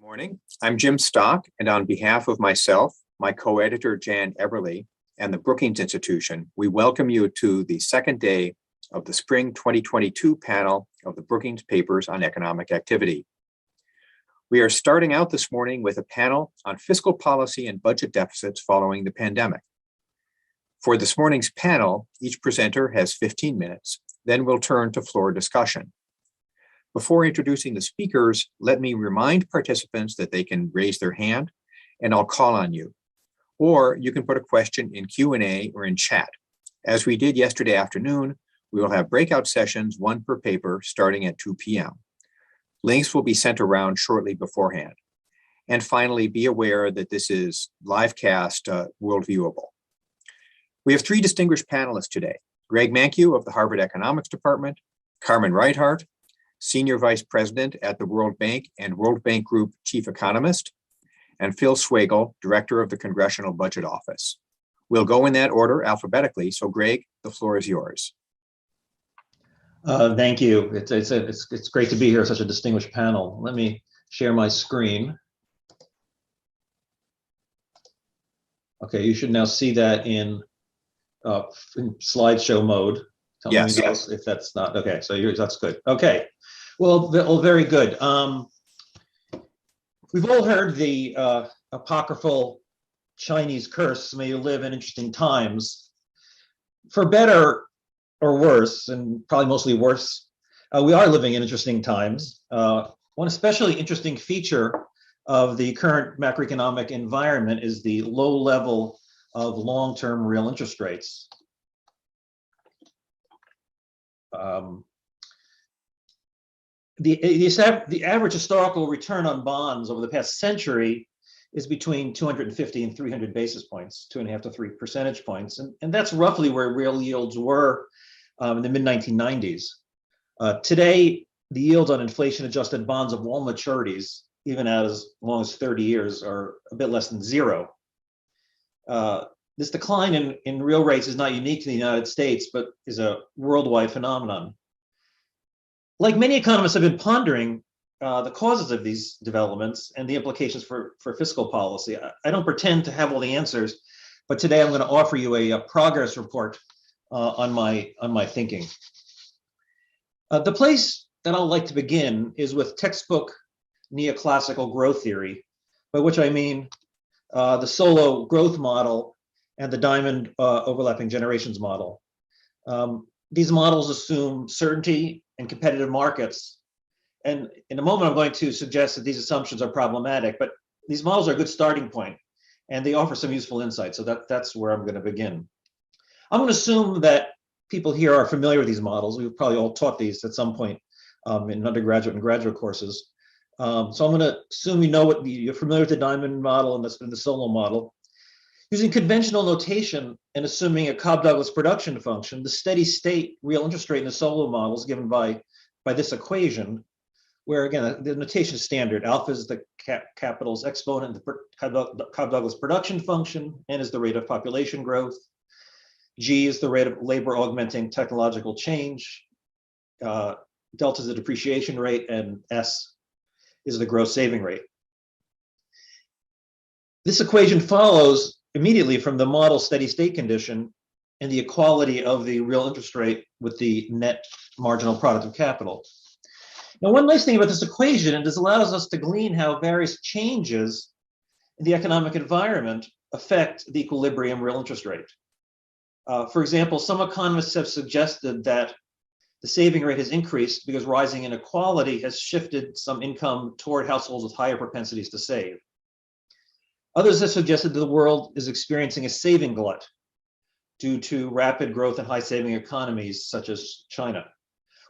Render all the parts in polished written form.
Morning. I'm Jim Stock, and on behalf of myself, my co-editor Jan Eberly, and the Brookings Institution, we welcome you to the second day of the Spring 2022 panel of the Brookings Papers on Economic Activity. We are starting out this morning with a panel on fiscal policy and budget deficits following the pandemic. For this morning's panel, each presenter has 15 minutes, then we'll turn to floor discussion. Before introducing the speakers, let me remind participants that they can raise their hand and I'll call on you. Or you can put a question in Q&A or in chat. As we did yesterday afternoon, we will have breakout sessions, one per paper, starting at 2 p.m. Links will be sent around shortly beforehand. And finally, be aware that this is live cast, world viewable. We have three distinguished panelists today: Greg Mankiw of the Harvard Economics Department, Carmen Reithart, Senior Vice President at the World Bank and World Bank Group Chief Economist, and Phil Swagel, Director of the Congressional Budget Office. We'll go in that order alphabetically. So Greg, the floor is yours. Thank you. It's great to be here, such a distinguished panel. Let me share my screen. Okay, you should now see that in slideshow mode. Tell Yes. me if that's not okay. So that's good. Okay. Well, very good. We've all heard the apocryphal Chinese curse, "May you live in interesting times." For better or worse, and probably mostly worse, we are living in interesting times. One especially interesting feature of the current macroeconomic environment is the low level of long-term real interest rates. The average historical return on bonds over the past century is between 250 and 300 basis points, 2.5 to 3 percentage points. And that's roughly where real yields were in the mid-1990s. Today, the yields on inflation-adjusted bonds of all maturities, even as long as 30 years, are a bit less than zero. This decline in real rates is not unique to the United States, but is a worldwide phenomenon. Like many economists have been pondering the causes of these developments and the implications for fiscal policy. I don't pretend to have all the answers, but today I'm going to offer you a progress report on my thinking. The place that I'd like to begin is with textbook neoclassical growth theory, by which I mean the solo growth model and the diamond overlapping generations model. These models assume certainty and competitive markets. And in a moment, I'm going to suggest that these assumptions are problematic, but these models are a good starting point and they offer some useful insight. So that's where I'm going to begin. I'm going to assume that people here are familiar with these models. We've probably all taught these at some point in undergraduate and graduate courses. So I'm going to assume you're familiar with the diamond model and the solo model. Using conventional notation and assuming a Cobb-Douglas production function, the steady state real interest rate in the solo model is given by this equation, where again, the notation is standard. Alpha is the capital's exponent, the Cobb-Douglas production function, N is the rate of population growth, G is the rate of labor augmenting technological change, delta is the depreciation rate, and S is the gross saving rate. This equation follows immediately from the model steady state condition and the equality of the real interest rate with the net marginal product of capital. Now, one nice thing about this equation is this allows us to glean how various changes in the economic environment affect the equilibrium real interest rate. For example, some economists have suggested that the saving rate has increased because rising inequality has shifted some income toward households with higher propensities to save. Others have suggested that the world is experiencing a saving glut due to rapid growth in high saving economies such as China.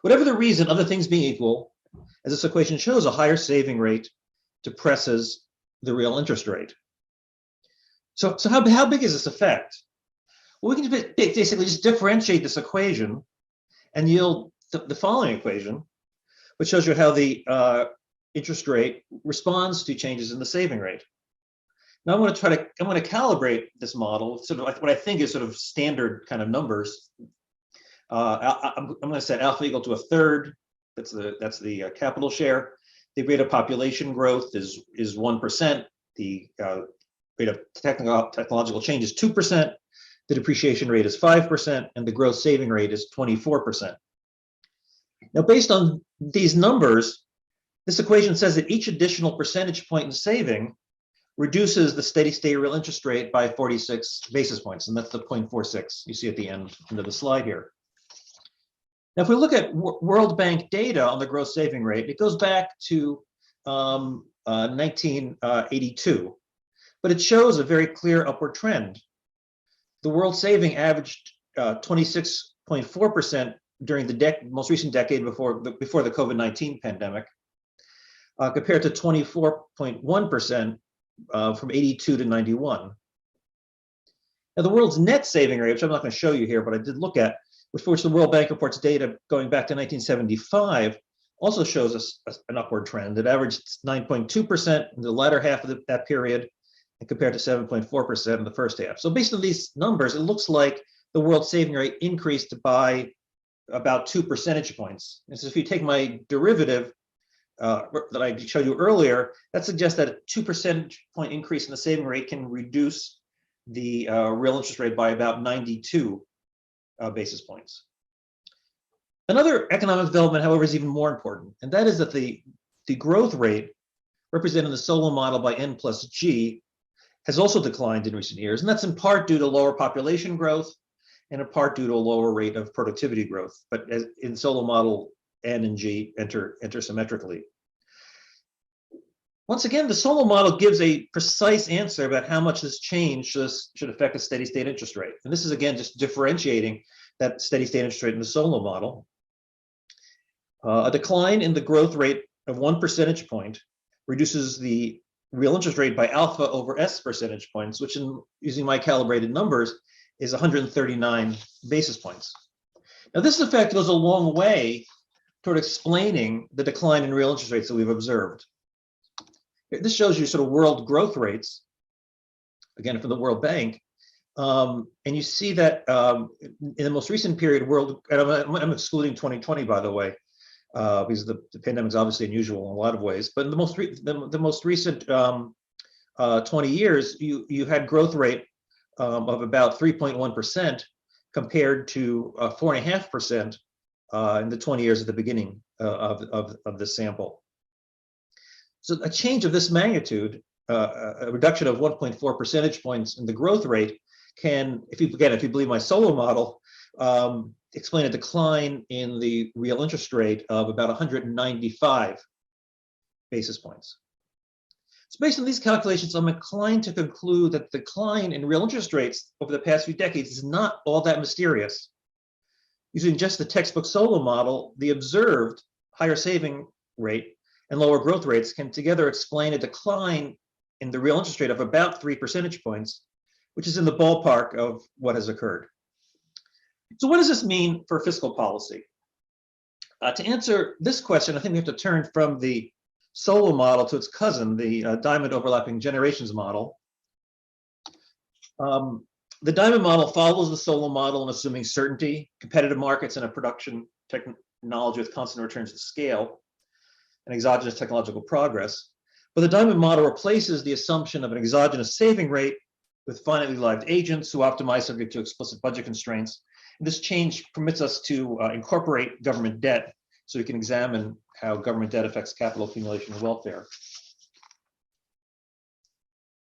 Whatever the reason, other things being equal, as this equation shows, a higher saving rate depresses the real interest rate. So how big is this effect? Well, we can basically just differentiate this equation and yield the following equation, which shows you how the interest rate responds to changes in the saving rate. Now I'm going to calibrate this model, sort of what I think is sort of standard kind of numbers. I'm going to set alpha equal to 1/3. That's the capital share, The rate of population growth is 1%. The rate of technological change is 2%. The depreciation rate is 5%, and the gross saving rate is 24%. Now, based on these numbers, this equation says that each additional percentage point in saving reduces the steady state real interest rate by 46 basis points, and that's the 0.46 you see at the end of the slide here. Now, if we look at World Bank data on the gross saving rate, it goes back to 1982, but it shows a very clear upward trend. The world saving averaged 26.4% during the most recent decade before the COVID-19 pandemic, compared to 24.1% from 82 to 91. Now, the world's net saving rate, which I'm not going to show you here, but I did look at, for which the World Bank reports data going back to 1975, also shows us an upward trend. It averaged 9.2% in the latter half of that period, and compared to 7.4% in the first half. So based on these numbers, it looks like the world saving rate increased by about 2 percentage points. And so if you take my derivative that I showed you earlier, that suggests that a 2 percentage point increase in the saving rate can reduce the real interest rate by about 92 basis points. Another economic development, however, is even more important, and that is that the growth rate represented in the Solo model by N plus G has also declined in recent years, and that's in part due to lower population growth and in part due to a lower rate of productivity growth. But as in Solo model, N and G enter symmetrically. Once again, the Solo model gives a precise answer about how much this change should affect a steady state interest rate. And this is, again, just differentiating that steady state interest rate in the Solo model. A decline in the growth rate of 1 percentage point reduces the real interest rate by alpha over S percentage points, which, using my calibrated numbers, is 139 basis points. Now, this effect goes a long way toward explaining the decline in real interest rates that we've observed. This shows you sort of world growth rates, again, from the World Bank. And you see that in the most recent period, and I'm excluding 2020, by the way, because the pandemic is obviously unusual in a lot of ways. But in the most recent 20 years, you had growth rate of about 3.1% compared to 4.5% in the 20 years at the beginning of the sample. So a change of this magnitude, a reduction of 1.4 percentage points in the growth rate, can, if you believe my Solo model, explain a decline in the real interest rate of about 195 basis points. So based on these calculations, I'm inclined to conclude that the decline in real interest rates over the past few decades is not all that mysterious. Using just the textbook Solo model, the observed higher saving rate and lower growth rates can together explain a decline in the real interest rate of about 3 percentage points, which is in the ballpark of what has occurred. So what does this mean for fiscal policy? To answer this question, I think we have to turn from the Solo model to its cousin, the Diamond Overlapping Generations model. The Diamond model follows the Solo model in assuming certainty, competitive markets, and a production technology with constant returns to scale and exogenous technological progress. But the Diamond model replaces the assumption of an exogenous saving rate with finitely lived agents who optimize subject to explicit budget constraints. And this change permits us to incorporate government debt so we can examine how government debt affects capital accumulation and welfare.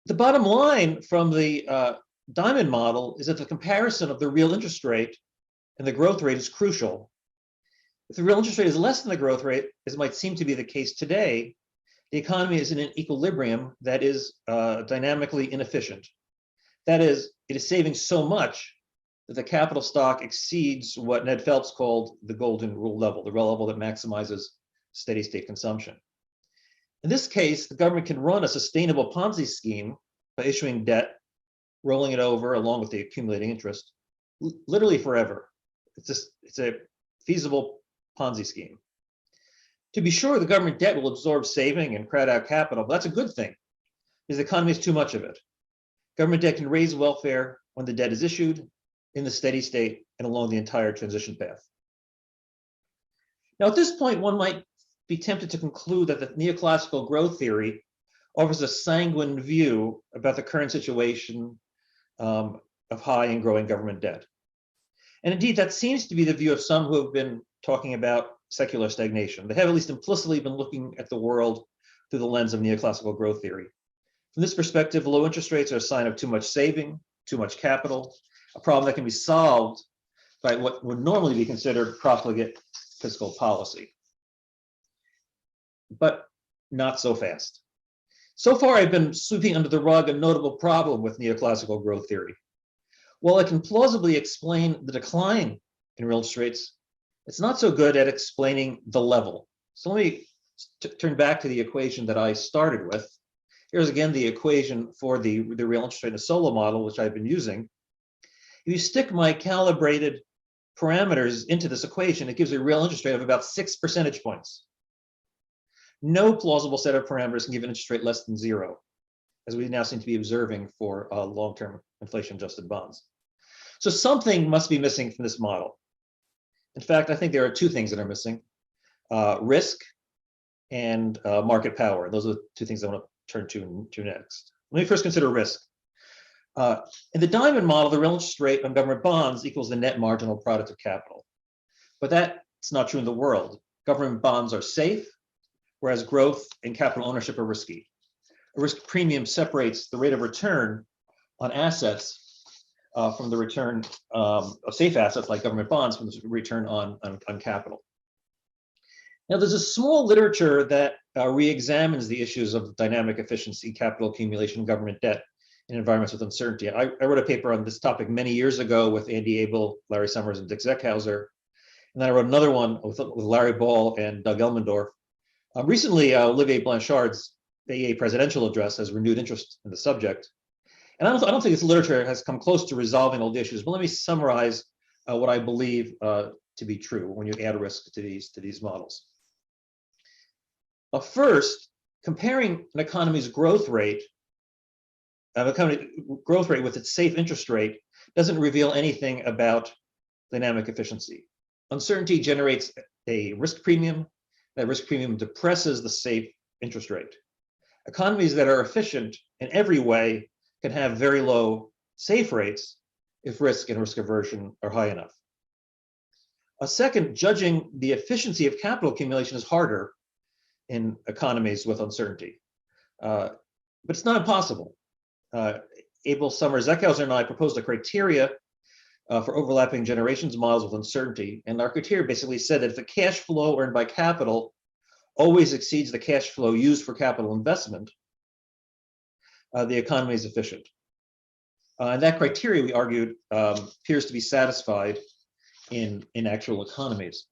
The bottom line from the Diamond model is that the comparison of the real interest rate and the growth rate is crucial. If the real interest rate is less than the growth rate, as might seem to be the case today, the economy is in an equilibrium that is dynamically inefficient. That is, it is saving so much that the capital stock exceeds what Ned Phelps called the golden rule level, the level that maximizes steady state consumption. In this case, the government can run a sustainable Ponzi scheme by issuing debt, rolling it over along with the accumulating interest, literally forever. It's a feasible Ponzi scheme. To be sure, the government debt will absorb saving and crowd out capital, but that's a good thing because the economy has too much of it. Government debt can raise welfare when the debt is issued, in the steady state, and along the entire transition path. Now, at this point, one might be tempted to conclude that the neoclassical growth theory offers a sanguine view about the current situation of high and growing government debt. And indeed, that seems to be the view of some who have been talking about secular stagnation. They have at least implicitly been looking at the world through the lens of neoclassical growth theory. From this perspective, low interest rates are a sign of too much saving, too much capital, a problem that can be solved by what would normally be considered profligate fiscal policy. But not so fast. So far, I've been sweeping under the rug a notable problem with neoclassical growth theory. While it can plausibly explain the decline in real interest rates, it's not so good at explaining the level. So let me turn back to the equation that I started with. Here's again the equation for the real interest rate in a solo model, which I've been using. If you stick my calibrated parameters into this equation, it gives a real interest rate of about 6 percentage points. No plausible set of parameters can give an interest rate less than 0, as we now seem to be observing for long-term inflation-adjusted bonds. So something must be missing from this model. In fact, I think there are 2 things that are missing: risk and market power. Those are the 2 things I want to turn to next. Let me first consider risk. In the Diamond model, the real interest rate on government bonds equals the net marginal product of capital. But that's not true in the world. Government bonds are safe, whereas growth and capital ownership are risky. A risk premium separates the rate of return on assets from the return of safe assets like government bonds from the return on capital. Now, there's a small literature that re-examines the issues of dynamic efficiency, capital accumulation, government debt in environments with uncertainty. I wrote a paper on this topic many years ago with Andy Abel, Larry Summers, and Dick Zeckhauser. And then I wrote another one with Larry Ball and Doug Elmendorf. Recently, Olivier Blanchard's BPEA presidential address has renewed interest in the subject. And I don't think this literature has come close to resolving all the issues, but let me summarize what I believe to be true when you add risk to these models. First, comparing an economy's growth rate with its safe interest rate doesn't reveal anything about dynamic efficiency. Uncertainty generates a risk premium. That risk premium depresses the safe interest rate. Economies that are efficient in every way can have very low safe rates if risk and risk aversion are high enough. Second, judging the efficiency of capital accumulation is harder in economies with uncertainty, but it's not impossible. Abel, Summers, Zeckhauser, and I proposed a criteria for overlapping generations models with uncertainty, and our criteria basically said that if the cash flow earned by capital always exceeds the cash flow used for capital investment, the economy is efficient. And that criteria, we argued, appears to be satisfied in actual economies.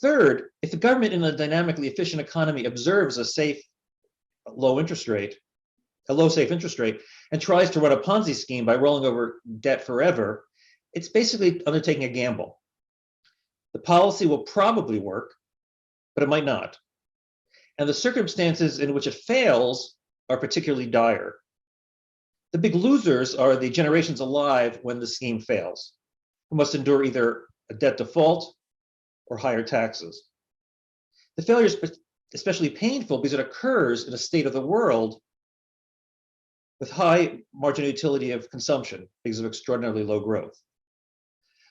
Third, if the government in a dynamically efficient economy observes a safe low safe interest rate, and tries to run a Ponzi scheme by rolling over debt forever, it's basically undertaking a gamble. The policy will probably work, but it might not. And the circumstances in which it fails are particularly dire. The big losers are the generations alive when the scheme fails, who must endure either a debt default or higher taxes. The failure is especially painful because it occurs in a state of the world with high marginal utility of consumption because of extraordinarily low growth.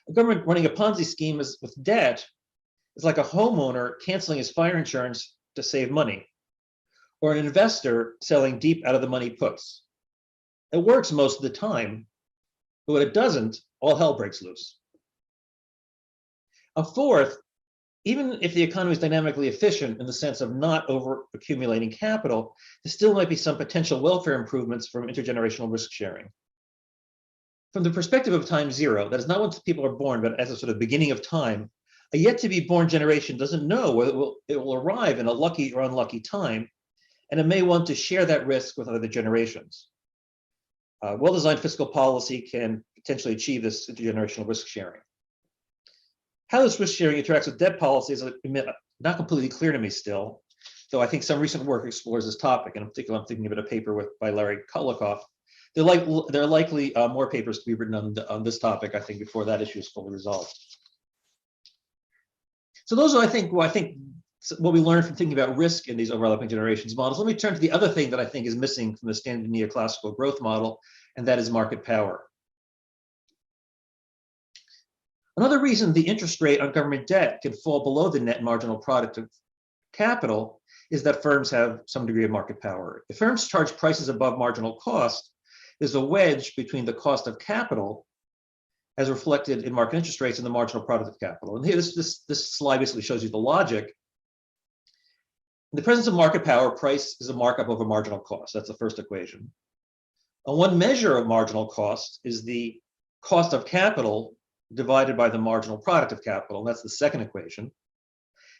A government running a Ponzi scheme with debt is like a homeowner canceling his fire insurance to save money, or an investor selling deep out of the money puts. It works most of the time, but when it doesn't, all hell breaks loose. Fourth, even if the economy is dynamically efficient in the sense of not over accumulating capital, there still might be some potential welfare improvements from intergenerational risk sharing. From the perspective of time zero, that is not once people are born, but as a sort of beginning of time, a yet to be born generation doesn't know whether it will arrive in a lucky or unlucky time, and it may want to share that risk with other generations. Well-designed fiscal policy can potentially achieve this intergenerational risk sharing. How this risk sharing interacts with debt policy is not completely clear to me still, though I think some recent work explores this topic, and in particular, I'm thinking about a paper by Larry Kulikoff. There are likely more papers to be written on this topic, I think, before that issue is fully resolved. So those are, I think what we learned from thinking about risk in these overlapping generations models. Let me turn to the other thing that I think is missing from the standard neoclassical growth model, and that is market power. Another reason the interest rate on government debt can fall below the net marginal product of capital is that firms have some degree of market power. If firms charge prices above marginal cost, there's a wedge between the cost of capital as reflected in market interest rates and the marginal product of capital. And here, this slide basically shows you the logic. In the presence of market power, price is a markup over marginal cost. That's the first equation. And one measure of marginal cost is the cost of capital divided by the marginal product of capital. And that's the second equation.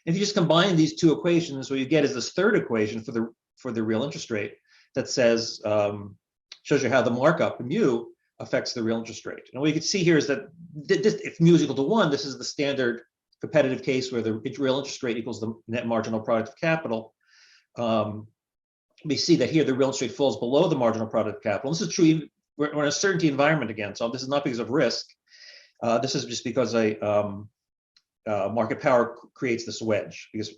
If you just combine these two equations, what you get is this third equation for the real interest rate that says, shows you how the markup mu affects the real interest rate. And what you can see here is that if mu is equal to 1, this is the standard competitive case where the real interest rate equals the net marginal product of capital. We see that here the real interest rate falls below the marginal product of capital. This is true, we're in a certainty environment again, so this is not because of risk. This is just because market power creates this wedge, because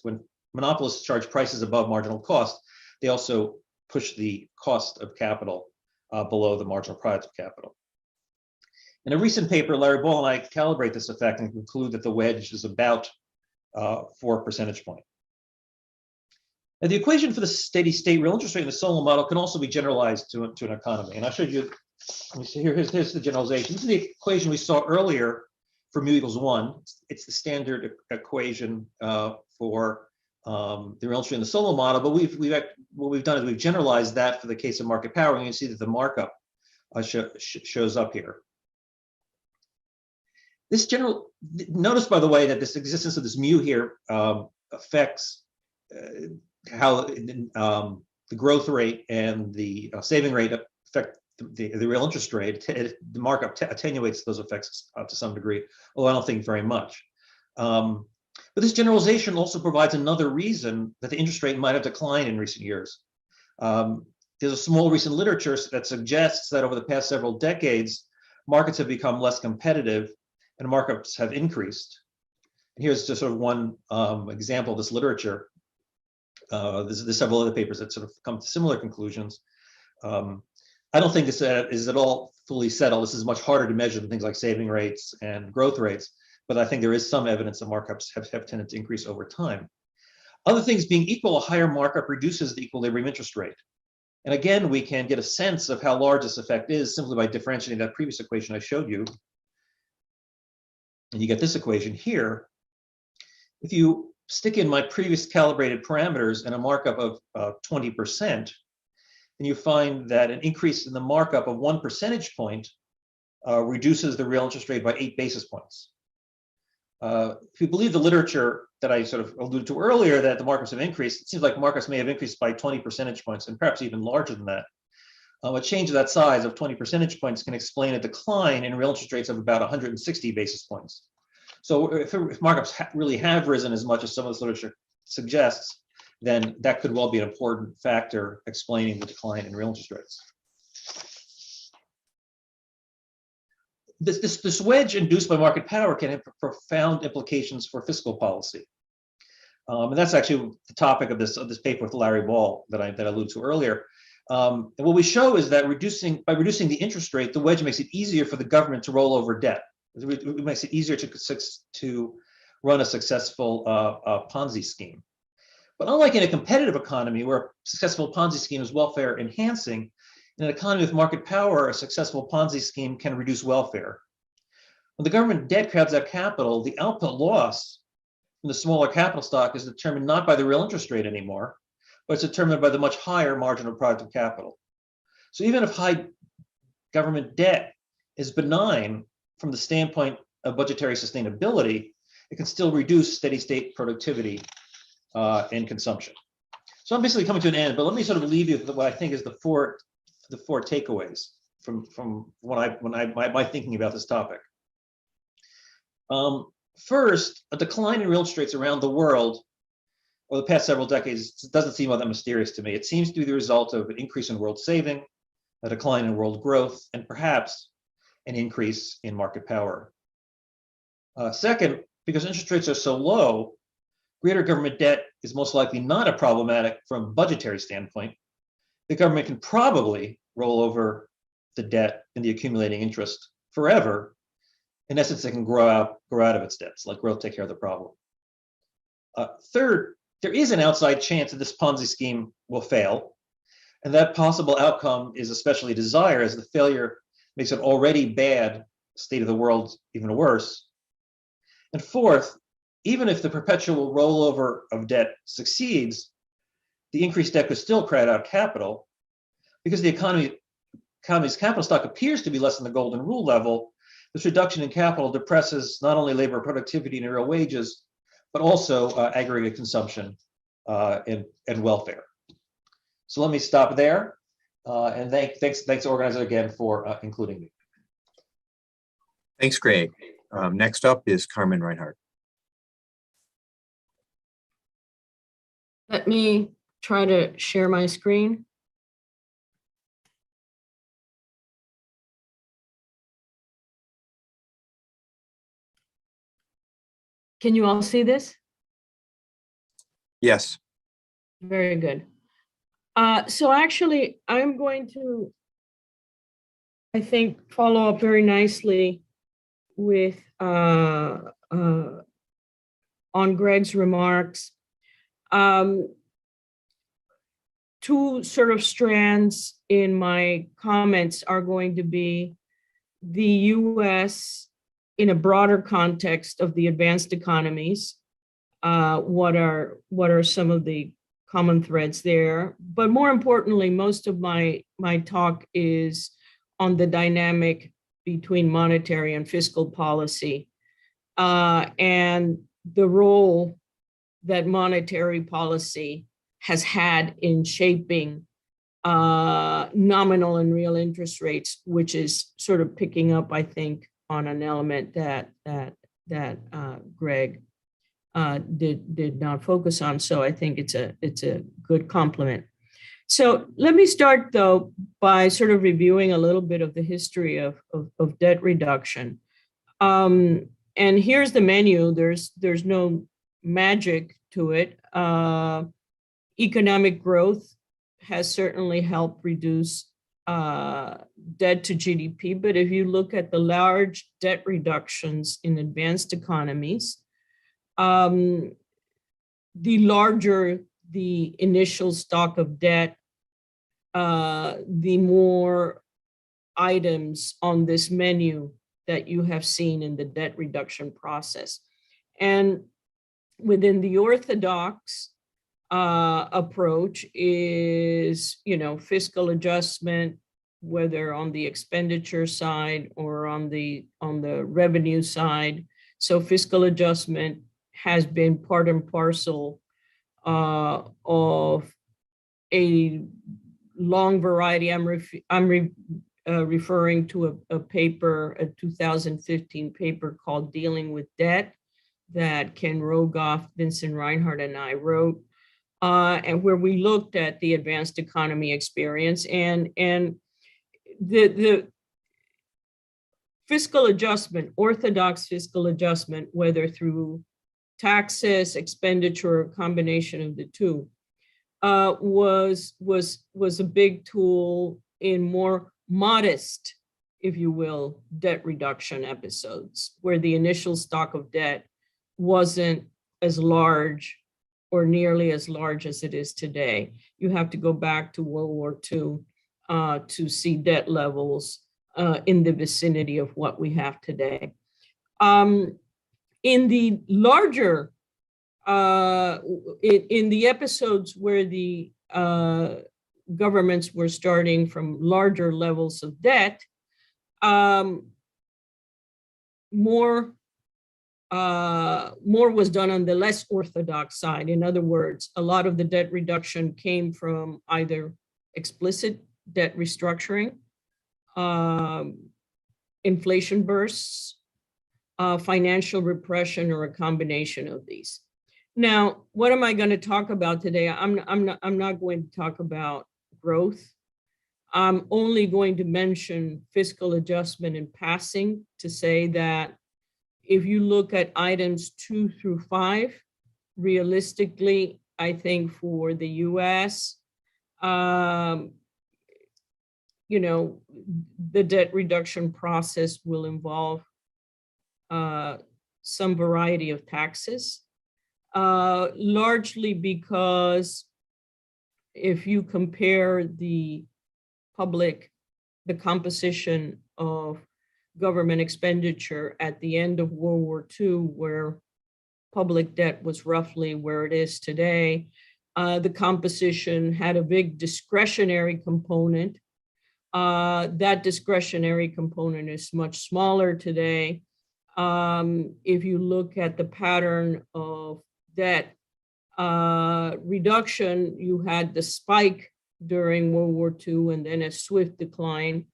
when monopolists charge prices above marginal cost, they also push the cost of capital below the marginal product of capital. In a recent paper, Larry Ball and I calibrate this effect and conclude that the wedge is about 4 percentage points. Now, the equation for the steady state real interest rate in the Solomon model can also be generalized to an economy. And I showed you, let me see here, here's the generalization. This is the equation we saw earlier for mu equals 1. It's the standard equation for the real interest rate in the Solomon model, but what we've done is we've generalized that for the case of market power, and you can see that the markup shows up here. This notice, by the way, that this existence of this mu here affects how the growth rate and the saving rate affect the real interest rate. The markup attenuates those effects to some degree, although I don't think very much. But this generalization also provides another reason that the interest rate might have declined in recent years. There's a small recent literature that suggests that over the past several decades, markets have become less competitive and markups have increased. And here's just sort of one example of this literature. There's several other papers that sort of come to similar conclusions. I don't think this is at all fully settled. This is much harder to measure than things like saving rates and growth rates, but I think there is some evidence that markups have tended to increase over time. Other things being equal, a higher markup reduces the equilibrium interest rate. And again, we can get a sense of how large this effect is simply by differentiating that previous equation I showed you. And you get this equation here. If you stick in my previous calibrated parameters and a markup of 20%, then you find that an increase in the markup of 1 percentage point reduces the real interest rate by 8 basis points. If you believe the literature that I sort of alluded to earlier, that the markups have increased, it seems like markups may have increased by 20 percentage points and perhaps even larger than that. A change of that size of 20 percentage points can explain a decline in real interest rates of about 160 basis points. So if markups really have risen as much as some of this literature suggests, then that could well be an important factor explaining the decline in real interest rates. This wedge induced by market power can have profound implications for fiscal policy. And that's actually the topic of this paper with Larry Ball that I alluded to earlier. And what we show is that by reducing the interest rate, the wedge makes it easier for the government to roll over debt. It makes it easier to run a successful Ponzi scheme. But unlike in a competitive economy where a successful Ponzi scheme is welfare enhancing, in an economy with market power, a successful Ponzi scheme can reduce welfare. When the government debt crowds out capital, the output loss from the smaller capital stock is determined not by the real interest rate anymore, but it's determined by the much higher marginal product of capital. So even if high government debt is benign from the standpoint of budgetary sustainability, it can still reduce steady state productivity and consumption. So I'm basically coming to an end, but let me sort of leave you with what I think is the four takeaways from my thinking about this topic. First, a decline in real interest rates around the world over the past several decades doesn't seem all that mysterious to me. It seems to be the result of an increase in world saving, a decline in world growth, and perhaps an increase in market power. Second, because interest rates are so low, greater government debt is most likely not a problematic from a budgetary standpoint. The government can probably roll over the debt and the accumulating interest forever. In essence, it can grow out of its debts, let growth take care of the problem. Third, there is an outside chance that this Ponzi scheme will fail. And that possible outcome is especially dire, as the failure makes an already bad state of the world even worse. And fourth, even if the perpetual rollover of debt succeeds, the increased debt could still crowd out capital, because the economy's capital stock appears to be less than the golden rule level. This reduction in capital depresses not only labor productivity and real wages, but also aggregate consumption and welfare. So let me stop there, and thanks organizer again for including me. Thanks, Greg. Next up is Carmen Reinhardt. Let me try to share my screen. Can you all see this? Yes. Very good. So actually, I'm going to, I think, follow up very nicely with on Greg's remarks. Two sort of strands in my comments are going to be the US in a broader context of the advanced economies. What are some of the common threads there? But more importantly, most of my talk is on the dynamic between monetary and fiscal policy, and the role that monetary policy has had in shaping nominal and real interest rates, which is sort of picking up, I think, on an element that Greg did not focus on. So I think it's a good complement. So let me start, though, by sort of reviewing a little bit of the history of debt reduction. And here's the menu. There's no magic to it. Economic growth has certainly helped reduce debt to GDP. But if you look at the large debt reductions in advanced economies, the larger the initial stock of debt, the more items on this menu that you have seen in the debt reduction process. And within the orthodox approach is, fiscal adjustment, whether on the expenditure side or on the revenue side. So fiscal adjustment has been part and parcel of a long variety. I'm referring to a paper, a 2015 paper called Dealing with Debt that Ken Rogoff, Vincent Reinhardt, and I wrote, and where we looked at the advanced economy experience and the fiscal adjustment, orthodox fiscal adjustment, whether through taxes, expenditure, or a combination of the two, was a big tool in more modest, if you will, debt reduction episodes, where the initial stock of debt wasn't as large or nearly as large as it is today. You have to go back to World War II to see debt levels in the vicinity of what we have today. In the larger, in the episodes where the governments were starting from larger levels of debt, more was done on the less orthodox side. In other words, a lot of the debt reduction came from either explicit debt restructuring, inflation bursts, financial repression, or a combination of these. Now, what am I going to talk about today? I'm not going to talk about growth. I'm only going to mention fiscal adjustment in passing to say that if you look at items 2 through 5 realistically, I think for the US, you know, the debt reduction process will involve some variety of taxes, largely because if you compare the composition of government expenditure at the end of World War II, where public debt was roughly where it is today, the composition had a big discretionary component. That discretionary component is much smaller today. If you look at the pattern of debt reduction, you had the spike during World War II and then a swift decline.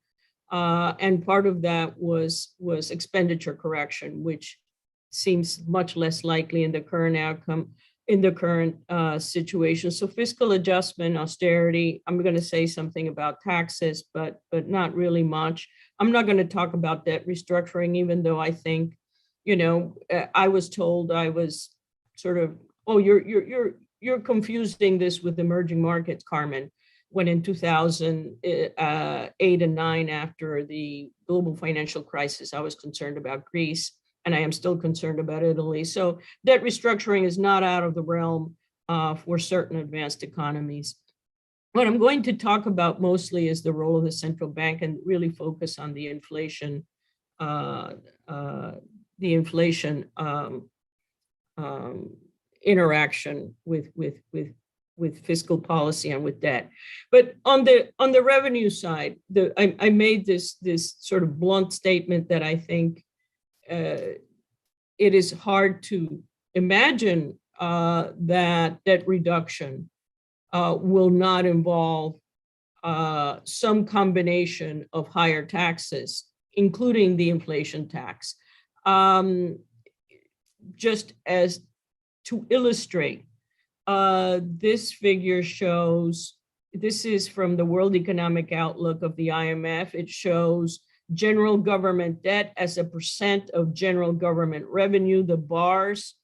And part of that was expenditure correction, which seems much less likely in the current outcome, in the current situation. So fiscal adjustment, austerity, I'm going to say something about taxes, but not really much. I'm not going to talk about debt restructuring, even though I think, you know, I was told I was sort of, oh, you're confusing this with emerging markets, Carmen, when in 2008 and 9, after the global financial crisis, I was concerned about Greece, and I am still concerned about Italy. So debt restructuring is not out of the realm for certain advanced economies. What I'm going to talk about mostly is the role of the central bank and really focus on the inflation interaction with fiscal policy and with debt. But on the revenue side, I made this sort of blunt statement that I think it is hard to imagine that debt reduction will not involve some combination of higher taxes, including the inflation tax. Just as to illustrate, this figure shows, this is from the World Economic Outlook of the IMF. It shows general government debt as a percent of general government revenue. The bars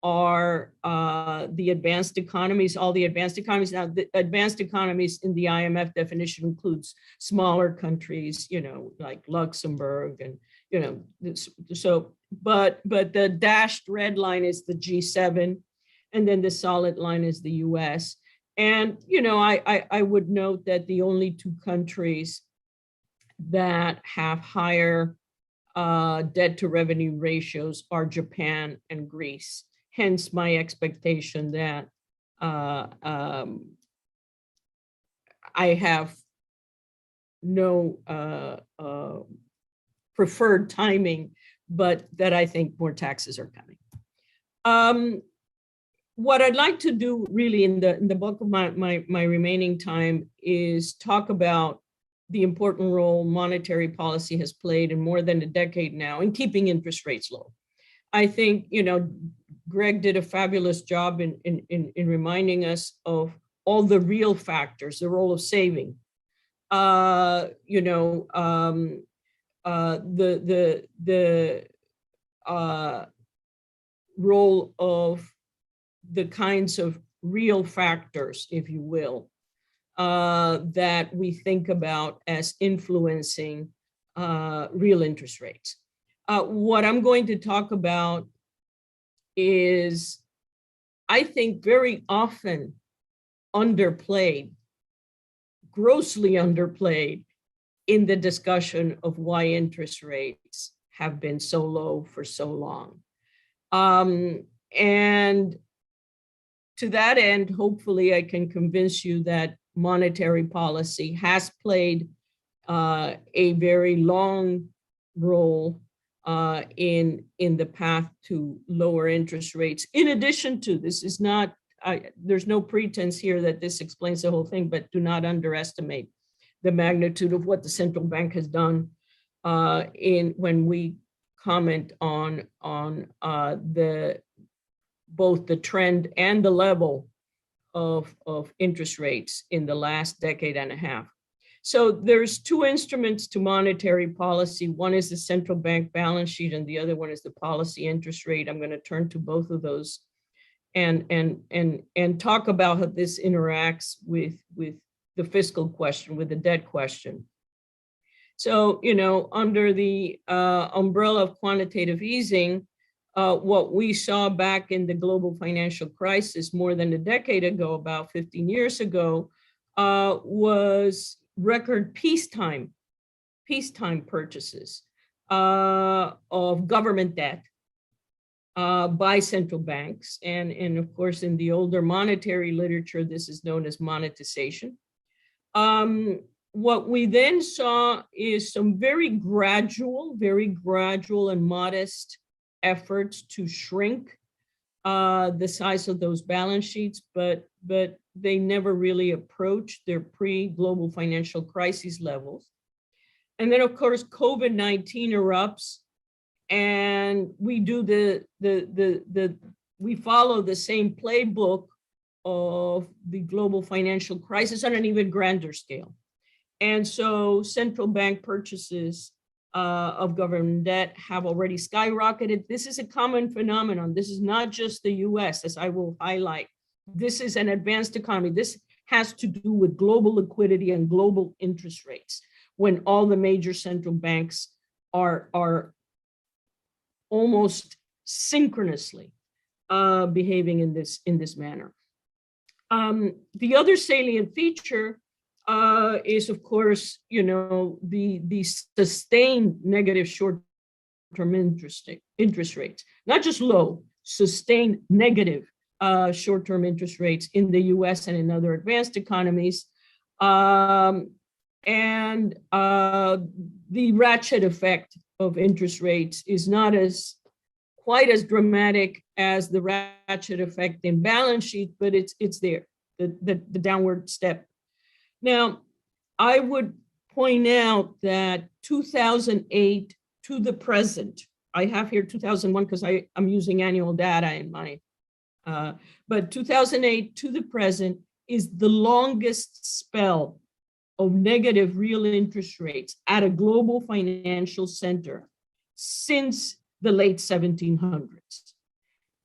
are the advanced economies, all the advanced economies. Now, the advanced economies in the IMF definition includes smaller countries, you know, like Luxembourg and, you know, so, but the dashed red line is the G7, and then the solid line is the US. And, you know, I would note that the only two countries that have higher debt to revenue ratios are Japan and Greece. Hence my expectation that I have no preferred timing, but that I think more taxes are coming. What I'd like to do really in the bulk of my remaining time is talk about the important role monetary policy has played in more than a decade now in keeping interest rates low. I think, you know, Greg did a fabulous job in reminding us of all the real factors, the role of saving, you know, the role of the kinds of real factors, if you will, that we think about as influencing real interest rates. What I'm going to talk about is, I think, very often underplayed, grossly underplayed in the discussion of why interest rates have been so low for so long. And to that end, hopefully I can convince you that monetary policy has played a very long role in the path to lower interest rates. In addition to, this is not, there's no pretense here that this explains the whole thing, but do not underestimate the magnitude of what the central bank has done when we comment on both the trend and the level of interest rates in the last decade and a half. So there's two instruments to monetary policy. One is the central bank balance sheet, and the other one is the policy interest rate. I'm going to turn to both of those and talk about how this interacts with the fiscal question, with the debt question. So, under the umbrella of quantitative easing, what we saw back in the global financial crisis more than a decade ago, about 15 years ago, was record peacetime purchases of government debt by central banks. And of course, in the older monetary literature, this is known as monetization. What we then saw is some very gradual and modest efforts to shrink the size of those balance sheets, but they never really approached their pre-global financial crisis levels. And then, of course, COVID-19 erupts, and we do we follow the same playbook of the global financial crisis on an even grander scale. And so central bank purchases of government debt have already skyrocketed. This is a common phenomenon. This is not just the US, as I will highlight. This is an advanced economy. This has to do with global liquidity and global interest rates, when all the major central banks are almost synchronously behaving in this manner. The other salient feature is, of course, the sustained negative short-term interest rates, not just low, sustained negative short-term interest rates in the US and in other advanced economies. And the ratchet effect of interest rates is not quite as dramatic as the ratchet effect in balance sheet, but it's there, the downward step. Now, I would point out that 2008 to the present, I have here 2001 because I'm using annual data in my, but 2008 to the present is the longest spell of negative real interest rates at a global financial center since the late 1700s.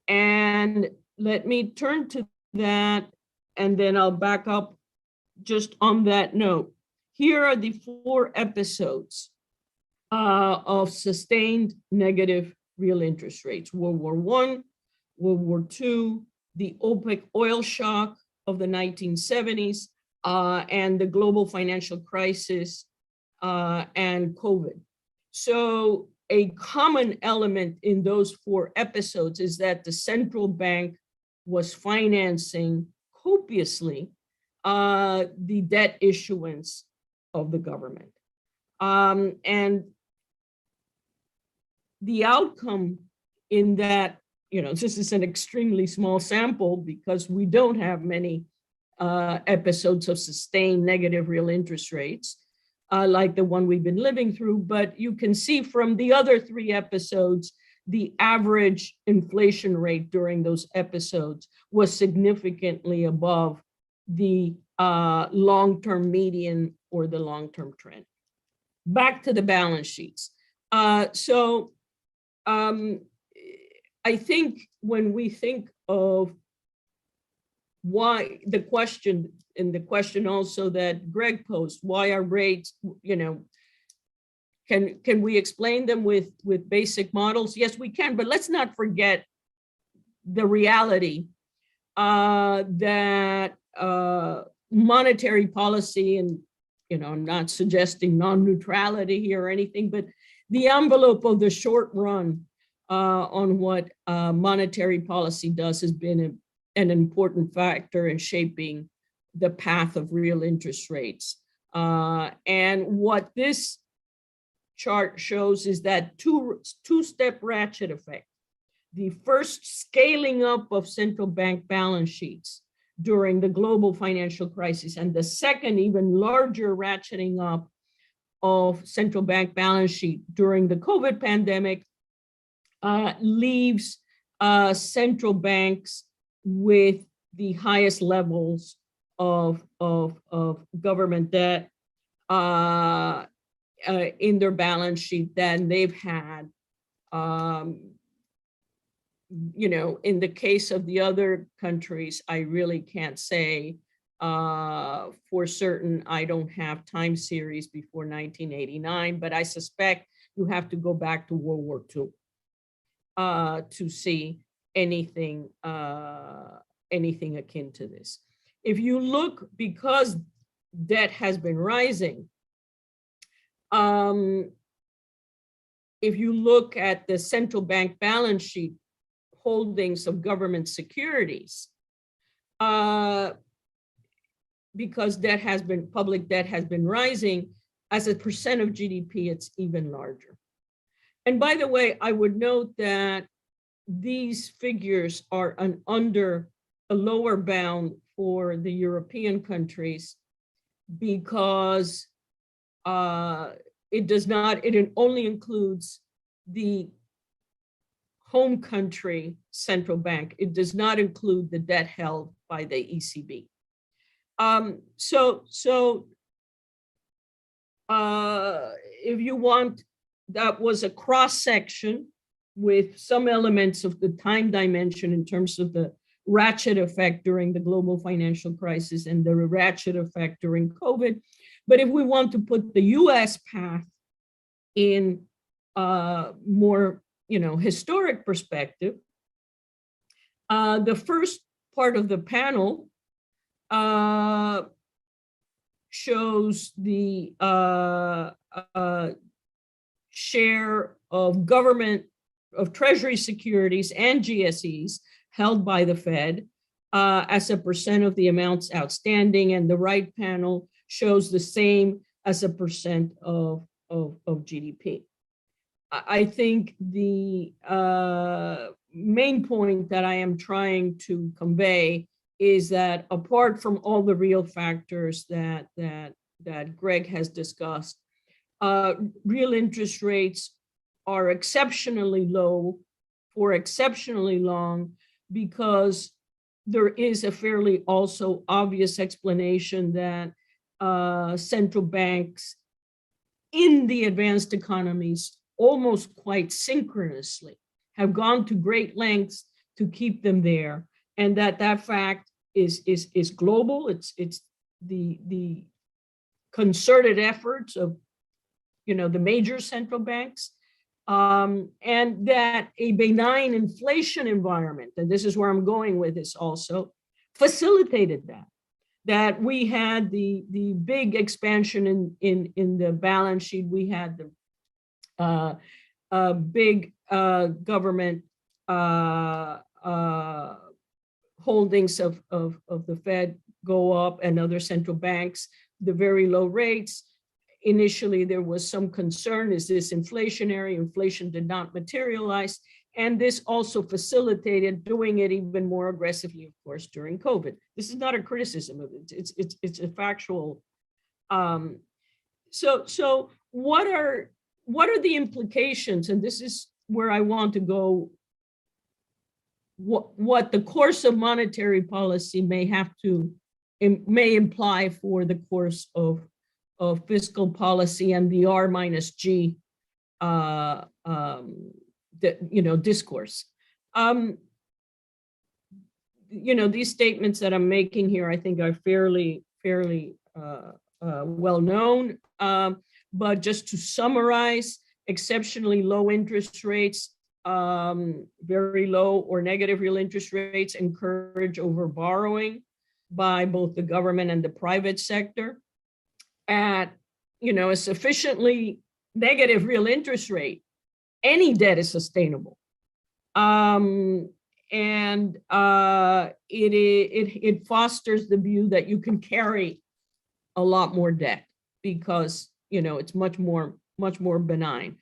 And let me turn to that, and then I'll back up just on that note. Here are the 4 episodes of sustained negative real interest rates: World War I, World War II, the OPEC oil shock of the 1970s, and the global financial crisis and COVID. So a common element in those 4 episodes is that the central bank was financing copiously the debt issuance of the government. And the outcome in that, this is an extremely small sample because we don't have many episodes of sustained negative real interest rates like the one we've been living through, but you can see from the other 3 episodes, the average inflation rate during those episodes was significantly above the long-term median or the long-term trend. Back to the balance sheets. So I think when we think of why the question, and the question also that Greg posed, why are rates, can we explain them with basic models? Yes, we can, but let's not forget the reality that monetary policy, and I'm not suggesting non-neutrality here or anything, but the envelope of the short run on what monetary policy does has been an important factor in shaping the path of real interest rates. And what this chart shows is that two-step ratchet effect. The first scaling up of central bank balance sheets during the global financial crisis, and the second even larger ratcheting up of central bank balance sheet during the COVID pandemic leaves central banks with the highest levels of government debt in their balance sheet than they've had in the case of the other countries, I really can't say for certain. I don't have time series before 1989, but I suspect you have to go back to World War II to see anything akin to this. If you look, because debt has been rising, if you look at the central bank balance sheet holdings of government securities, because public debt has been rising, as a percent of GDP, it's even larger. And by the way, I would note that these figures are under a lower bound for the European countries because it only includes the home country central bank. It does not include the debt held by the ECB. If you want, that was a cross section with some elements of the time dimension in terms of the ratchet effect during the global financial crisis and the ratchet effect during COVID. But if we want to put the US path in more historic perspective, the first part of the panel shows the share of government, of treasury securities and GSEs held by the Fed as a percent of the amounts outstanding, and the right panel shows the same as a percent of GDP. I think the main point that I am trying to convey is that apart from all the real factors that Greg has discussed, real interest rates are exceptionally low for exceptionally long because there is a fairly also obvious explanation that central banks in the advanced economies almost quite synchronously have gone to great lengths to keep them there, and that fact is global. It's the concerted efforts of the major central banks, and that a benign inflation environment, and this is where I'm going with this also, facilitated that we had the big expansion in the balance sheet. We had the big government holdings of the Fed go up and other central banks, the very low rates. Initially, there was some concern, is this inflationary? Inflation did not materialize. And this also facilitated doing it even more aggressively, of course, during COVID. This is not a criticism of it, it's a factual. So what are the implications? And this is where I want to go. What the course of monetary policy may imply for the course of fiscal policy and the R-G discourse. These statements that I'm making here, I think, are fairly well known. But just to summarize, exceptionally low interest rates, very low or negative real interest rates encourage over borrowing by both the government and the private sector. At a sufficiently negative real interest rate, any debt is sustainable, and it fosters the view that you can carry a lot more debt because it's much more benign.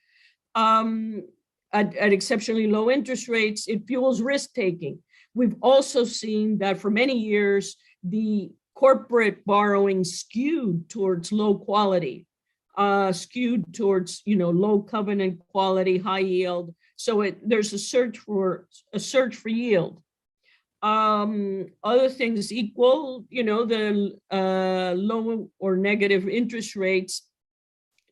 At exceptionally low interest rates, it fuels risk taking. We've also seen that for many years the corporate borrowing skewed towards low quality, skewed towards low covenant quality, high yield. So there's a search for yield. Other things equal, the low or negative interest rates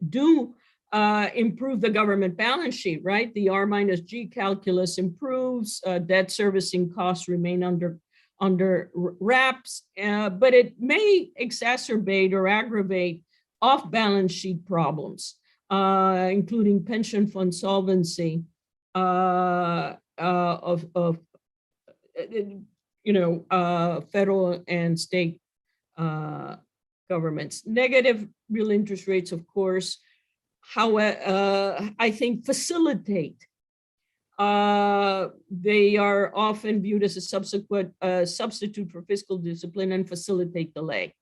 do improve the government balance sheet, right? The R minus G calculus improves, debt servicing costs remain under wraps, but it may exacerbate or aggravate off-balance sheet problems, including pension fund solvency of federal and state governments. Negative real interest rates, of course, I think facilitate. They are often viewed as a substitute for fiscal discipline and facilitate delay.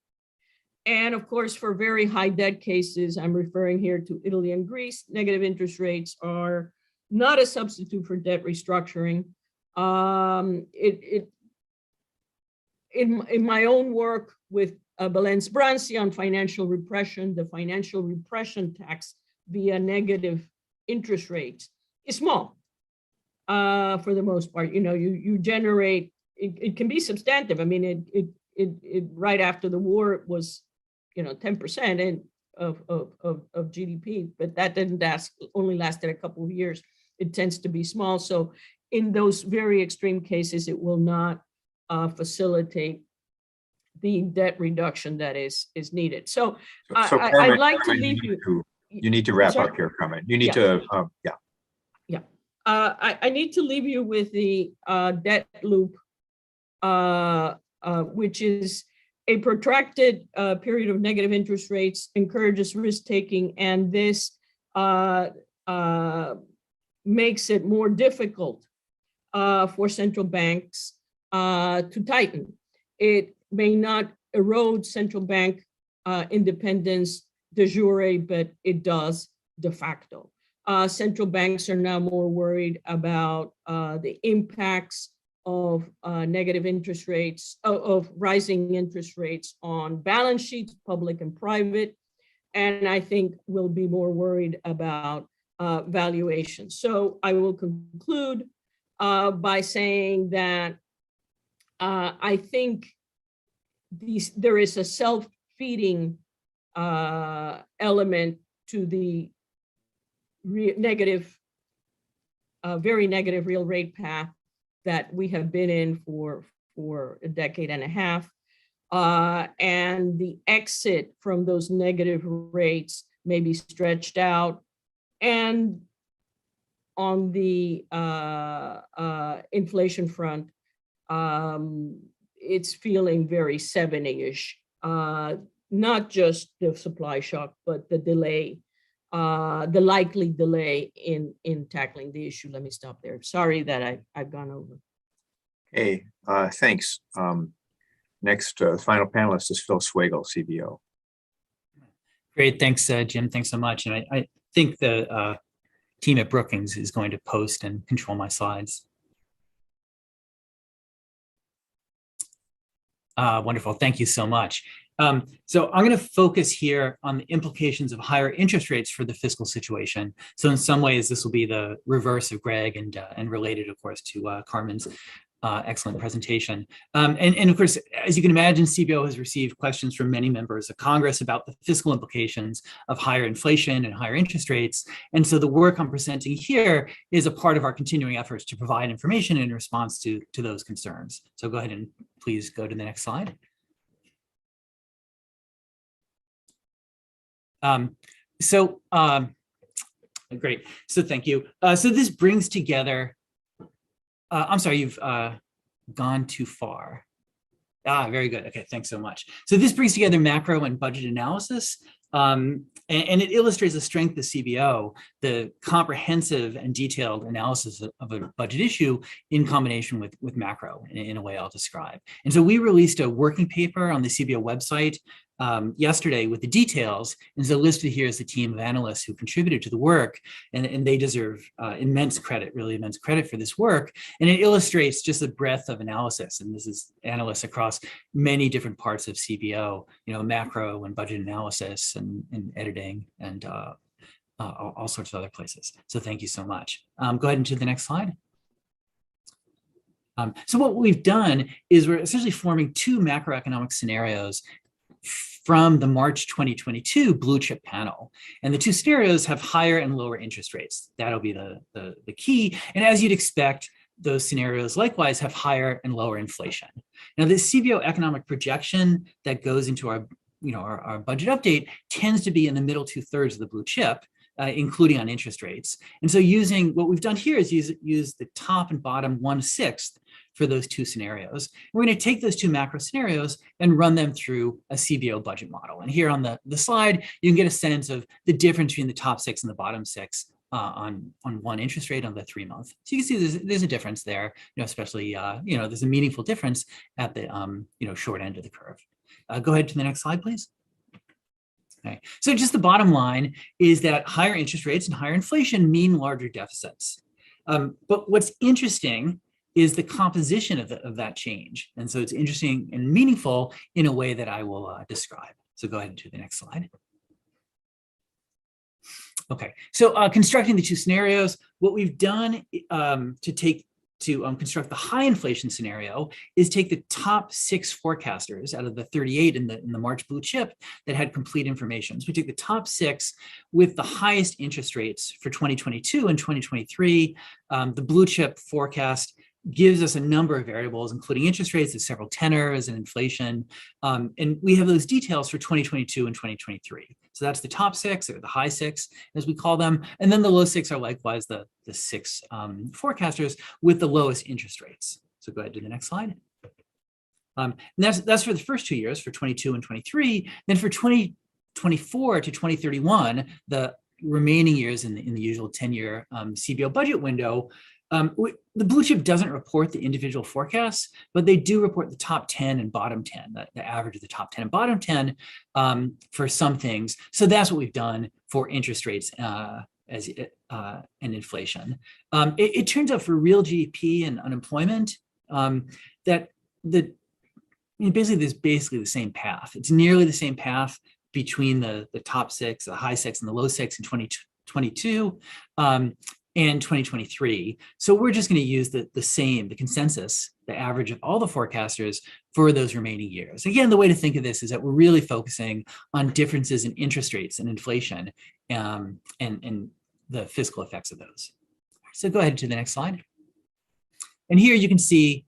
And of course, for very high debt cases, I'm referring here to Italy and Greece, negative interest rates are not a substitute for debt restructuring. In my own work with Belén Brancy on financial repression, the financial repression tax via negative interest rates is small for the most part. You generate, it can be substantive. I mean, it right after the war it was 10% of GDP, but that didn't only lasted a couple of years. It tends to be small. So in those very extreme cases, it will not facilitate the debt reduction that is needed. So I'd like to leave you. You need to wrap up here, Carmen. You need to, Yeah. I need to leave you with the debt loop, which is a protracted period of negative interest rates encourages risk-taking, and this makes it more difficult for central banks to tighten. It may not erode central bank independence de jure, but it does de facto. Central banks are now more worried about the impacts of negative interest rates, of rising interest rates on balance sheets, public and private, and I think will be more worried about valuation. So I will conclude by saying that I think there is a self-feeding element to the negative, very negative real rate path that we have been in for a decade and a half. And the exit from those negative rates may be stretched out. And on the inflation front, it's feeling very 70-ish, not just the supply shock, but the delay, the likely delay in tackling the issue. Let me stop there. Sorry that I've gone over. Okay, thanks. Next, final panelist is Phil Swagel, CBO. Great, thanks, Jim. Thanks so much. And I think the team at Brookings is going to post and control my slides. Wonderful, thank you so much. So I'm going to focus here on the implications of higher interest rates for the fiscal situation. So in some ways, this will be the reverse of Greg and related, of course, to Carmen's excellent presentation. And of course, as you can imagine, CBO has received questions from many members of Congress about the fiscal implications of higher inflation and higher interest rates. And so the work I'm presenting here is a part of our continuing efforts to provide information in response to those concerns. So go ahead and please go to the next slide. Great. So thank you. So this brings together, I'm sorry, you've gone too far. Very good. Okay, thanks so much. So this brings together macro and budget analysis, and it illustrates the strength of CBO, the comprehensive and detailed analysis of a budget issue in combination with macro in a way I'll describe. And so we released a working paper on the CBO website yesterday with the details, and so listed here is the team of analysts who contributed to the work, and they deserve immense credit, really immense credit for this work. And it illustrates just the breadth of analysis, and this is analysts across many different parts of CBO, macro and budget analysis and editing and all sorts of other places. So thank you so much. Go ahead and to the next slide. So what we've done is we're essentially forming two macroeconomic scenarios from the March 2022 blue chip panel. And the two scenarios have higher and lower interest rates. That'll be the key. And as you'd expect, those scenarios likewise have higher and lower inflation. Now, the CBO economic projection that goes into our budget update tends to be in the middle 2/3 of the blue chip, including on interest rates. And so what we've done here is use the top and bottom 1/6 for those two scenarios. We're going to take those two macro scenarios and run them through a CBO budget model. And here on the slide, you can get a sense of the difference between the top 6 and the bottom 6 on one interest rate on the 3-month. So you can see there's a difference there, especially, there's a meaningful difference at the, short end of the curve. Go ahead to the next slide, please. Okay. So just the bottom line is that higher interest rates and higher inflation mean larger deficits. But what's interesting is the composition of that change. And so it's interesting and meaningful in a way that I will describe. So go ahead to the next slide. Okay, so constructing the two scenarios, what we've done to construct the high inflation scenario is take the top 6 forecasters out of the 38 in the March blue chip that had complete information. So we take the top 6 with the highest interest rates for 2022 and 2023. The blue chip forecast gives us a number of variables, including interest rates, there's several tenors and inflation. And we have those details for 2022 and 2023. So that's the top 6, or the high 6, as we call them. And then the low 6 are likewise the 6 forecasters with the lowest interest rates. So go ahead to the next slide. And that's for the first 2 years, for 22 and 23. Then for 2024 to 2031, the remaining years in the usual 10-year CBO budget window, the blue chip doesn't report the individual forecasts, but they do report the top 10 and bottom 10, the average of the top 10 and bottom 10 for some things. So that's what we've done for interest rates and inflation. It turns out for real GDP and unemployment that there's basically the same path. It's nearly the same path between the top 6, the high 6, and the low 6 in 2022. And 2023. So we're just going to use the consensus, the average of all the forecasters for those remaining years. Again, the way to think of this is that we're really focusing on differences in interest rates and inflation and the fiscal effects of those. So go ahead to the next slide. And here you can see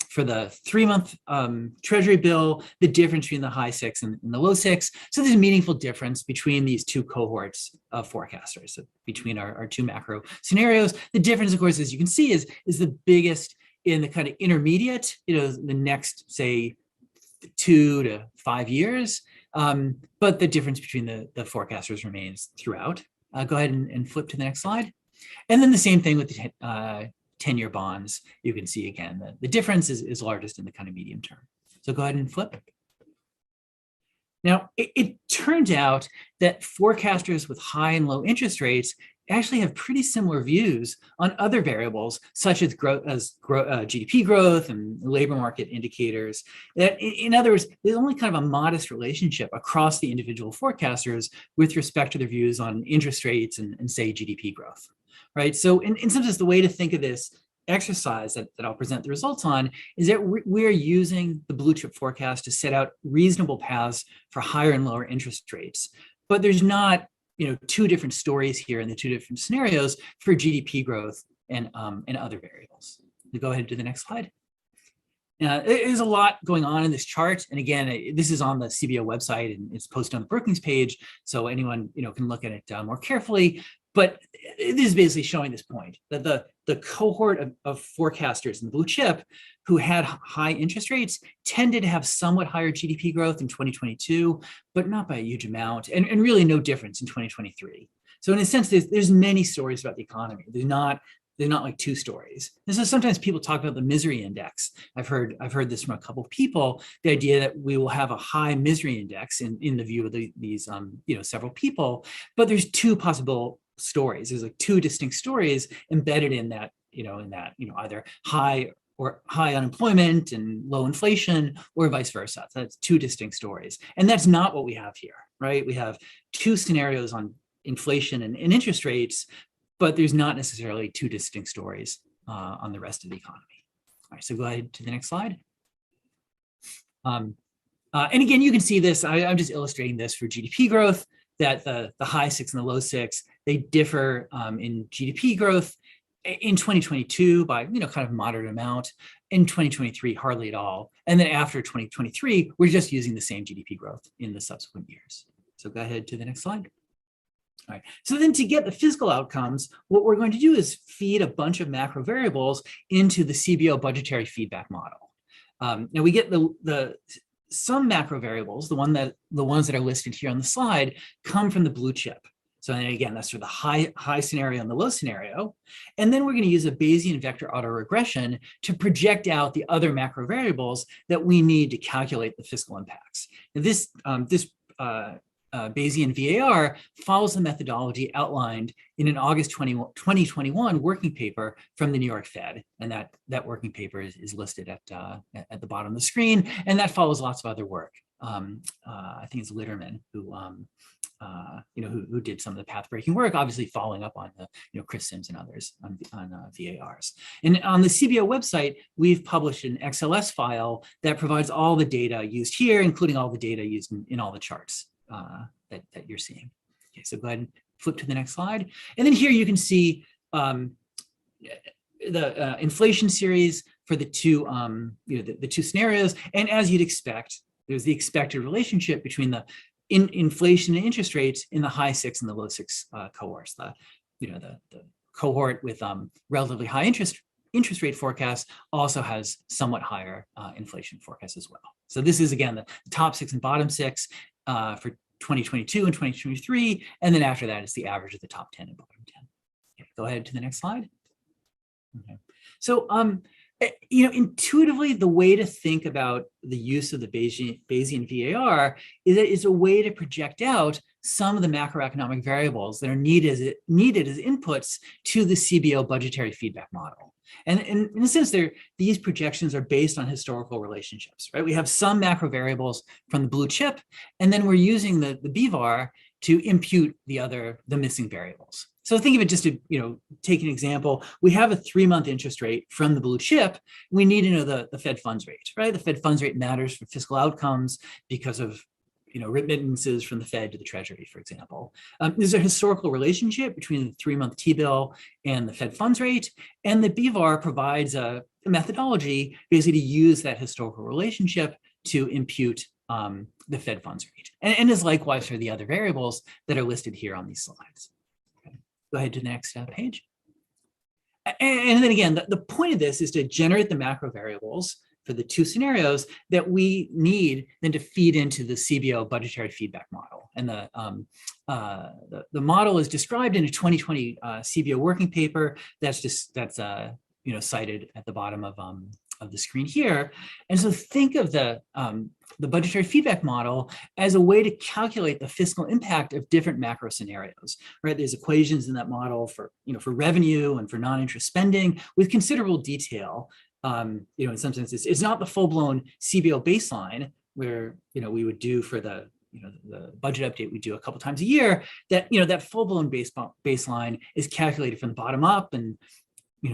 for the 3-month treasury bill, the difference between the high 6 and the low 6. So there's a meaningful difference between these two cohorts of forecasters, so between our two macro scenarios. The difference, of course, as you can see, is the biggest in the kind of intermediate, the next, say, 2 to 5 years. But the difference between the forecasters remains throughout. Go ahead and flip to the next slide. And then the same thing with the 10-year bonds. You can see again the difference is largest in the kind of medium term. So go ahead and flip. Now, it turns out that forecasters with high and low interest rates actually have pretty similar views on other variables, such as GDP growth and labor market indicators. That, in other words, there's only kind of a modest relationship across the individual forecasters with respect to their views on interest rates and say, GDP growth. Right. So in some sense, the way to think of this exercise that I'll present the results on is that we're using the blue chip forecast to set out reasonable paths for higher and lower interest rates. But there's not, two different stories here in the two different scenarios for GDP growth and other variables. So go ahead to the next slide. There's a lot going on in this chart. And again, this is on the CBO website and it's posted on the Brookings page. So anyone, can look at it more carefully. But this is basically showing this point that the cohort of forecasters in the blue chip who had high interest rates tended to have somewhat higher GDP growth in 2022, but not by a huge amount, and really no difference in 2023. So in a sense, there's many stories about the economy. They're not like two stories. And so sometimes people talk about the misery index. I've heard this from a couple of people, the idea that we will have a high misery index in the view of these several people, but there's two possible stories. There's like two distinct stories embedded in that, either high unemployment and low inflation or vice versa. So that's two distinct stories. And that's not what we have here, right? We have two scenarios on inflation and interest rates, but there's not necessarily two distinct stories on the rest of the economy. All right, so go ahead to the next slide. And again, you can see this, I'm just illustrating this for GDP growth, that the high 6 and the low 6, they differ in GDP growth in 2022 by, kind of moderate amount. In 2023, hardly at all. And then after 2023, we're just using the same GDP growth in the subsequent years. So go ahead to the next slide. All right, so then to get the fiscal outcomes, what we're going to do is feed a bunch of macro variables into the CBO budgetary feedback model. Now we get some macro variables, the ones that are listed here on the slide, come from the blue chip. So again, that's for the high scenario and the low scenario. And then we're going to use a Bayesian vector autoregression to project out the other macro variables that we need to calculate the fiscal impacts. Now this Bayesian VAR follows the methodology outlined in an August 2021 working paper from the New York Fed. And that working paper is listed at the bottom of the screen. And that follows lots of other work. I think it's Litterman who did some of the path-breaking work, obviously following up on the, Chris Sims and others on VARs. And on the CBO website, we've published an XLS file that provides all the data used here, including all the data used in all the charts that you're seeing. Okay, so go ahead and flip to the next slide. And then here you can see the inflation series for the two, the two scenarios. And as you'd expect, there's the expected relationship between the inflation and interest rates in the high 6 and the low 6 cohorts. The cohort with relatively high interest rate forecast also has somewhat higher inflation forecast as well. So this is, again, the top 6 and bottom 6 for 2022 and 2023. And then after that, it's the average of the top 10 and bottom 10. Okay, go ahead to the next slide. Okay. So, intuitively, the way to think about the use of the Bayesian VAR is that it's a way to project out some of the macroeconomic variables that are needed as inputs to the CBO budgetary feedback model. And in a sense, these projections are based on historical relationships, right? We have some macro variables from the blue chip, and then we're using the BVAR to impute the missing variables. So think of it just to, take an example. We have a 3-month interest rate from the blue chip. We need to know the Fed funds rate, right? The Fed funds rate matters for fiscal outcomes because of, remittances from the Fed to the Treasury, for example. There's a historical relationship between the 3-month T-bill and the Fed funds rate. And the BVAR provides a methodology basically to use that historical relationship to impute the Fed funds rate. And is likewise for the other variables that are listed here on these slides. Go ahead to the next page. And then again, the point of this is to generate the macro variables for the two scenarios that we need then to feed into the CBO budgetary feedback model. And the model is described in a 2020 CBO working paper that's cited at the bottom of the screen here. And so think of the budgetary feedback model as a way to calculate the fiscal impact of different macro scenarios, right? There's equations in that model for revenue and for non-interest spending with considerable detail. In some senses, it's not the full-blown CBO baseline where, we would do for the budget update we do a couple times a year, that full-blown baseline is calculated from the bottom up, and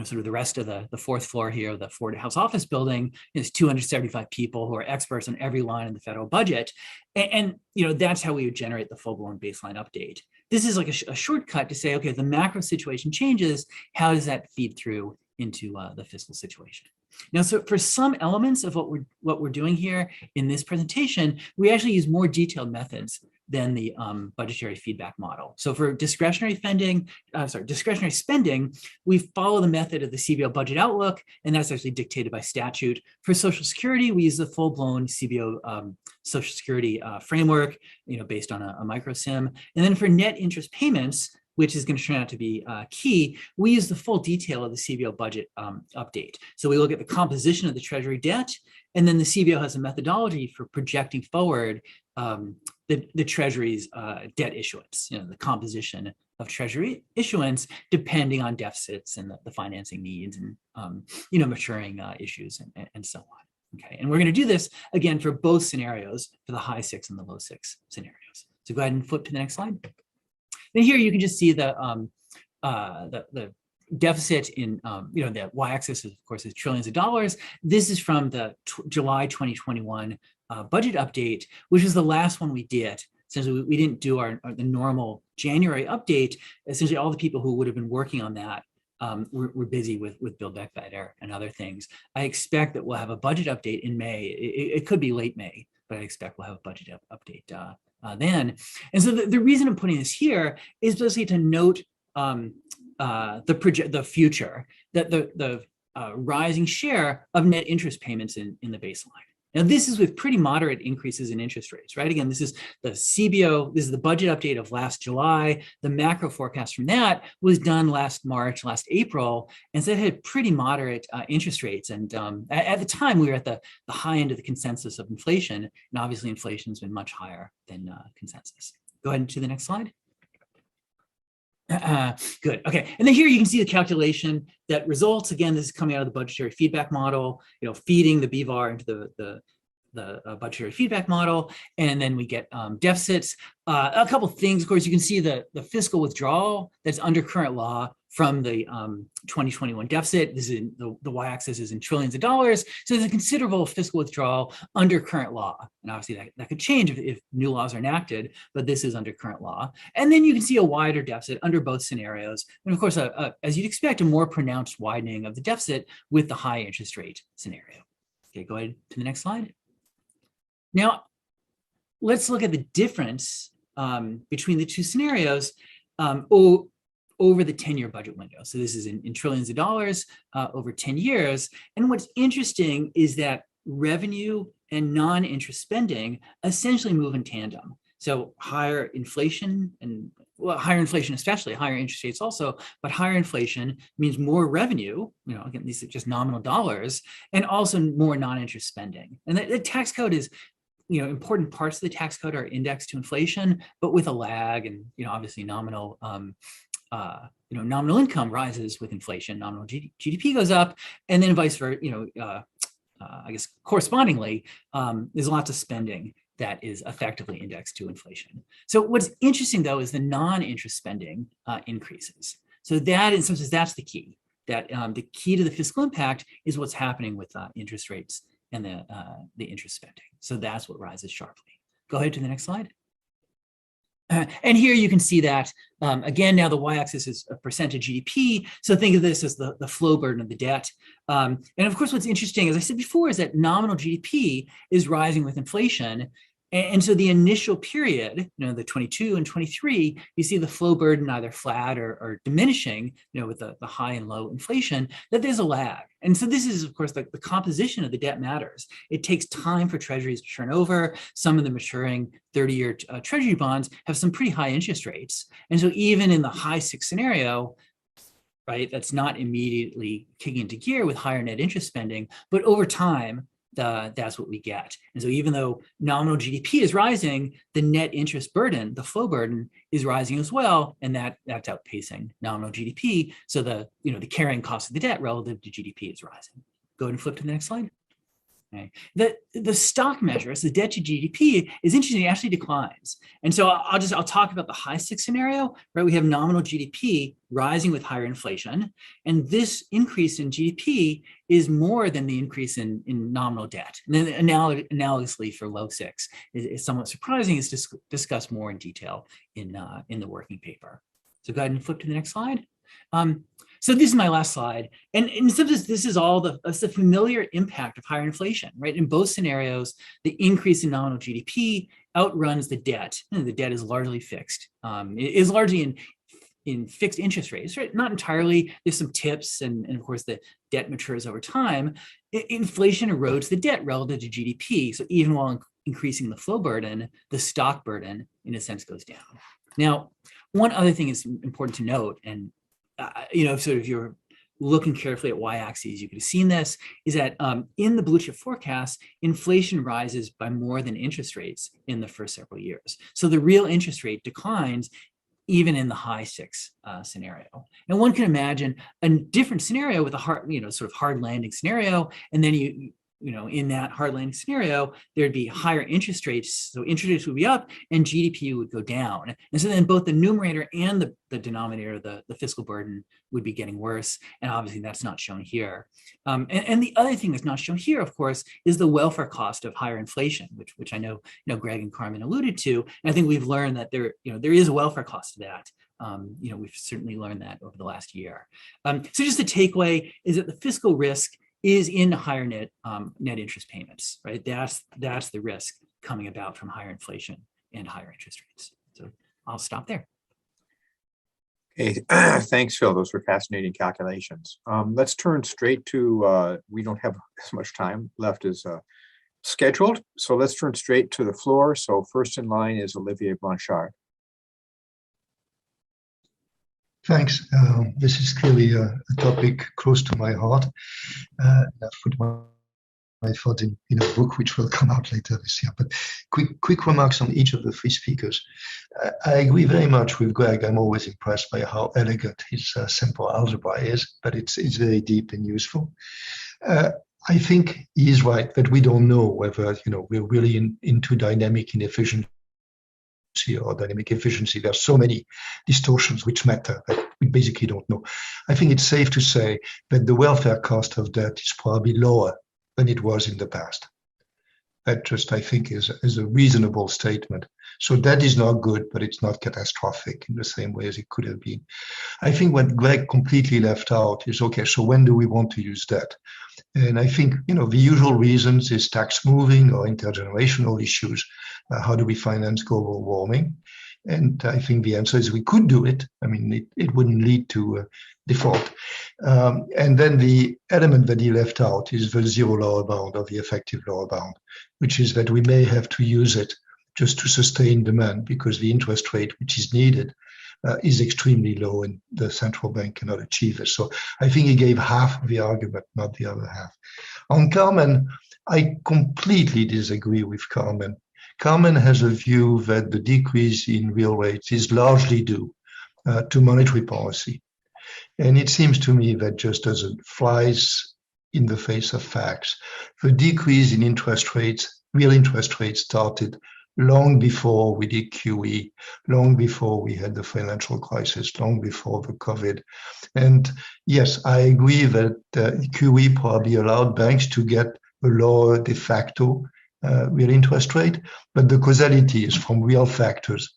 sort of the rest of the fourth floor here, the Ford House office building, is 275 people who are experts on every line in the federal budget. And that's how we would generate the full-blown baseline update. This is like a shortcut to say, okay, the macro situation changes, how does that feed through into the fiscal situation? Now, so for some elements of what we're doing here in this presentation, we actually use more detailed methods than the budgetary feedback model. So for discretionary spending, we follow the method of the CBO budget outlook, and that's actually dictated by statute. For Social Security, we use the full-blown CBO Social Security framework, based on a micro sim. And then for net interest payments, which is going to turn out to be key, we use the full detail of the CBO budget update. So we look at the composition of the Treasury debt, and then the CBO has a methodology for projecting forward the Treasury's debt issuance, the composition of Treasury issuance, depending on deficits and the financing needs and maturing issues and so on. Okay, and we're going to do this again for both scenarios, for the high 6 and the low 6 scenarios. So go ahead and flip to the next slide. And here you can just see the deficit in, the y-axis, of course, is trillions of dollars. This is from the July 2021 budget update, which is the last one we did. Essentially, we didn't do the normal January update. Essentially, all the people who would have been working on that we're busy with Build Back Better and other things. I expect that we'll have a budget update in May. It could be late May, but I expect we'll have a budget update then. And so the reason I'm putting this here is basically to note the future, that the rising share of net interest payments in the baseline. Now, this is with pretty moderate increases in interest rates, right? Again, this is the CBO, this is the budget update of last July. The macro forecast from that was done last March, last April, and so it had pretty moderate interest rates. And at the time, we were at the high end of the consensus of inflation, and obviously inflation has been much higher than consensus. Go ahead to the next slide. Good. Okay. And then here you can see the calculation that results. Again, this is coming out of the budgetary feedback model, feeding the BVAR into the budgetary feedback model. And then we get deficits. A couple of things, of course, you can see the fiscal withdrawal that's under current law from the 2021 deficit. This is the y-axis is in trillions of dollars. So there's a considerable fiscal withdrawal under current law. And obviously that could change if new laws are enacted, but this is under current law. And then you can see a wider deficit under both scenarios. And of course, as you'd expect, a more pronounced widening of the deficit with the high interest rate scenario. Okay, go ahead to the next slide. Now, let's look at the difference between the two scenarios over the 10-year budget window. So this is in trillions of dollars over 10 years. And what's interesting is that revenue and non-interest spending essentially move in tandem. So higher inflation higher inflation, especially higher interest rates also, but higher inflation means more revenue, again, these are just nominal dollars, and also more non-interest spending. And the tax code is, important parts of the tax code are indexed to inflation, but with a lag, and, obviously nominal nominal income rises with inflation, nominal GDP goes up, and then vice versa, I guess correspondingly, there's lots of spending that is effectively indexed to inflation. So what's interesting though is the non-interest spending increases. So that in some sense, that's the key, that the key to the fiscal impact is what's happening with interest rates and the interest spending. So that's what rises sharply. Go ahead to the next slide. And here you can see that, again, now the y-axis is a percent of GDP. So think of this as the flow burden of the debt. And of course, what's interesting, as I said before, is that nominal GDP is rising with inflation. And so the initial period, the 22 and 23, you see the flow burden either flat or diminishing, with the high and low inflation, that there's a lag. And so this is, of course, the composition of the debt matters. It takes time for treasuries to turn over. Some of the maturing 30-year treasury bonds have some pretty high interest rates. And so even in the high 6 scenario, right, that's not immediately kicking into gear with higher net interest spending, but over time, that's what we get. And so even though nominal GDP is rising, the net interest burden, the flow burden, is rising as well, and that's outpacing nominal GDP. So the carrying cost of the debt relative to GDP is rising. Go ahead and flip to the next slide. Okay. The stock measure, so the debt to GDP, is interesting. It actually declines. And so I'll talk about the high 6 scenario, right? We have nominal GDP rising with higher inflation. And this increase in GDP is more than the increase in nominal debt. And then analogously for low 6 is somewhat surprising. It's discussed more in detail in the working paper. So go ahead and flip to the next slide. So this is my last slide. And in some sense, this is all the familiar impact of higher inflation, right? In both scenarios, the increase in nominal GDP outruns the debt. And the debt is largely fixed. It is largely in fixed interest rates, right? Not entirely. There's some tips, and of course, the debt matures over time. Inflation erodes the debt relative to GDP. So even while increasing the flow burden, the stock burden, in a sense, goes down. Now, one other thing is important to note, and sort of you're looking carefully at y-axes, you could have seen this, is that in the blue chip forecast, inflation rises by more than interest rates in the first several years. So the real interest rate declines even in the high 6 scenario. And one can imagine a different scenario with a hard, sort of hard landing scenario, and then in that hard landing scenario, there'd be higher interest rates. So interest rates would be up and GDP would go down. And so then both the numerator and the denominator, the fiscal burden, would be getting worse. And obviously that's not shown here. And the other thing that's not shown here, of course, is the welfare cost of higher inflation, which I know Greg and Carmen alluded to. And I think we've learned that there is a welfare cost to that. We've certainly learned that over the last year. So just the takeaway is that the fiscal risk is in higher net interest payments, right? That's the risk coming about from higher inflation and higher interest rates. So I'll stop there. Okay, thanks, Phil. Those were fascinating calculations. Let's turn straight to, we don't have as much time left as scheduled, so let's turn straight to the floor. So first in line is Olivier Blanchard. Thanks. This is clearly a topic close to my heart. I've put my thoughts in a book which will come out later this year. But quick remarks on each of the three speakers. I agree very much with Greg. I'm always impressed by how elegant his simple algebra is, but it's very deep and useful. I think he is right that we don't know whether we're really into dynamic inefficiency or dynamic efficiency. There are so many distortions which matter that we basically don't know. I think it's safe to say that the welfare cost of debt is probably lower than it was in the past. That just, I think, is a reasonable statement. So that is not good, but it's not catastrophic in the same way as it could have been. I think what Greg completely left out is, okay, so when do we want to use debt? And I think, the usual reasons is tax moving or intergenerational issues. How do we finance global warming? And I think the answer is we could do it. I mean, it wouldn't lead to default. And then the element that he left out is the zero lower bound or the effective lower bound, which is that we may have to use it just to sustain demand because the interest rate which is needed is extremely low and the central bank cannot achieve it. So I think he gave half of the argument, not the other half. On Carmen, I completely disagree with Carmen. Carmen has a view that the decrease in real rates is largely due to monetary policy. And it seems to me that just as it flies in the face of facts, the decrease in interest rates, real interest rates, started long before we did QE, long before we had the financial crisis, long before the COVID. And yes, I agree that QE probably allowed banks to get a lower de facto real interest rate, but the causality is from real factors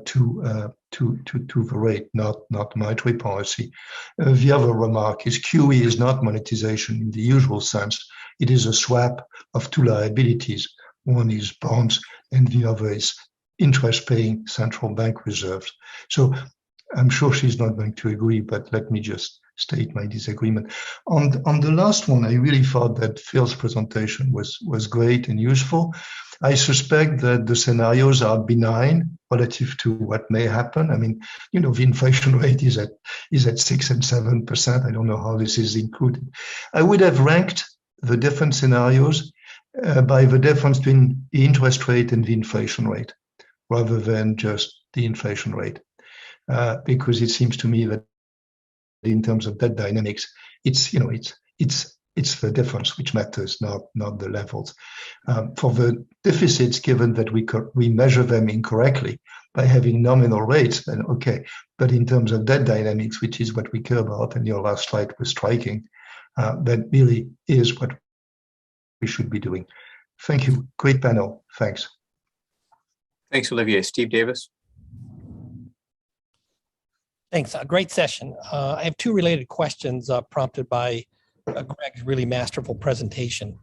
to the rate, not monetary policy. The other remark is QE is not monetization in the usual sense. It is a swap of two liabilities. One is bonds and the other is interest-paying central bank reserves. So I'm sure she's not going to agree, but let me just state my disagreement. On the last one, I really thought that Phil's presentation was great and useful. I suspect that the scenarios are benign relative to what may happen. I mean, the inflation rate is at 6 and 7%. I don't know how this is included. I would have ranked the different scenarios by the difference between the interest rate and the inflation rate, rather than just the inflation rate, because it seems to me that in terms of debt dynamics, it's the difference which matters, not the levels. For the deficits, given that we measure them incorrectly by having nominal rates, then okay. But in terms of debt dynamics, which is what we care about, and your last slide was striking, that really is what we should be doing. Thank you. Great panel. Thanks. Thanks, Olivier. Steve Davis. Thanks. A great session. I have two related questions prompted by Greg's really masterful presentation.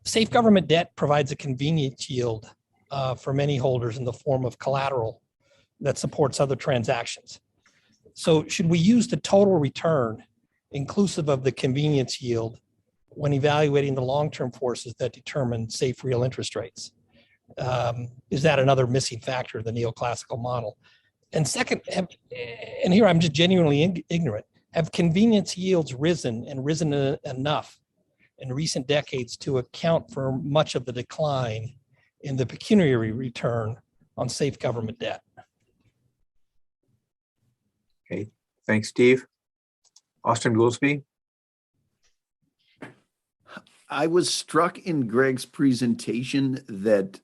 Safe government debt provides a convenience yield for many holders in the form of collateral that supports other transactions. So should we use the total return inclusive of the convenience yield when evaluating the long-term forces that determine safe real interest rates? Is that another missing factor of the neoclassical model? And second, and here I'm just genuinely ignorant, have convenience yields risen enough in recent decades to account for much of the decline in the pecuniary return on safe government debt? Okay, thanks, Steve. Austin Goolsbee. I was struck in Greg's presentation that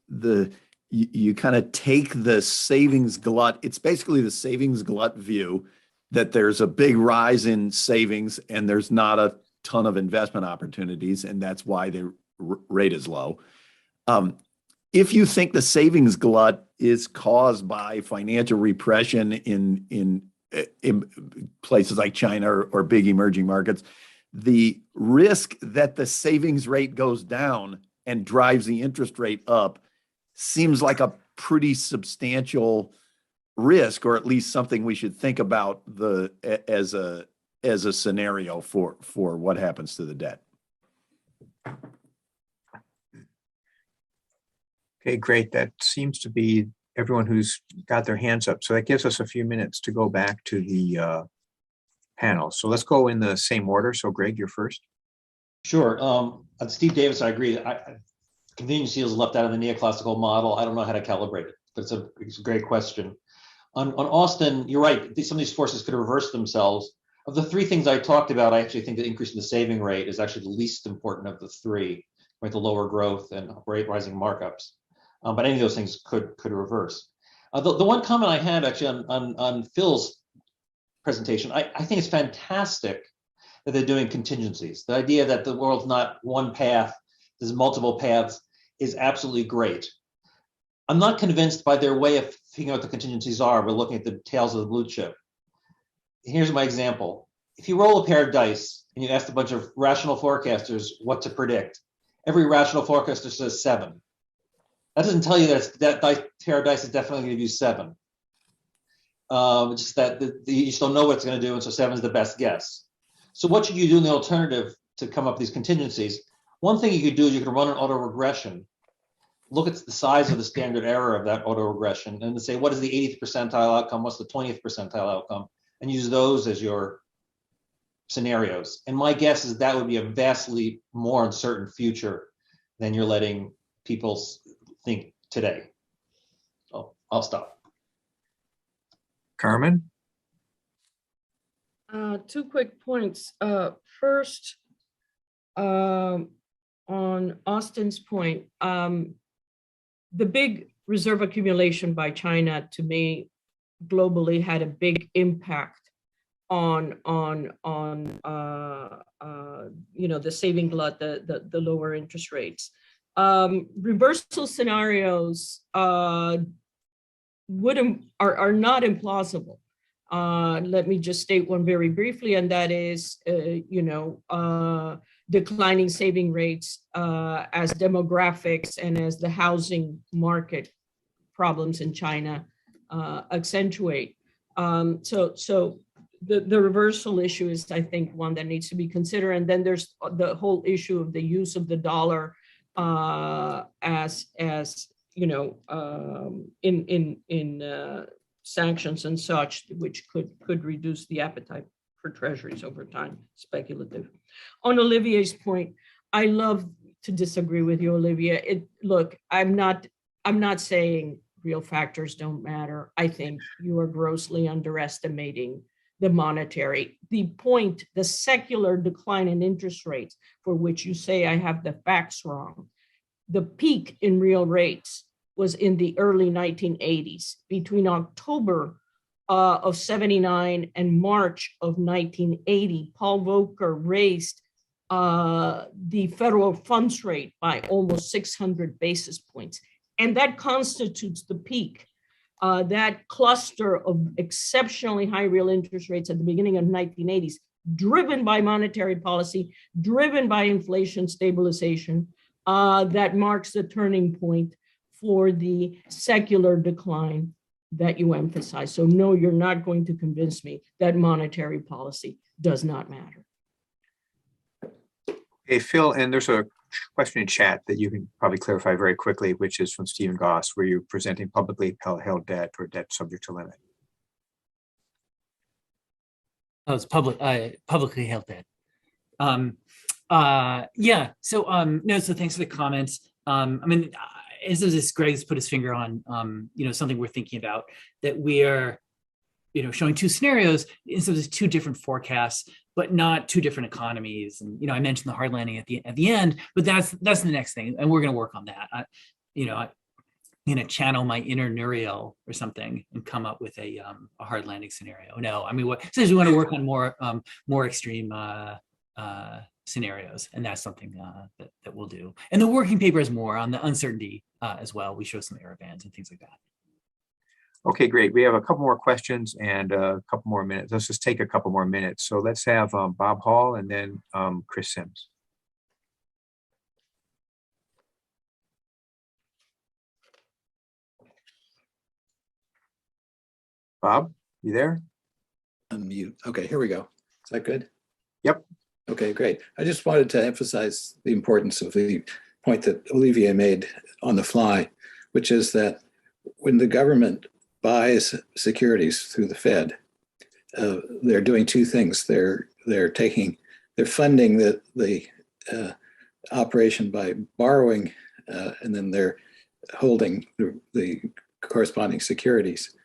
you kind of take the savings glut. It's basically the savings glut view that there's a big rise in savings and there's not a ton of investment opportunities, and that's why the rate is low. If you think the savings glut is caused by financial repression in places like China or big emerging markets, the risk that the savings rate goes down and drives the interest rate up seems like a pretty substantial risk, or at least something we should think about as a scenario for what happens to the debt. Okay, great. That seems to be everyone who's got their hands up. So that gives us a few minutes to go back to the panel. So let's go in the same order. So Greg, you're first. Sure. Steve Davis, I agree. Convenience yield is left out of the neoclassical model. I don't know how to calibrate it, but it's a great question. On Austin, you're right. Some of these forces could reverse themselves. Of the three things I talked about, I actually think the increase in the saving rate is actually the least important of the three, right? The lower growth and rising markups. But any of those things could reverse. The one comment I had actually on Phil's presentation, I think it's fantastic that they're doing contingencies. The idea that the world's not one path, there's multiple paths, is absolutely great. I'm not convinced by their way of figuring out what the contingencies are. We're looking at the tails of the blue chip. Here's my example. If you roll a pair of dice and you ask a bunch of rational forecasters what to predict, every rational forecaster says 7. That doesn't tell you that pair of dice is definitely going to give you 7. Just that you just don't know what it's going to do, and so 7 is the best guess. So what should you do in the alternative to come up with these contingencies? One thing you could do is you could run an autoregression, look at the size of the standard error of that autoregression, and say, what is the 80th percentile outcome? What's the 20th percentile outcome? And use those as your scenarios. And my guess is that would be a vastly more uncertain future than you're letting people think today. So I'll stop. Carmen? 2 quick points. First, on Austin's point, the big reserve accumulation by China, to me, globally had a big impact on the saving glut, the lower interest rates. Reversal scenarios are not implausible. Let me just state one very briefly, and that is, declining saving rates as demographics and as the housing market problems in China accentuate. So the reversal issue is, I think, one that needs to be considered. And then there's the whole issue of the use of the dollar as in sanctions and such, which could reduce the appetite for treasuries over time, speculative. On Olivier's point, I love to disagree with you, Olivia. Look, I'm not saying real factors don't matter. I think you are grossly underestimating the monetary. The point, the secular decline in interest rates, for which you say I have the facts wrong, the peak in real rates was in the early 1980s. Between October of 79 and March of 1980, Paul Volcker raised the federal funds rate by almost 600 basis points. And that constitutes the peak. That cluster of exceptionally high real interest rates at the beginning of the 1980s, driven by monetary policy, driven by inflation stabilization, that marks the turning point for the secular decline that you emphasize. So no, you're not going to convince me that monetary policy does not matter. Hey, Phil, and there's a question in chat that you can probably clarify very quickly, which is from Stephen Goss, where you're presenting publicly held debt or debt subject to limit. Oh, it's publicly held debt. Yeah. So no. So thanks for the comments. I mean, as Greg's put his finger on, something we're thinking about, that we're showing two scenarios, and so there's two different forecasts, but not two different economies. And I mentioned the hard landing at the end, but that's the next thing, and we're going to work on that. I'm going to channel my inner Nuriel or something and come up with a hard landing scenario. No, I mean, says we want to work on more extreme scenarios, and that's something that we'll do. And the working paper is more on the uncertainty as well. We show some error bands and things like that. Okay, great. We have a couple more questions and a couple more minutes. Let's just take a couple more minutes. So let's have Bob Hall and then Chris Sims. Bob, you there? Unmute. Okay, here we go. Is that good? Yep. Okay, great. I just wanted to emphasize the importance of the point that Olivier made on the fly, which is that when the government buys securities through the Fed, they're doing two things. They're funding the operation by borrowing, and then they're holding the corresponding securities.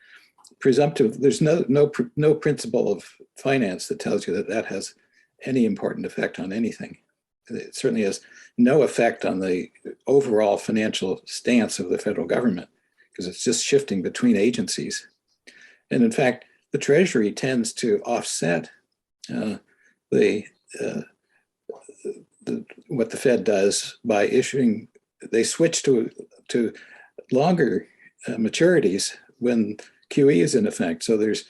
Presumptive, there's no principle of finance that tells you that has any important effect on anything. It certainly has no effect on the overall financial stance of the federal government, because it's just shifting between agencies. And in fact, the Treasury tends to offset what the Fed does by issuing, they switch to longer maturities when QE is in effect. So there's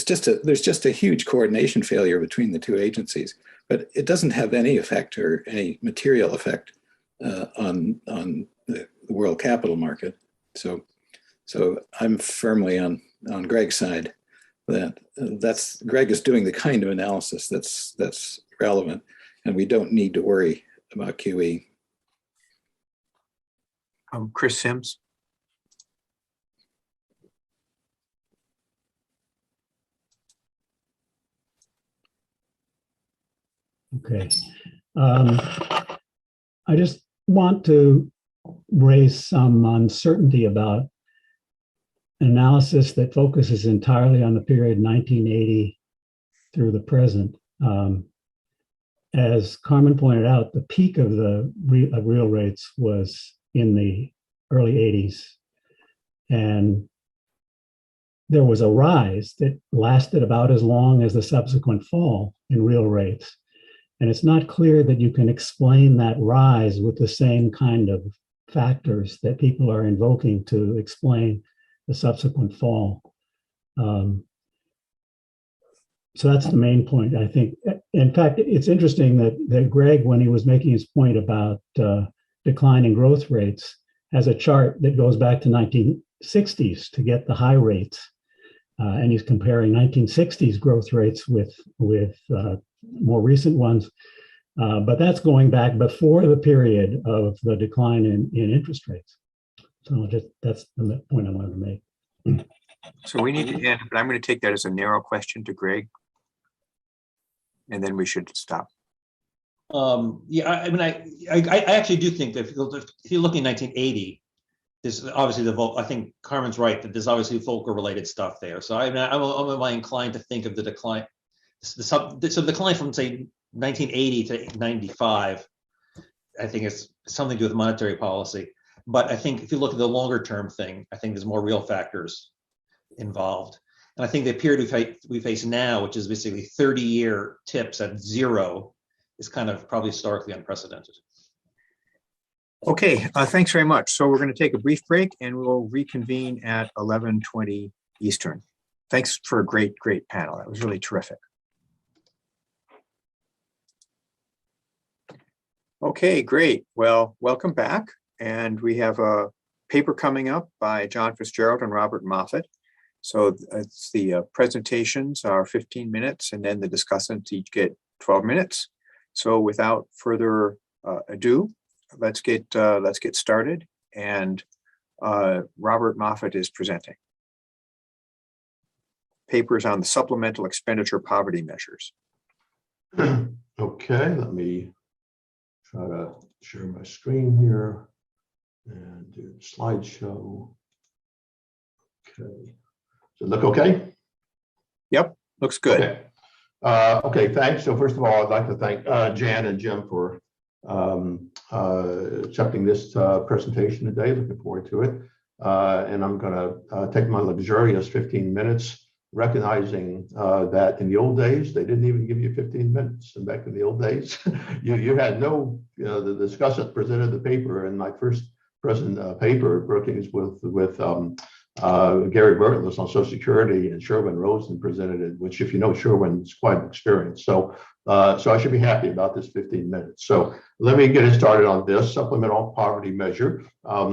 just a huge coordination failure between the two agencies, but it doesn't have any effect or any material effect on the world capital market. So I'm firmly on Greg's side that Greg is doing the kind of analysis that's relevant, and we don't need to worry about QE. Chris Sims. Okay. I just want to raise some uncertainty about analysis that focuses entirely on the period 1980 through the present. As Carmen pointed out, the peak of the real rates was in the early 80s. And there was a rise that lasted about as long as the subsequent fall in real rates. And it's not clear that you can explain that rise with the same kind of factors that people are invoking to explain the subsequent fall. So that's the main point, I think. In fact, it's interesting that Greg, when he was making his point about declining growth rates, has a chart that goes back to 1960s to get the high rates. And he's comparing 1960s growth rates with more recent ones. But that's going back before the period of the decline in interest rates. So that's the point I wanted to make. So we need to end, but I'm going to take that as a narrow question to Greg. And then we should stop. Yeah, I mean, I actually do think that if you're looking at 1980, there's obviously I think Carmen's right that there's obviously Volcker related stuff there. So I'm inclined to think of the decline, so decline from say 1980 to 95, I think it's something to do with monetary policy. But I think if you look at the longer term thing, I think there's more real factors involved. And I think the period we face now, which is basically 30-year tips at zero, is kind of probably historically unprecedented. Okay, thanks very much. So we're going to take a brief break and we'll reconvene at 11:20 Eastern. Thanks for a great panel. That was really terrific. Okay, great. Well, welcome back. And we have a paper coming up by John Fitzgerald and Robert Moffat. So it's the presentations are 15 minutes and then the discussants each get 12 minutes. So without further ado, let's get started. And Robert Moffat is presenting. Papers on the supplemental expenditure poverty measures. Okay, let me try to share my screen here and do slideshow. Okay, Does it look okay? Yep, looks good. Okay. Okay, thanks. So first of all, I'd like to thank Jan and Jim for accepting this presentation today. Looking forward to it. And I'm going to take my luxurious 15 minutes, recognizing that in the old days, they didn't even give you 15 minutes. And back in the old days, you had no, the discussant presented the paper, and my first paper, Brookings, with Gary Burton on Social Security, and Sherwin Rosen presented it, which, if you know Sherwin, is quite an experience. So I should be happy about this 15 minutes. So let me get it started on this supplemental poverty measure. I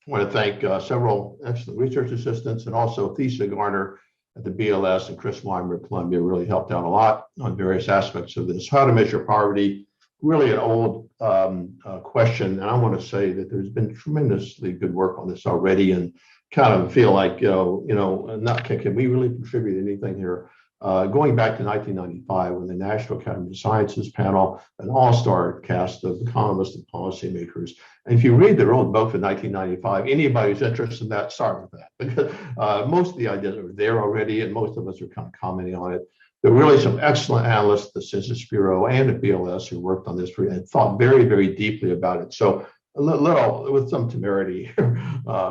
want to thank several excellent research assistants, and also Thesa Garner at the BLS and Chris Weimer at Columbia really helped out a lot on various aspects of this. How to measure poverty, really an old question. And I want to say that there's been tremendously good work on this already, and kind of feel like, can we really contribute anything here? Going back to 1995, when the National Academy of Sciences panel, an all-star cast of economists and policymakers. And if you read their own book from 1995, anybody who's interested in that, sorry about that, because most of the ideas are there already, and most of us are kind of commenting on it. There are really some excellent analysts at the Census Bureau and at BLS who worked on this and thought very, very deeply about it. So a little, with some temerity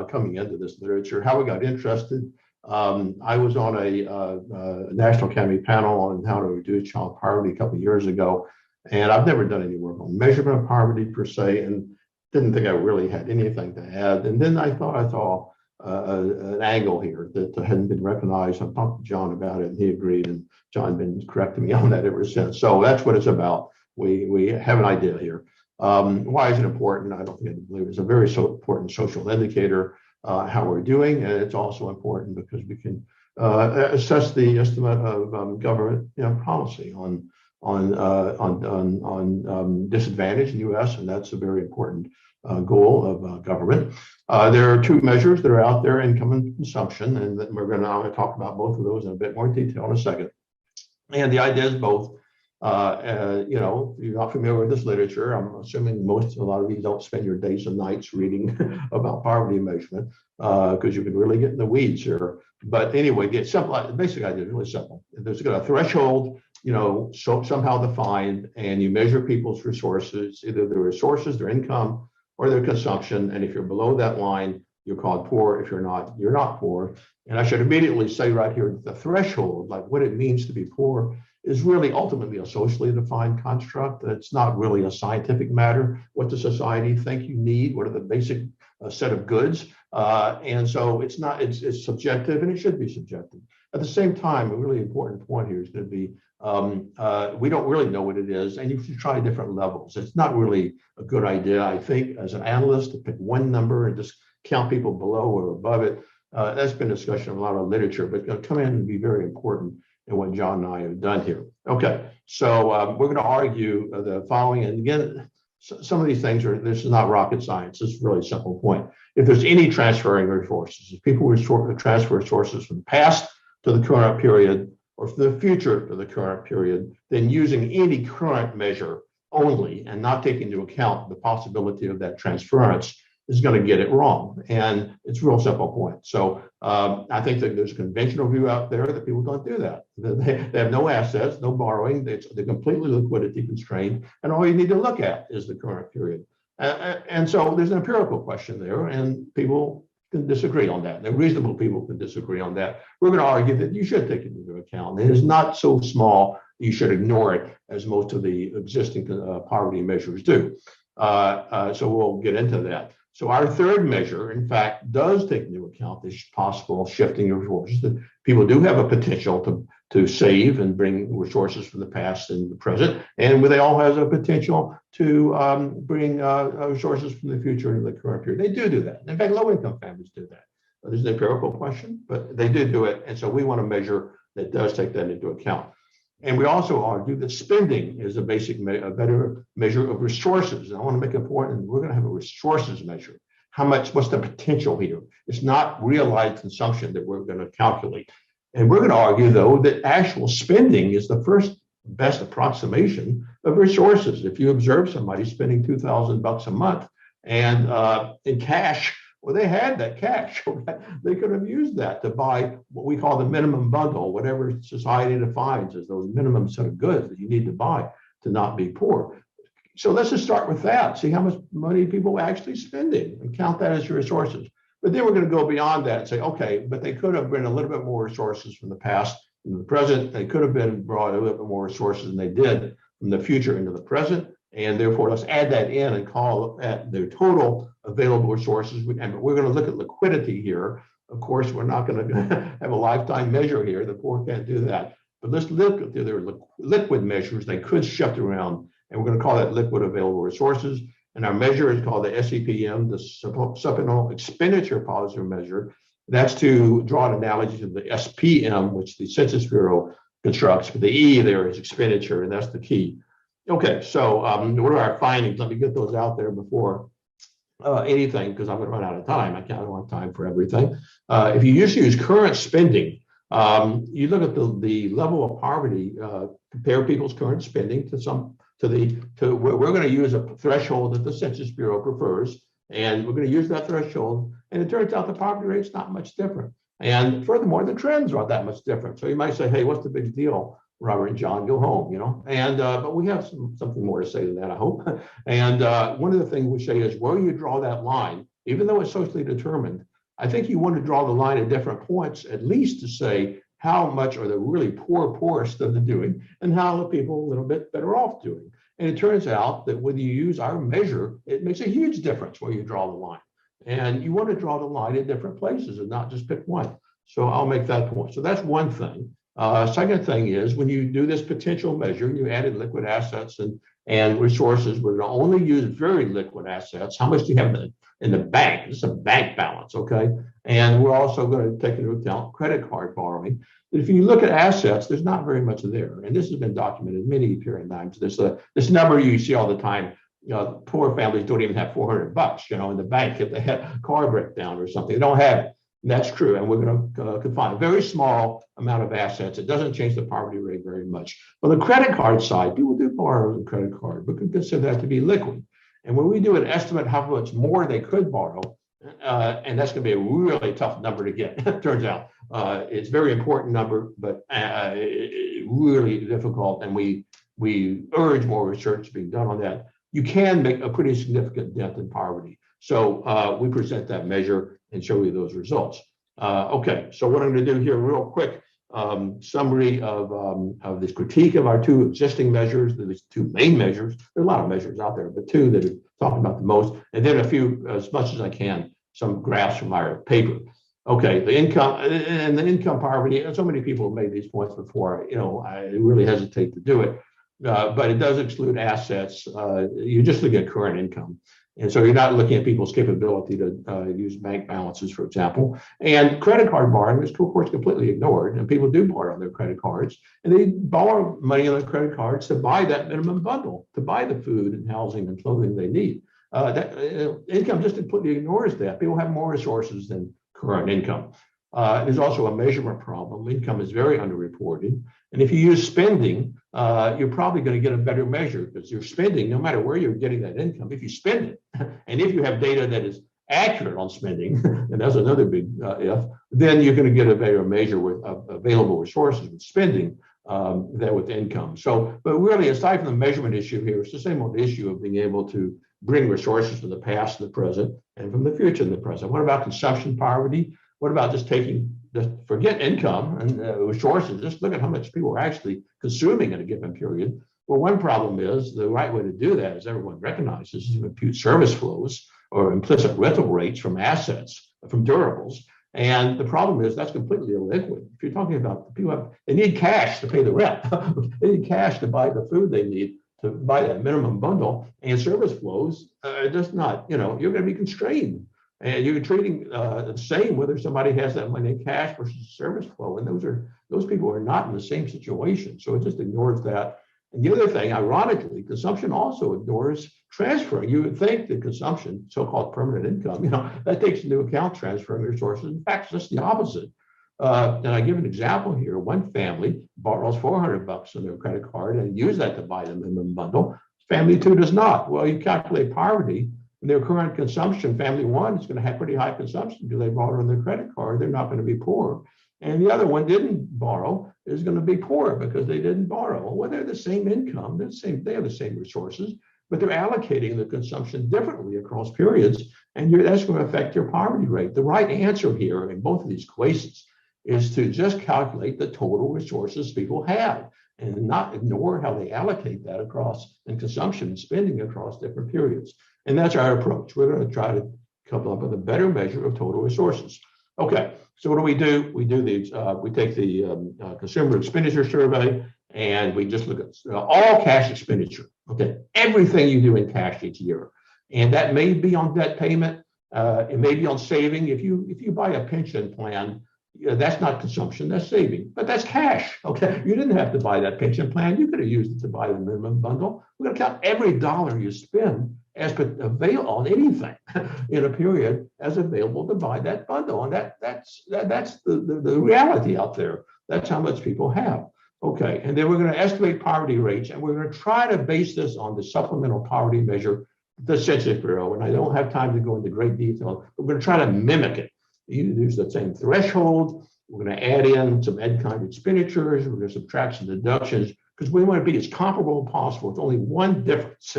coming into this literature, how we got interested. I was on a National Academy panel on how to reduce child poverty a couple of years ago, and I've never done any work on measurement of poverty per se, and didn't think I really had anything to add. And then I thought I saw an angle here that hadn't been recognized. I talked to John about it, and he agreed, and John been correcting me on that ever since. So that's what it's about. We have an idea here. Why is it important? I don't think I believe it's a very important social indicator, how we're doing, and it's also important because we can assess the estimate of government policy on disadvantage in the U.S., and that's a very important goal of government. There are two measures that are out there: income and consumption, and we're going to talk about both of those in a bit more detail in a second. And the idea is both. If you're not familiar with this literature, I'm assuming a lot of you don't spend your days and nights reading about poverty measurement, because you can really get in the weeds here. But anyway, get simple. The basic idea is really simple. There's got a threshold, so somehow defined, and you measure people's resources, either their resources, their income, or their consumption. And if you're below that line, you're called poor. If you're not, you're not poor. And I should immediately say right here that the threshold, like what it means to be poor, is really ultimately a socially defined construct. It's not really a scientific matter. What does society think you need? What are the basic set of goods? And so it's subjective, and it should be subjective. At the same time, a really important point here is going to be, we don't really know what it is, and you should try different levels. It's not really a good idea, I think, as an analyst, to pick one number and just count people below or above it. That's been discussion in a lot of literature, but it's going to come in and be very important in what John and I have done here. Okay, so we're going to argue the following. And again, some of these things this is not rocket science. This is really a simple point. If there's any transferring resources, if people transfer resources from the past to the current period, or from the future to the current period, then using any current measure only and not taking into account the possibility of that transference is going to get it wrong. And it's a real simple point. So I think that there's a conventional view out there that people don't do that. They have no assets, no borrowing. They're completely liquidity constrained. And all you need to look at is the current period. And so there's an empirical question there, and people can disagree on that. And reasonable people can disagree on that. We're going to argue that you should take it into account. It is not so small you should ignore it as most of the existing poverty measures do. So we'll get into that. So our third measure, in fact, does take into account this possible shifting of resources. That people do have a potential to save and bring resources from the past and the present, and they all have a potential to bring resources from the future into the current period. They do that. In fact, low-income families do that. There's an empirical question, but they do it, and so we want a measure that does take that into account. And we also argue that spending is a better measure of resources. And I want to make a point, and we're going to have a resources measure. What's the potential here? It's not realized consumption that we're going to calculate. And we're going to argue, though, that actual spending is the first best approximation of resources. If you observe somebody spending $2,000 a month and in cash, Well, they had that cash. They could have used that to buy what we call the minimum bundle, whatever society defines as those minimum set of goods that you need to buy to not be poor. So let's just start with that. See how much money people are actually spending and count that as your resources. But then we're going to go beyond that and say, okay, but they could have been a little bit more resources from the past into the present. They could have been brought a little bit more resources than they did from the future into the present. And therefore, let's add that in and call at their total available resources. And we're going to look at liquidity here. Of course, we're not going to have a lifetime measure here. The poor can't do that. But let's look at their liquid measures they could shift around. And we're going to call that liquid available resources. And our measure is called the SEPM, the Supplemental Expenditure Policy Measure. That's to draw an analogy to the SPM, which the Census Bureau constructs. But the E there is expenditure, and that's the key. Okay, so what are our findings? Let me get those out there before anything, because I'm going to run out of time. I don't have time for everything. If you just use current spending, you look at the level of poverty, compare people's current spending to we're going to use a threshold that the Census Bureau prefers, and we're going to use that threshold. And it turns out the poverty rate's not much different. And furthermore, the trends aren't that much different. So you might say, hey, what's the big deal? Robert and John, go home, you know. And but we have something more to say than that, I hope. And one of the things we say is where you draw that line, even though it's socially determined, I think you want to draw the line at different points, at least to say how much are the really poorest of the doing, and how are people a little bit better off doing. And it turns out that when you use our measure, it makes a huge difference where you draw the line. And you want to draw the line in different places and not just pick one. So I'll make that point. So that's one thing. Second thing is when you do this potential measure, you added liquid assets and resources. We're going to only use very liquid assets. How much do you have in the bank? It's a bank balance, okay? And we're also going to take into account credit card borrowing. But if you look at assets, there's not very much there. And this has been documented many period times. This number you see all the time. Poor families don't even have $400, in the bank if they had a car breakdown or something. They don't have it. And that's true. And we're going to confine a very small amount of assets. It doesn't change the poverty rate very much. On the credit card side, people do borrow on the credit card. We can consider that to be liquid. And when we do an estimate how much more they could borrow, and that's going to be a really tough number to get, it turns out. It's a very important number, but really difficult. And we urge more research being done on that. You can make a pretty significant dent in poverty. So we present that measure and show you those results. Okay, so what I'm going to do here real quick, summary of this critique of our two existing measures, these two main measures. There are a lot of measures out there, but two that are talking about the most, and then a few, as much as I can, some graphs from our paper. Okay, the income poverty, and so many people have made these points before, I really hesitate to do it. But it does exclude assets. You just look at current income. And so you're not looking at people's capability to use bank balances, for example. And credit card borrowing is, of course, completely ignored. And people do borrow on their credit cards. And they borrow money on their credit cards to buy that minimum bundle, to buy the food and housing and clothing they need. Income just completely ignores that. People have more resources than current income. There's also a measurement problem. Income is very underreported. And if you use spending, you're probably going to get a better measure because you're spending, no matter where you're getting that income, if you spend it, and if you have data that is accurate on spending, and that's another big if, then you're going to get a better measure with available resources with spending than with income. So, but really, aside from the measurement issue here, it's the same old issue of being able to bring resources from the past to the present and from the future to the present. What about consumption poverty? What about just forget income and resources, just look at how much people are actually consuming in a given period. Well, one problem is the right way to do that, as everyone recognizes, is to impute service flows or implicit rental rates from assets, from durables. And the problem is that's completely illiquid. If you're talking about people they need cash to pay the rent. They need cash to buy the food they need to buy that minimum bundle, and service flows are just not, you're going to be constrained. And you're treating the same whether somebody has that money in cash versus service flow. And those people are not in the same situation. So it just ignores that. And the other thing, ironically, consumption also ignores transferring. You would think that consumption, so-called permanent income, that takes into account transferring resources. In fact, it's just the opposite. And I give an example here. One family borrows $400 on their credit card and use that to buy the minimum bundle. Family two does not. Well, you calculate poverty. When their current consumption, family one is going to have pretty high consumption because they borrowed on their credit card. They're not going to be poor. And the other one didn't borrow, is going to be poor because they didn't borrow. Well, they're the same income, they have the same resources, but they're allocating the consumption differently across periods, and that's going to affect your poverty rate. The right answer here in both of these equations is to just calculate the total resources people have and not ignore how they allocate that across in consumption and spending across different periods. And that's our approach. We're going to try to come up with a better measure of total resources. Okay, so what do? We do these, we take the consumer expenditure survey and we just look at all cash expenditure. Okay, everything you do in cash each year. And that may be on debt payment, it may be on saving. If you buy a pension plan, that's not consumption, that's saving, but that's cash. Okay, you didn't have to buy that pension plan. You could have used it to buy the minimum bundle. We're going to count every dollar you spend as available on anything in a period as available to buy that bundle, and that's the reality out there. That's how much people have. Okay, and then we're going to estimate poverty rates, and we're going to try to base this on the supplemental poverty measure, the Census Bureau. And I don't have time to go into great detail. But we're going to try to mimic it. You use the same threshold. We're going to add in some kind expenditures. We're going to subtract some deductions because we want to be as comparable as possible with only one difference.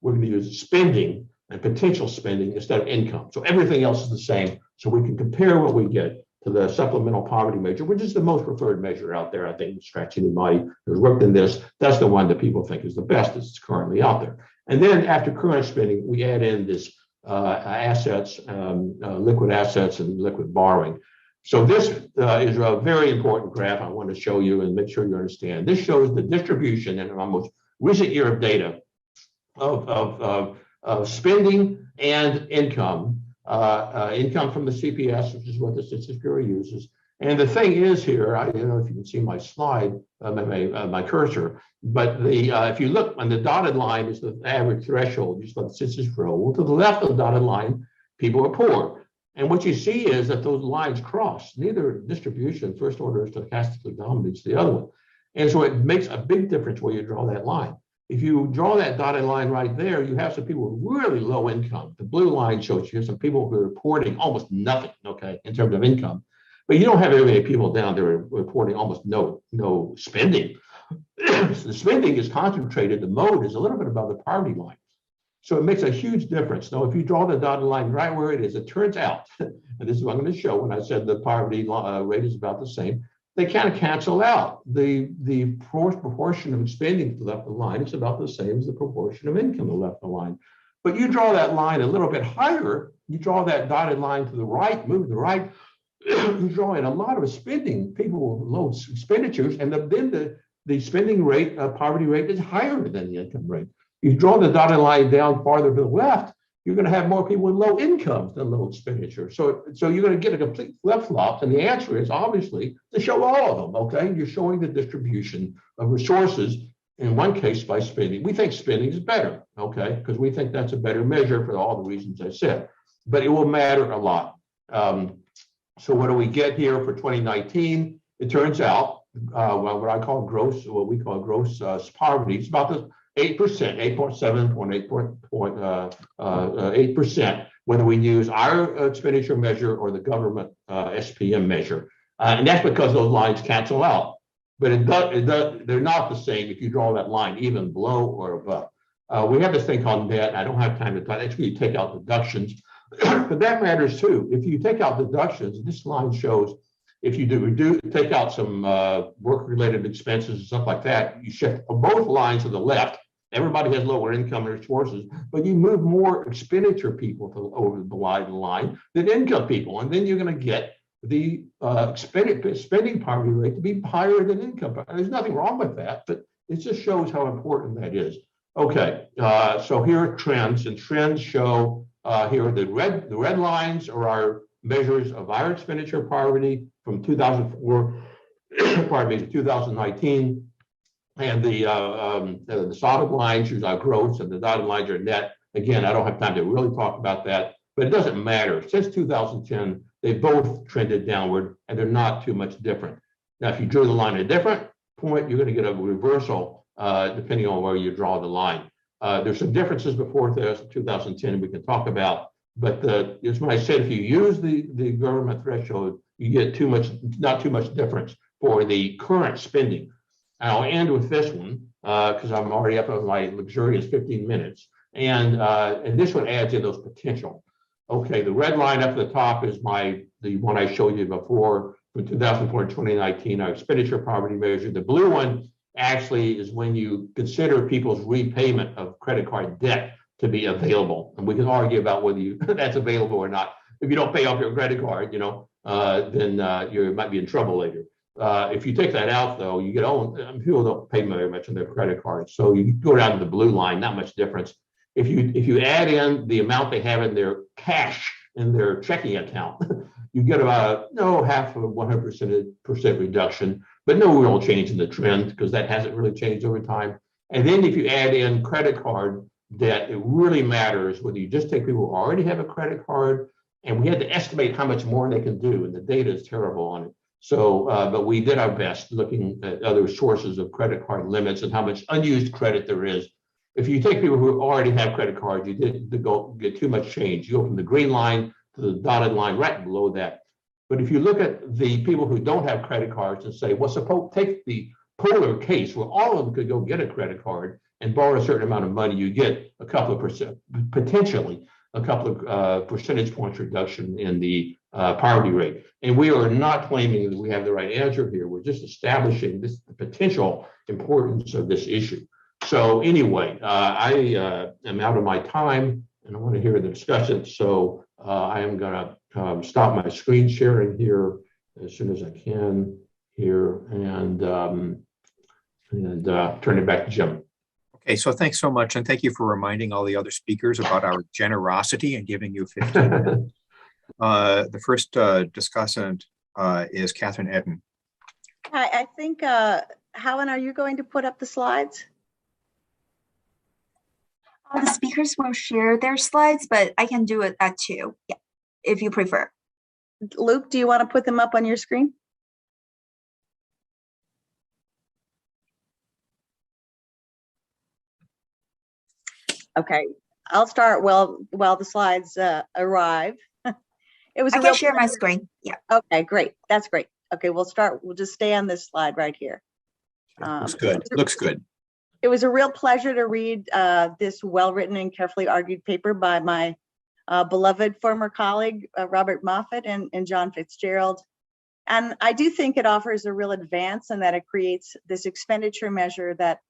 We're going to use spending and potential spending instead of income. So everything else is the same. So we can compare what we get to the supplemental poverty measure, which is the most preferred measure out there. I think scratch anybody who's worked in this, that's the one that people think is the best that's currently out there. And then after current spending, we add in this assets, liquid assets and liquid borrowing. So this is a very important graph I want to show you and make sure you understand. This shows the distribution in our most recent year of data of spending and income, income from the CPS, which is what the Census Bureau uses. And the thing is here, I don't know if you can see my slide, my cursor, but if you look on the dotted line is the average threshold used by the Census Bureau. Well, to the left of the dotted line, people are poor. And what you see is that those lines cross. Neither distribution, first order, stochastically dominates the other one. And so it makes a big difference where you draw that line. If you draw that dotted line right there, you have some people with really low income. The blue line shows you some people who are reporting almost nothing, okay, in terms of income. But you don't have very many people down there reporting almost no spending. The spending is concentrated. The mode is a little bit above the poverty line. So it makes a huge difference. Now, if you draw the dotted line right where it is, it turns out, and this is what I'm going to show when I said the poverty rate is about the same, they kind of cancel out. The proportion of spending to the left of the line is about the same as the proportion of income to the left of the line. But you draw that line a little bit higher, you draw that dotted line to the right, move to the right, you draw in a lot of spending, people with low expenditures, and then the spending rate, poverty rate is higher than the income rate. You draw the dotted line down farther to the left, you're going to have more people with low incomes than low expenditure. So you're going to get a complete flip-flop. And the answer is obviously to show all of them, okay? You're showing the distribution of resources, in one case by spending. We think spending is better, okay? Because we think that's a better measure for all the reasons I said. But it will matter a lot. So what do we get here for 2019? It turns out, what we call gross poverty. It's about the 8%, 8.7.8%, whether we use our expenditure measure or the government SPM measure. And that's because those lines cancel out. But they're not the same if you draw that line even below or above. We have this thing called net. I don't have time to talk. That's where you take out deductions. But that matters too. If you take out deductions, this line shows if you take out some work-related expenses and stuff like that, you shift both lines to the left. Everybody has lower income resources, but you move more expenditure people over the line than income people. And then you're going to get the spending poverty rate to be higher than income. There's nothing wrong with that, but it just shows how important that is. Okay, so here are trends, and trends show here the red lines are our measures of our expenditure poverty from 2004 to 2019. And the solid lines use our gross and the dotted lines are net. Again, I don't have time to really talk about that, but it doesn't matter. Since 2010, they both trended downward and they're not too much different. Now, if you drew the line at a different point, you're going to get a reversal depending on where you draw the line. There's some differences before 2010 we can talk about, but it's when I said if you use the government threshold, you get not too much difference for the current spending. And I'll end with this one because I'm already up on my luxurious 15 minutes. And this one adds in those potential. Okay, the red line up at the top is the one I showed you before from 2004 to 2019, our expenditure poverty measure. The blue one actually is when you consider people's repayment of credit card debt to be available. And we can argue about whether that's available or not. If you don't pay off your credit card, then you might be in trouble later. If you take that out, though, you get people don't pay very much on their credit cards. So you go down to the blue line, not much difference. If you add in the amount they have in their cash in their checking account, you get about half of a 100% reduction, but no real change in the trend because that hasn't really changed over time. And then if you add in credit card debt, it really matters whether you just take people who already have a credit card, and we had to estimate how much more they can do, and the data is terrible on it. So, but we did our best looking at other sources of credit card limits and how much unused credit there is. If you take people who already have credit cards, you didn't get too much change. You go from the green line to the dotted line right below that. But if you look at the people who don't have credit cards and say, well, suppose take the polar case where all of them could go get a credit card and borrow a certain amount of money, you get a couple of percent, potentially a couple of percentage points reduction in the poverty rate. And we are not claiming that we have the right answer here. We're just establishing the potential importance of this issue. So anyway, I am out of my time and I want to hear the discussion. So I am going to stop my screen sharing here as soon as I can here and turn it back to Jim. Okay, so thanks so much. And thank you for reminding all the other speakers about our generosity and giving you 15 minutes. The first discussant is Catherine Edden. Hi, I think, Helen, are you going to put up the slides? The speakers will share their slides, but I can do it at 2, yeah, if you prefer. Luke, do you want to put them up on your screen? Okay, I'll start while the slides arrive. I can share my screen. Yeah. Okay, great. That's great. Okay, we'll start. We'll just stay on this slide right here. Looks good. Looks good. It was a real pleasure to read this well-written and carefully argued paper by my beloved former colleague, Robert Moffat and John Fitzgerald. And I do think it offers a real advance in that it creates this expenditure measure that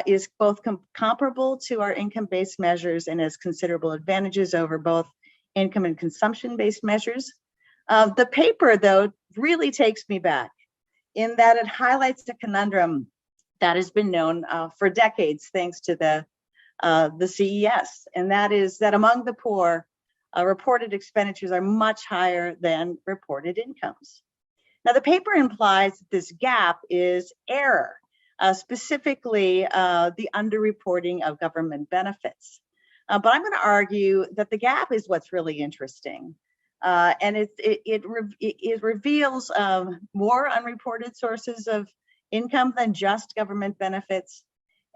is both comparable to our income-based measures and has considerable advantages over both income and consumption-based measures. The paper, though, really takes me back in that it highlights the conundrum that has been known for decades, thanks to the CES, and that is that among the poor, reported expenditures are much higher than reported incomes. Now, the paper implies that this gap is error, specifically the underreporting of government benefits. But I'm going to argue that the gap is what's really interesting. And it reveals more unreported sources of income than just government benefits.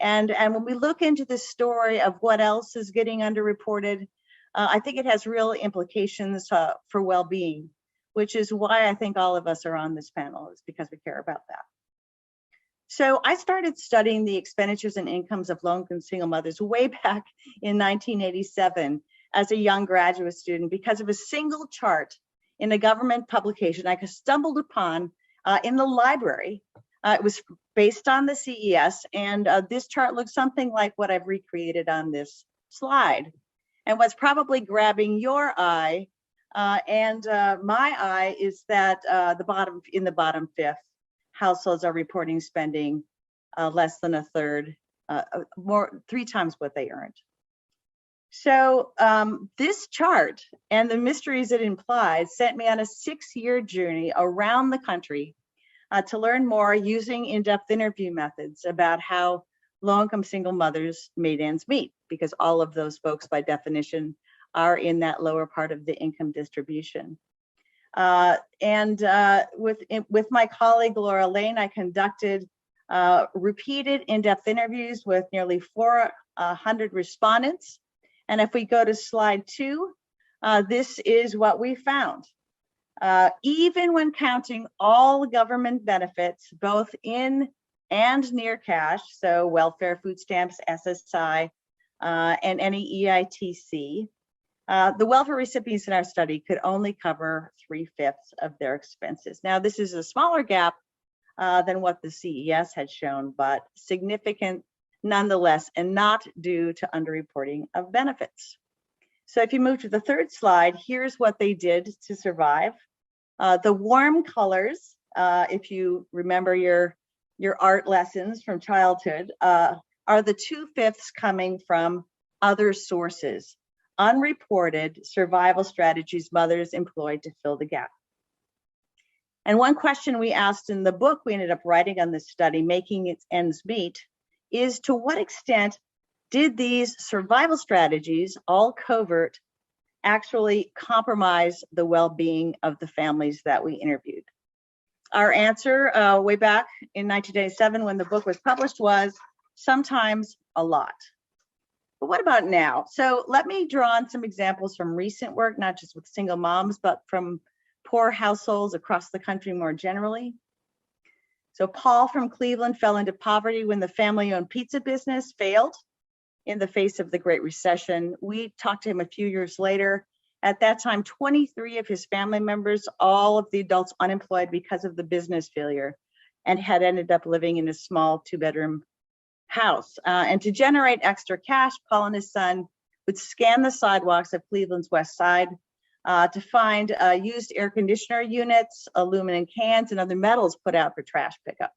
And when we look into the story of what else is getting underreported, I think it has real implications for well-being, which is why I think all of us are on this panel, is because we care about that. So I started studying the expenditures and incomes of low-income single mothers way back in 1987 as a young graduate student because of a single chart in a government publication I stumbled upon in the library. It was based on the CES, and this chart looks something like what I've recreated on this slide. And what's probably grabbing your eye and my eye is that in the bottom fifth, households are reporting spending less than a third, 3 times what they earned. So this chart and the mysteries it implies sent me on a 6-year journey around the country to learn more using in-depth interview methods about how low-income single mothers made ends meet, because all of those folks by definition are in that lower part of the income distribution. With my colleague Laura Lane, I conducted repeated in-depth interviews with nearly 400 respondents. And if we go to slide 2, this is what we found. Even when counting all government benefits, both in and near cash, so welfare, food stamps, SSI, and any EITC, the welfare recipients in our study could only cover 3/5 of their expenses. Now, this is a smaller gap than what the CES had shown, but significant nonetheless, and not due to underreporting of benefits. So if you move to the third slide, here's what they did to survive. The warm colors, if you remember your art lessons from childhood, are the 2/5 coming from other sources, unreported survival strategies mothers employed to fill the gap. And one question we asked in the book we ended up writing on this study, Making Its Ends Meet, is to what extent did these survival strategies, all covert, actually compromise the well-being of the families that we interviewed? Our answer way back in 1987 when the book was published was sometimes a lot. But what about now? So let me draw on some examples from recent work, not just with single moms, but from poor households across the country more generally. So Paul from Cleveland fell into poverty when the family-owned pizza business failed in the face of the Great Recession. We talked to him a few years later. At that time, 23 of his family members, all of the adults unemployed because of the business failure, and had ended up living in a small 2-bedroom house. And to generate extra cash, Paul and his son would scan the sidewalks of Cleveland's West Side to find used air conditioner units, aluminum cans, and other metals put out for trash pickup,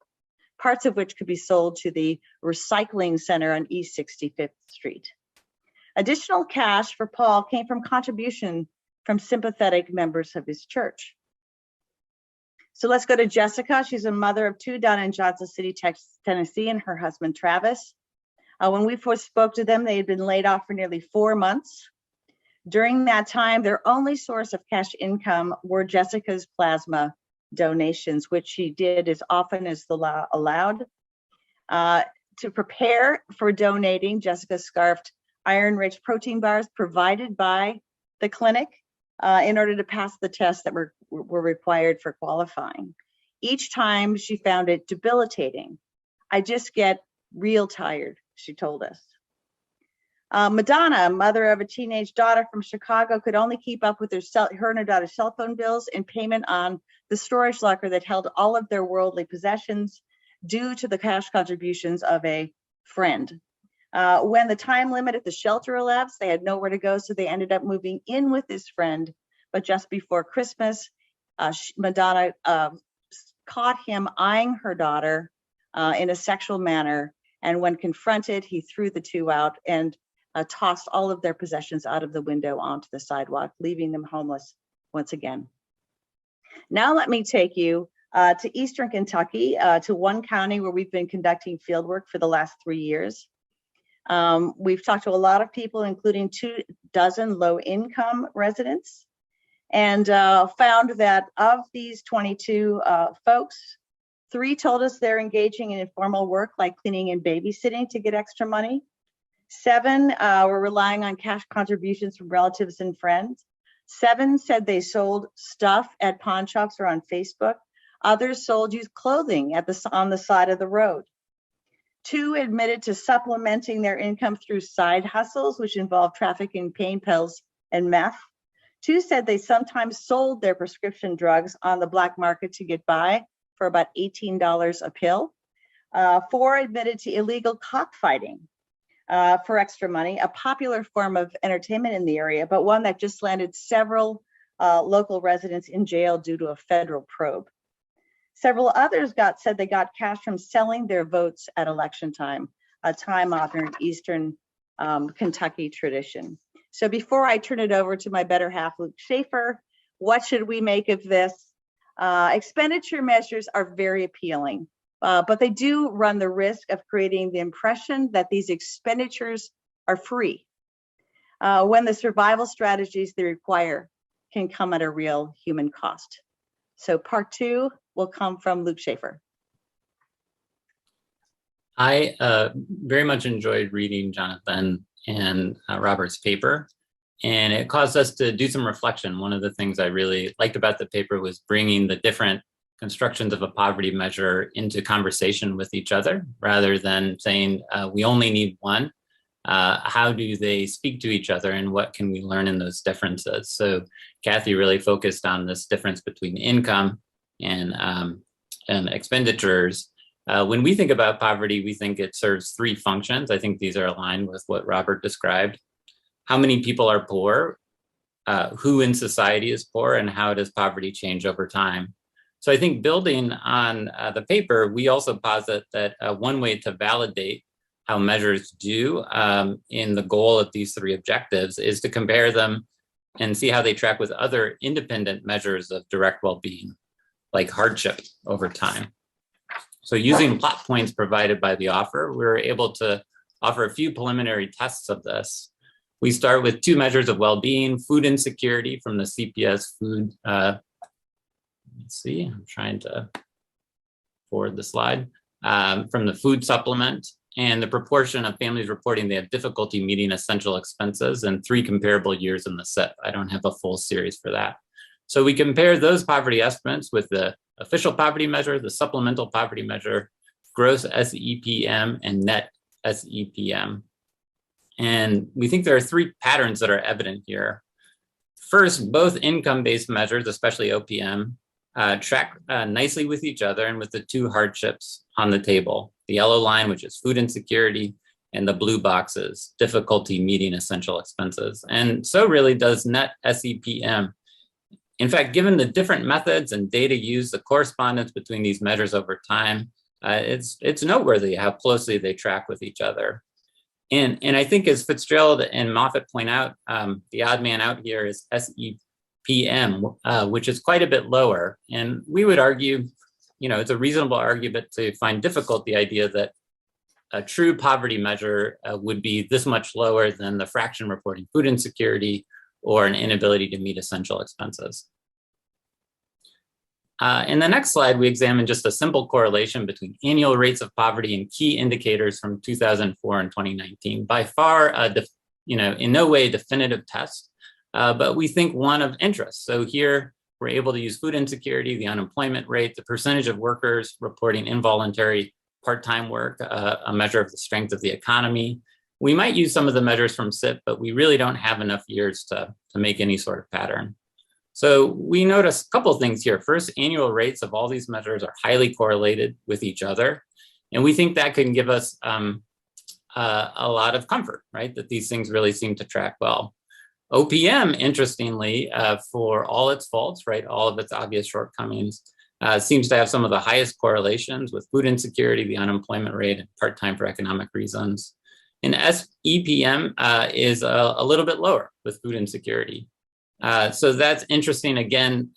parts of which could be sold to the recycling center on East 65th Street. Additional cash for Paul came from contribution from sympathetic members of his church. So let's go to Jessica. She's a mother of 2 down in Johnson City, Tennessee, and her husband, Travis. When we first spoke to them, they had been laid off for nearly 4 months. During that time, their only source of cash income were Jessica's plasma donations, which she did as often as the law allowed. To prepare for donating, Jessica scarfed iron-rich protein bars provided by the clinic in order to pass the tests that were required for qualifying. Each time she found it debilitating. I just get real tired, she told us. Madonna, mother of a teenage daughter from Chicago, could only keep up with her and her daughter's cell phone bills and payment on the storage locker that held all of their worldly possessions due to the cash contributions of a friend. When the time limit at the shelter elapsed, they had nowhere to go, so they ended up moving in with this friend. But just before Christmas, Madonna caught him eyeing her daughter in a sexual manner. And when confronted, he threw the two out and tossed all of their possessions out of the window onto the sidewalk, leaving them homeless once again. Now let me take you to Eastern Kentucky, to one county where we've been conducting field work for the last 3 years. We've talked to a lot of people, including 24 low-income residents, and found that of these 22 folks, 3 told us they're engaging in informal work like cleaning and babysitting to get extra money. 7 were relying on cash contributions from relatives and friends. 7 said they sold stuff at pawn shops or on Facebook. Others sold used clothing on the side of the road. 2 admitted to supplementing their income through side hustles, which involve trafficking pain pills and meth. 2 said they sometimes sold their prescription drugs on the black market to get by for about $18 a pill. 4 admitted to illegal cockfighting for extra money, a popular form of entertainment in the area, but one that just landed several local residents in jail due to a federal probe. Several others said they got cash from selling their votes at election time, a time-honored Eastern Kentucky tradition. So before I turn it over to my better half, Luke Schaefer, what should we make of this? Expenditure measures are very appealing, but they do run the risk of creating the impression that these expenditures are free, when the survival strategies they require can come at a real human cost. So part 2 will come from Luke Schaefer. I very much enjoyed reading Jonathan and Robert's paper, and it caused us to do some reflection. One of the things I really liked about the paper was bringing the different constructions of a poverty measure into conversation with each other, rather than saying we only need one. How do they speak to each other, and what can we learn in those differences? So Kathy really focused on this difference between income and expenditures. When we think about poverty, we think it serves three functions. I think these are aligned with what Robert described. How many people are poor? Who in society is poor, and how does poverty change over time? So I think building on the paper, we also posit that one way to validate how measures do in the goal of these three objectives is to compare them and see how they track with other independent measures of direct well-being, like hardship over time. So using plot points provided by the offer, we were able to offer a few preliminary tests of this. We start with two measures of well-being: food insecurity from the CPS food. Let's see, I'm trying to forward the slide. From the food supplement, and the proportion of families reporting they have difficulty meeting essential expenses, and 3 comparable years in the SEP. I don't have a full series for that. So we compare those poverty estimates with the official poverty measure, the supplemental poverty measure, gross SEPM, and net SEPM. And we think there are 3 patterns that are evident here. First, both income-based measures, especially OPM, track nicely with each other and with the 2 hardships on the table: the yellow line, which is food insecurity, and the blue boxes, difficulty meeting essential expenses. And so really does net SEPM. In fact, given the different methods and data used, the correspondence between these measures over time, it's noteworthy how closely they track with each other. And I think, as Fitzgerald and Moffat point out, the odd man out here is SEPM, which is quite a bit lower. And we would argue, it's a reasonable argument to find difficult the idea that a true poverty measure would be this much lower than the fraction reporting food insecurity or an inability to meet essential expenses. In the next slide, we examine just a simple correlation between annual rates of poverty and key indicators from 2004 and 2019. By far, in no way a definitive test, but we think one of interest. So here, we're able to use food insecurity, the unemployment rate, the percentage of workers reporting involuntary part-time work, a measure of the strength of the economy. We might use some of the measures from SIP, but we really don't have enough years to make any sort of pattern. So we notice a couple of things here. First, annual rates of all these measures are highly correlated with each other. And we think that can give us a lot of comfort, right? That these things really seem to track well. OPM, interestingly, for all its faults, right, all of its obvious shortcomings, seems to have some of the highest correlations with food insecurity, the unemployment rate, and part-time for economic reasons. And SEPM is a little bit lower with food insecurity. So that's interesting. Again,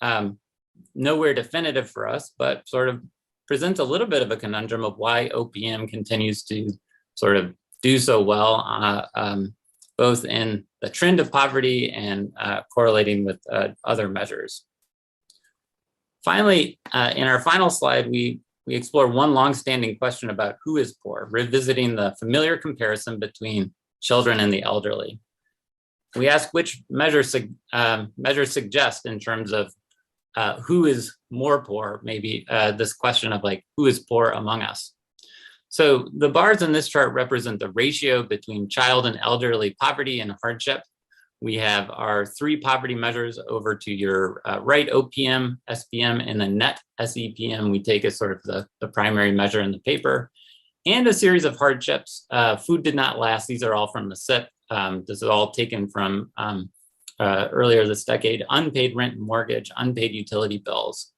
nowhere definitive for us, but sort of presents a little bit of a conundrum of why OPM continues to sort of do so well, both in the trend of poverty and correlating with other measures. Finally, in our final slide, we explore one longstanding question about who is poor, revisiting the familiar comparison between children and the elderly. We ask which measures suggest in terms of who is more poor, maybe this question of like, who is poor among us? So the bars in this chart represent the ratio between child and elderly poverty and hardship. We have our 3 poverty measures over to your right, OPM, SPM, and the net SEPM we take as sort of the primary measure in the paper, and a series of hardships. Food did not last. These are all from the SIP. This is all taken from earlier this decade: unpaid rent and mortgage, unpaid utility bills.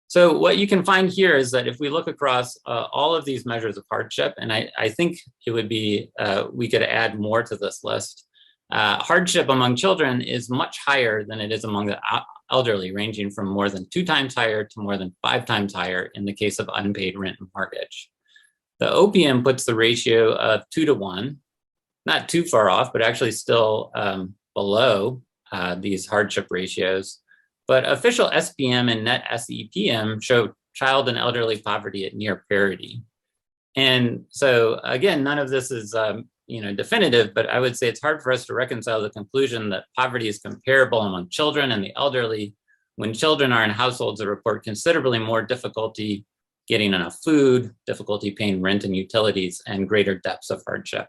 So what you can find here is that if we look across all of these measures of hardship, and I think it would be, we could add more to this list, hardship among children is much higher than it is among the elderly, ranging from more than 2 times higher to more than 5 times higher in the case of unpaid rent and mortgage. The OPM puts the ratio of 2 to 1, not too far off, but actually still below these hardship ratios. But official SPM and net SEPM show child and elderly poverty at near parity. And so again, none of this is definitive, but I would say it's hard for us to reconcile the conclusion that poverty is comparable among children and the elderly when children are in households that report considerably more difficulty getting enough food, difficulty paying rent and utilities, and greater depths of hardship.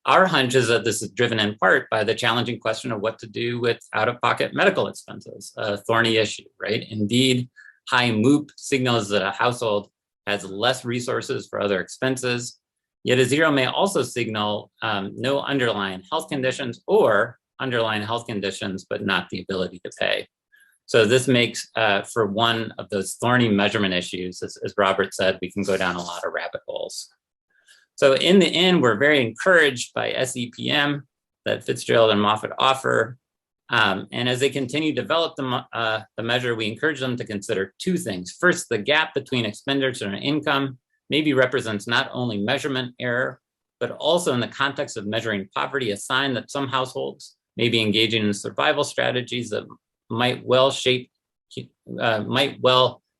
Our hunch is that this is driven in part by the challenging question of what to do with out-of-pocket medical expenses, a thorny issue, right? Indeed, high MOOP signals that a household has less resources for other expenses, yet a zero may also signal no underlying health conditions or underlying health conditions, but not the ability to pay. So this makes for one of those thorny measurement issues, as Robert said, we can go down a lot of rabbit holes. So in the end, we're very encouraged by SEPM that Fitzgerald and Moffitt offer. And as they continue to develop the measure, we encourage them to consider two things. First, the gap between expenditure and income maybe represents not only measurement error, but also in the context of measuring poverty, a sign that some households may be engaging in survival strategies that might well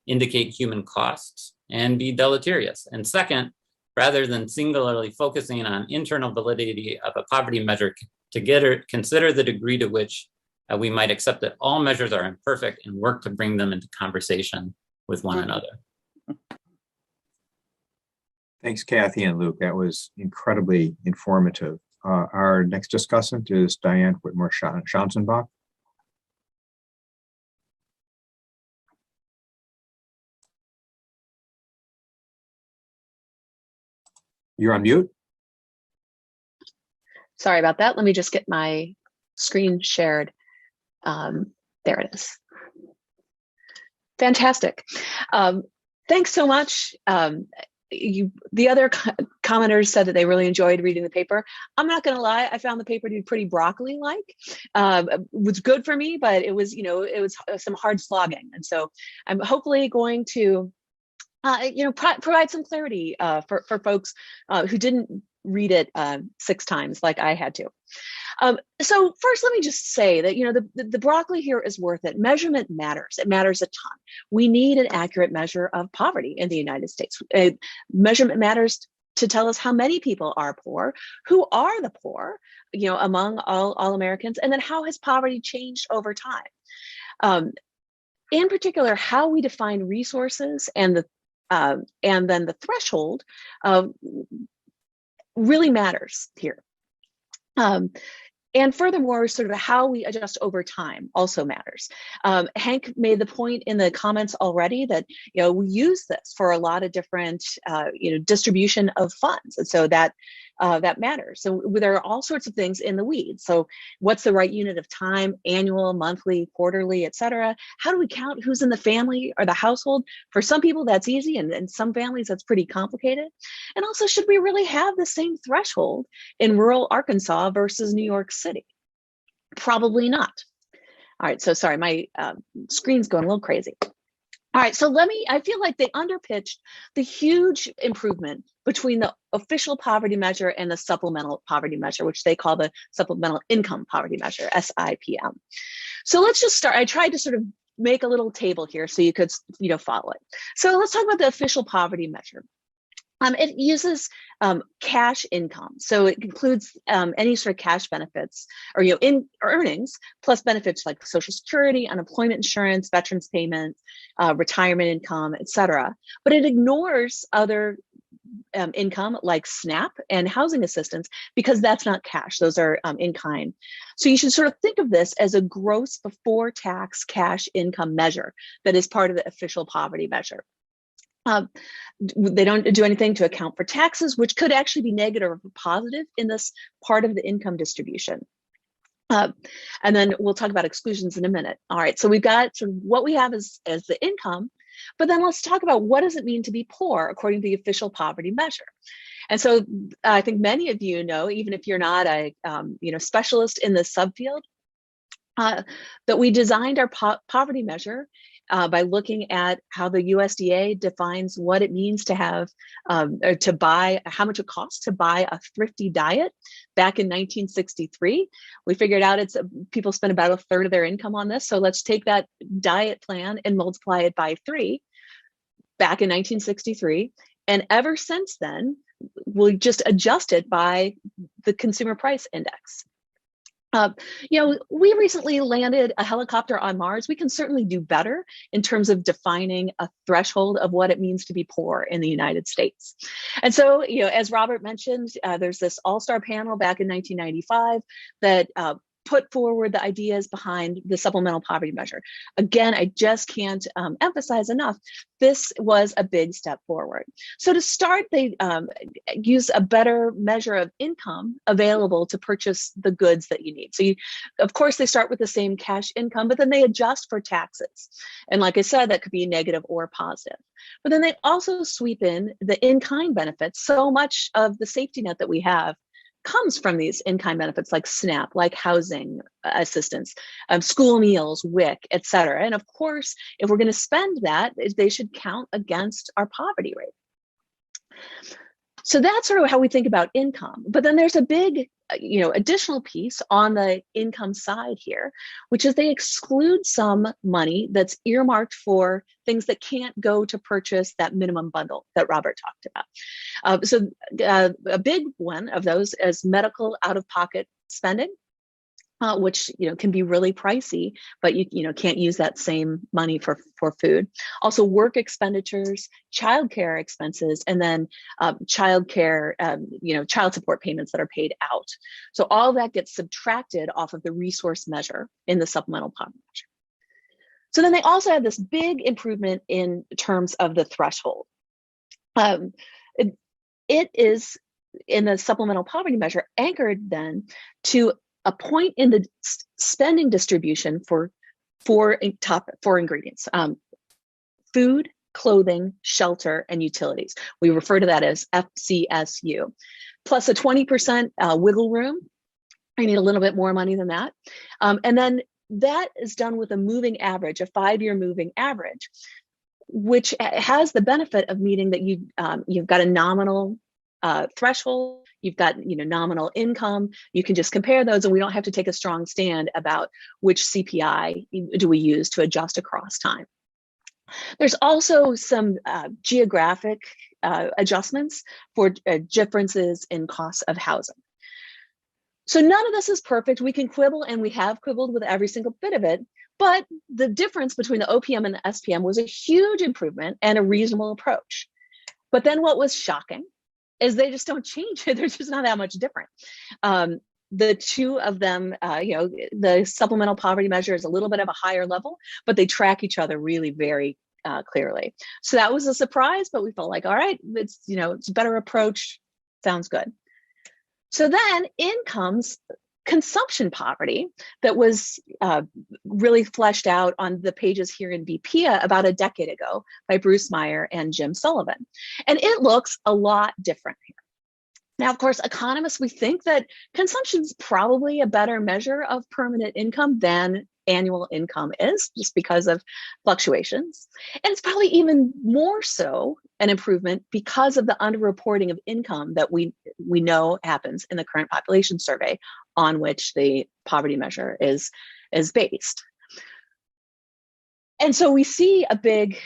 indicate human costs and be deleterious. And second, rather than singularly focusing on internal validity of a poverty measure, consider the degree to which we might accept that all measures are imperfect and work to bring them into conversation with one another. Thanks, Kathy and Luke. That was incredibly informative. Our next discussant is Diane Whitmore-Schanzenbach. You're on mute. Sorry about that. Let me just get my screen shared. There it is. Fantastic. Thanks so much. The other commenters said that they really enjoyed reading the paper. I'm not going to lie. I found the paper to be pretty broccoli-like. It was good for me, but it was, it was some hard slogging. And so I'm hopefully going to provide some clarity for folks who didn't read it 6 times like I had to. So first, let me just say that, the broccoli here is worth it. Measurement matters. It matters a ton. We need an accurate measure of poverty in the United States. Measurement matters to tell us how many people are poor, who are the poor, among all Americans, and then how has poverty changed over time. In particular, how we define resources and then the threshold really matters here. And furthermore, sort of how we adjust over time also matters. Hank made the point in the comments already that we use this for a lot of different distribution of funds, and so that matters. So there are all sorts of things in the weeds. So what's the right unit of time? Annual, monthly, quarterly, etc. How do we count who's in the family or the household? For some people that's easy, and some families that's pretty complicated. And also, should we really have the same threshold in rural Arkansas versus New York City? Probably not. All right, so sorry, my screen's going a little crazy. All right, so I feel like they underpitched the huge improvement between the official poverty measure and the supplemental poverty measure, which they call the supplemental income poverty measure, SEPM. So let's just start. I tried to sort of make a little table here so you could, follow it. So let's talk about the official poverty measure. It uses cash income. So it includes any sort of cash benefits or in earnings plus benefits like Social Security, unemployment insurance, veterans payments, retirement income, etc. But it ignores other income like SNAP and housing assistance because that's not cash. Those are in kind. So you should sort of think of this as a gross before tax cash income measure that is part of the official poverty measure. They don't do anything to account for taxes, which could actually be negative or positive in this part of the income distribution. And then we'll talk about exclusions in a minute. All right, so we've got sort of what we have as the income, but then let's talk about what does it mean to be poor according to the official poverty measure. And so I think many of you know, even if you're not a specialist in this subfield, that we designed our poverty measure by looking at how the USDA defines what it means to have or to buy, how much it costs to buy a thrifty diet. Back in 1963, we figured out people spend about a third of their income on this. So let's take that diet plan and multiply it by 3. Back in 1963, And ever since then, we just adjust it by the consumer price index. We recently landed a helicopter on Mars. We can certainly do better in terms of defining a threshold of what it means to be poor in the United States. And so, as Robert mentioned, there's this all-star panel back in 1995 that put forward the ideas behind the supplemental poverty measure. Again, I just can't emphasize enough, this was a big step forward. So to start, they use a better measure of income available to purchase the goods that you need. So of course, they start with the same cash income, but then they adjust for taxes. And like I said, that could be negative or positive. But then they also sweep in the in-kind benefits. So much of the safety net that we have comes from these in-kind benefits like SNAP, like housing assistance, school meals, WIC, et cetera. And of course, if we're going to spend that, they should count against our poverty rate. So that's sort of how we think about income. But then there's a big, additional piece on the income side here, which is they exclude some money that's earmarked for things that can't go to purchase that minimum bundle that Robert talked about. So a big one of those is medical out-of-pocket spending, which can be really pricey, but you can't use that same money for food. Also, work expenditures, childcare expenses, and then childcare, child support payments that are paid out. So all that gets subtracted off of the resource measure in the supplemental poverty measure. So then they also have this big improvement in terms of the threshold. It is in the supplemental poverty measure anchored then to a point in the spending distribution for four ingredients: food, clothing, shelter, and utilities. We refer to that as FCSU, plus a 20% wiggle room. I need a little bit more money than that. And then that is done with a moving average, a 5-year moving average, which has the benefit of meaning that you've got a nominal threshold. You've got nominal income. You can just compare those, and we don't have to take a strong stand about which CPI do we use to adjust across time. There's also some geographic adjustments for differences in costs of housing. So none of this is perfect. We can quibble, and we have quibbled with every single bit of it, but the difference between the OPM and the SPM was a huge improvement and a reasonable approach. But then what was shocking is they just don't change it. They're just not that much different. The two of them, the supplemental poverty measure is a little bit of a higher level, but they track each other really very clearly. So that was a surprise, but we felt like, all right, it's a better approach. Sounds good. So then in comes consumption poverty that was really fleshed out on the pages here in BPEA about a decade ago by Bruce Meyer and Jim Sullivan. And it looks a lot different here. Now, of course, economists, we think that consumption is probably a better measure of permanent income than annual income is, just because of fluctuations. And it's probably even more so an improvement because of the underreporting of income that we know happens in the current population survey on which the poverty measure is based. And so we see a big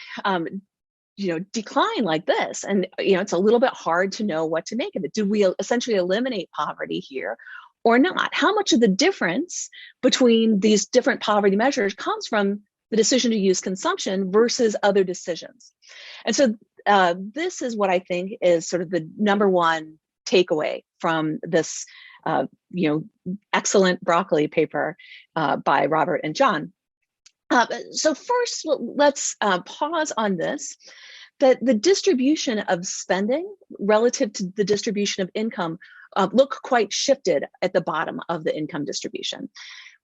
decline like this, and it's a little bit hard to know what to make of it. Do we essentially eliminate poverty here or not? How much of the difference between these different poverty measures comes from the decision to use consumption versus other decisions? And so this is what I think is sort of the number one takeaway from this excellent broccoli paper by Robert and John. So first, let's pause on this, that the distribution of spending relative to the distribution of income look quite shifted at the bottom of the income distribution.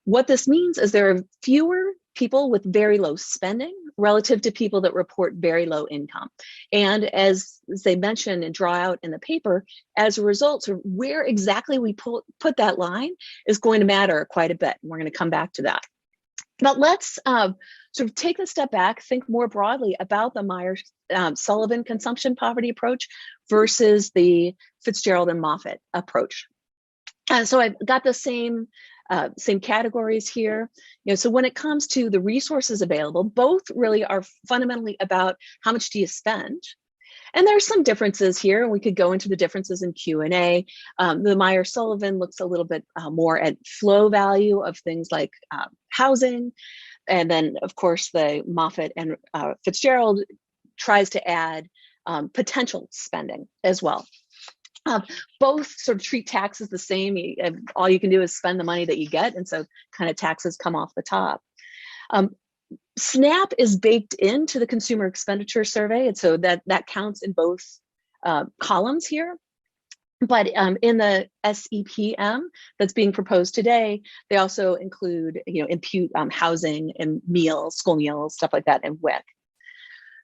What this means is there are fewer people with very low spending relative to people that report very low income. And as they mention and draw out in the paper, as a result, so where exactly we put that line is going to matter quite a bit. And we're going to come back to that. But let's sort of take a step back, think more broadly about the Myers-Sullivan consumption poverty approach versus the Fitzgerald and Moffitt approach. And so I've got the same categories here. So when it comes to the resources available, both really are fundamentally about how much do you spend, And there's some differences here, and we could go into the differences in Q&A. The Meyer-Sullivan looks a little bit more at flow value of things like housing. And then, of course, the Moffitt and Fitzgerald tries to add potential spending as well. Both sort of treat taxes the same. All you can do is spend the money that you get, and so kind of taxes come off the top. SNAP is baked into the consumer expenditure survey, and so that counts in both columns here. But in the SEPM that's being proposed today, they also include, impute housing and meals, school meals, stuff like that, and WIC.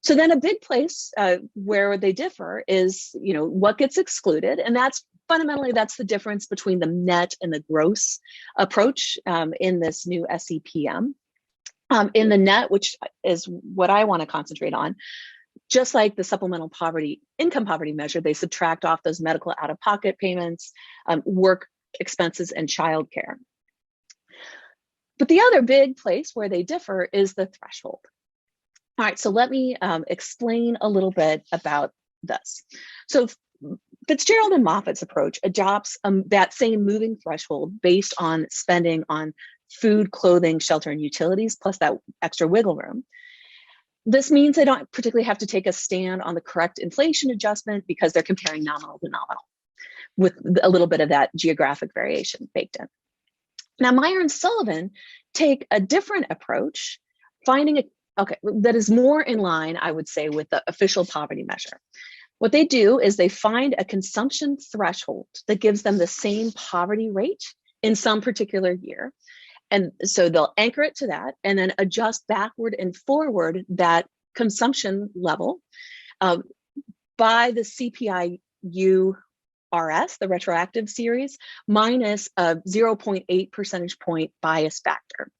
So then a big place where they differ is, what gets excluded, and that's fundamentally that's the difference between the net and the gross approach in this new SEPM. In the net, which is what I want to concentrate on, just like the supplemental income poverty measure, they subtract off those medical out-of-pocket payments, work expenses, and childcare. But the other big place where they differ is the threshold. All right, so let me explain a little bit about this. So Fitzgerald and Moffitt's approach adopts that same moving threshold based on spending on food, clothing, shelter, and utilities, plus that extra wiggle room. This means they don't particularly have to take a stand on the correct inflation adjustment because they're comparing nominal to nominal with a little bit of that geographic variation baked in. Now, Meyer and Sullivan take a different approach, finding that is more in line, I would say, with the official poverty measure. What they do is they find a consumption threshold that gives them the same poverty rate in some particular year. And so they'll anchor it to that and then adjust backward and forward that consumption level by the CPI-U-RS, the retroactive series, minus a 0.8 percentage point bias factor.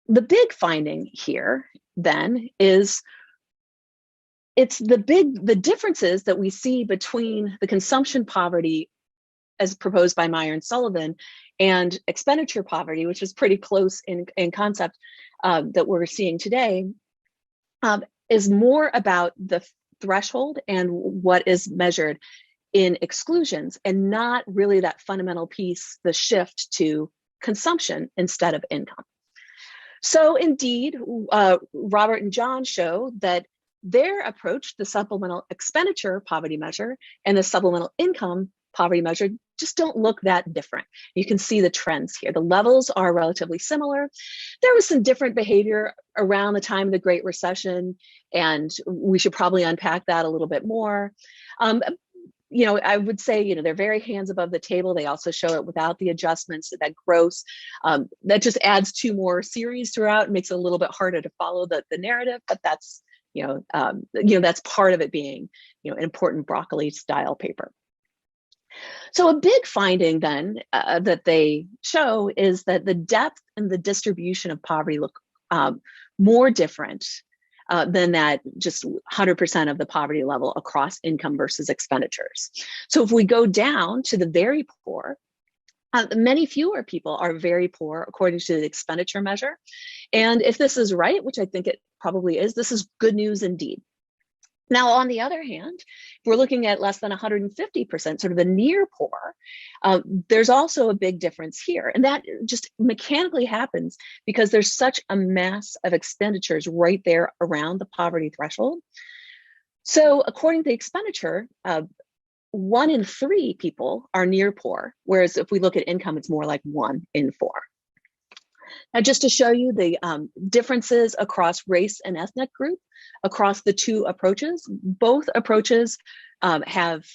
The big finding here then is the differences that we see between the consumption poverty as proposed by Meyer and Sullivan and expenditure poverty, which is pretty close in concept that we're seeing today, is more about the threshold and what is measured in exclusions and not really that fundamental piece, the shift to consumption instead of income. So indeed, Robert and John show that their approach, the supplemental expenditure poverty measure and the supplemental income poverty measure, just don't look that different. You can see the trends here. The levels are relatively similar. There was some different behavior around the time of the Great Recession, and we should probably unpack that a little bit more. I would say, they're very hands above the table. They also show it without the adjustments, that gross. That just adds two more series throughout and makes it a little bit harder to follow the narrative, but that's, that's part of it being, an important broccoli style paper. So a big finding then that they show is that the depth and the distribution of poverty look more different than that just 100% of the poverty level across income versus expenditures. So if we go down to the very poor, many fewer people are very poor according to the expenditure measure. And if this is right, which I think it probably is, this is good news indeed. Now, on the other hand, if we're looking at less than 150%, sort of the near poor, there's also a big difference here. And that just mechanically happens because there's such a mass of expenditures right there around the poverty threshold. So according to the expenditure, 1 in 3 people are near poor, whereas if we look at income, it's more like 1 in 4. Now, just to show you the differences across race and ethnic group, across the two approaches, both approaches have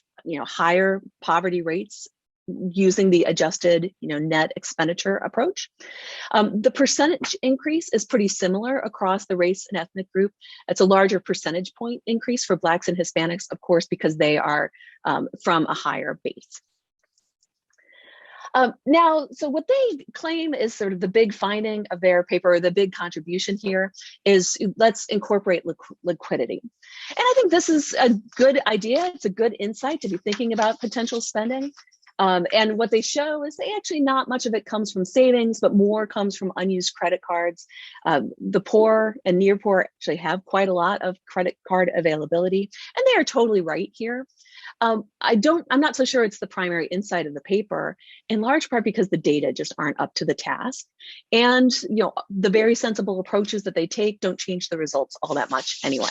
higher poverty rates using the adjusted net expenditure approach. The percentage increase is pretty similar across the race and ethnic group. It's a larger percentage point increase for Blacks and Hispanics, of course, because they are from a higher base. Now, so what they claim is sort of the big finding of their paper, or the big contribution here, is let's incorporate liquidity. And I think this is a good idea. It's a good insight to be thinking about potential spending. And what they show is they actually not much of it comes from savings, but more comes from unused credit cards. The poor and near poor actually have quite a lot of credit card availability, and they are totally right here. I'm not so sure it's the primary insight of the paper, in large part because the data just aren't up to the task. And the very sensible approaches that they take don't change the results all that much anyway.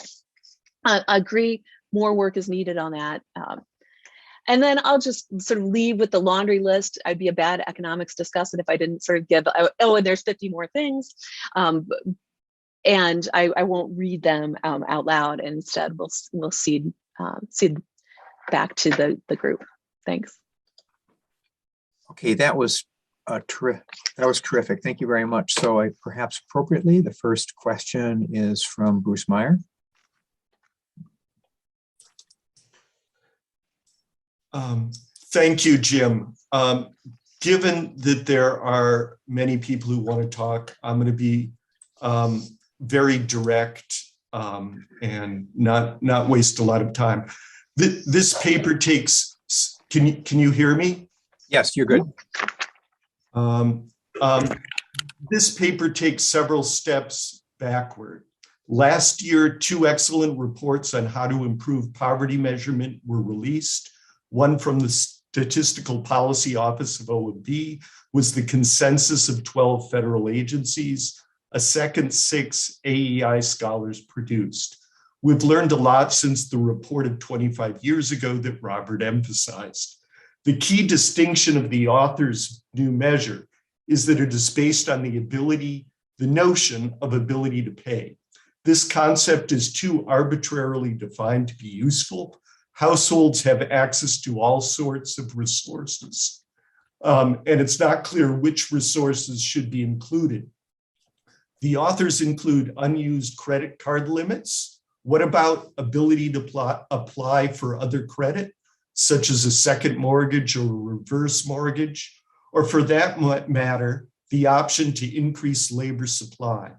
I agree, more work is needed on that. And then I'll just sort of leave with the laundry list. I'd be a bad economics discussant if I didn't sort of give, and there's 50 more things. And I won't read them out loud. And instead, we'll cede back to the group. Thanks. Okay, that was terrific. Thank you very much. So perhaps appropriately, the first question is from Bruce Meyer. Thank you, Jim. Given that there are many people who want to talk, I'm going to be very direct and not waste a lot of time. This paper takes, can you hear me? Yes, you're good. This paper takes several steps backward. Last year, 2 excellent reports on how to improve poverty measurement were released. One from the Statistical Policy Office of OMB was the consensus of 12 federal agencies. A second 6 AEI scholars produced. We've learned a lot since the report of 25 years ago that Robert emphasized. The key distinction of the author's new measure is that it is based on the notion of ability to pay. This concept is too arbitrarily defined to be useful. Households have access to all sorts of resources, and it's not clear which resources should be included. The authors include unused credit card limits. What about ability to apply for other credit, such as a second mortgage or a reverse mortgage, or for that matter, the option to increase labor supply?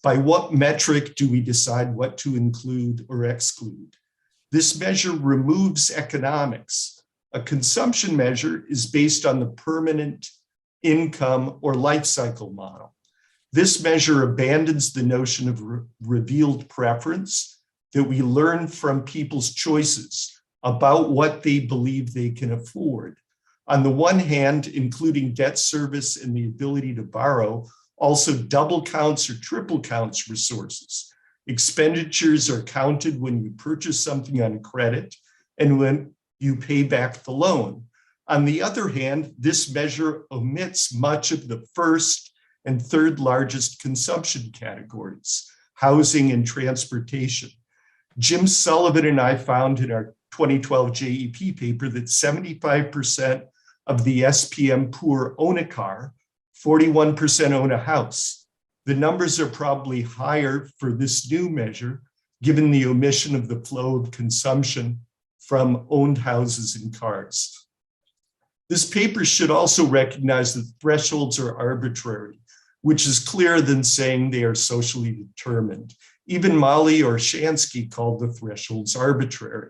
By what metric do we decide what to include or exclude? This measure removes economics. A consumption measure is based on the permanent income or life cycle model. This measure abandons the notion of revealed preference that we learn from people's choices about what they believe they can afford. On the one hand, including debt service and the ability to borrow also double counts or triple counts resources. Expenditures are counted when you purchase something on credit and when you pay back the loan. On the other hand, this measure omits much of the first and third largest consumption categories, housing and transportation. Jim Sullivan and I found in our 2012 JEP paper that 75% of the SPM poor own a car, 41% own a house. The numbers are probably higher for this new measure, given the omission of the flow of consumption from owned houses and cars. This paper should also recognize that thresholds are arbitrary, which is clearer than saying they are socially determined. Even Molly Orshansky called the thresholds arbitrary.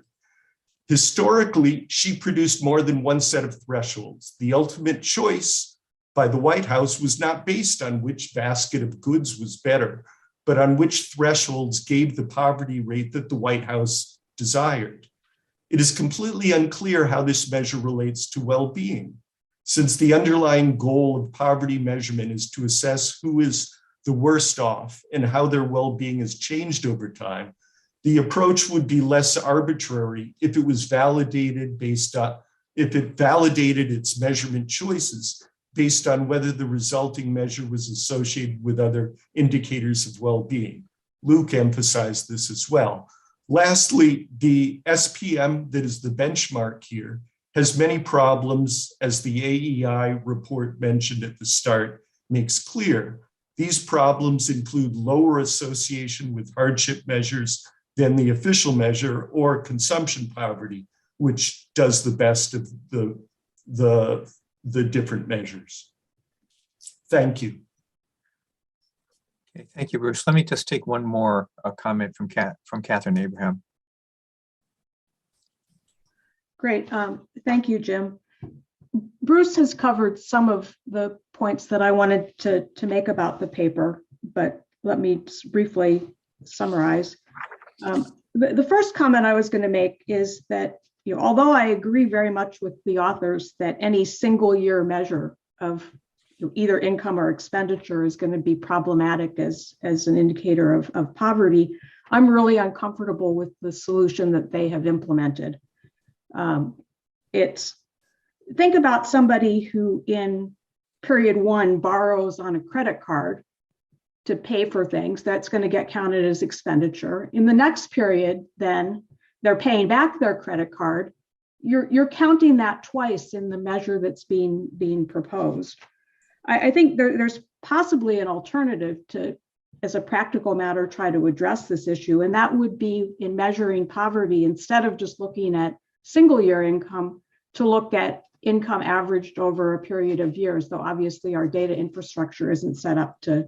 Historically, she produced more than one set of thresholds. The ultimate choice by the White House was not based on which basket of goods was better, but on which thresholds gave the poverty rate that the White House desired. It is completely unclear how this measure relates to well-being, since the underlying goal of poverty measurement is to assess who is the worst off and how their well-being has changed over time. The approach would be less arbitrary if it was validated if it validated its measurement choices based on whether the resulting measure was associated with other indicators of well-being. Luke emphasized this as well. Lastly, the SPM that is the benchmark here has many problems, as the AEI report mentioned at the start makes clear. These problems include lower association with hardship measures than the official measure, or consumption poverty, which does the best of the different measures. Thank you. Okay, thank you, Bruce. Let me just take one more comment from Catherine Abraham. Great. Thank you, Jim. Bruce has covered some of the points that I wanted to make about the paper, but let me just briefly summarize. The first comment I was going to make is that, although I agree very much with the authors that any single year measure of either income or expenditure is going to be problematic as an indicator of poverty, I'm really uncomfortable with the solution that they have implemented. Think about somebody who in period 1 borrows on a credit card to pay for things. That's going to get counted as expenditure. In the next period, then they're paying back their credit card. You're counting that twice in the measure that's being proposed. I think there's possibly an alternative to, as a practical matter, try to address this issue, and that would be in measuring poverty, instead of just looking at single year income, to look at income averaged over a period of years, though obviously our data infrastructure isn't set up to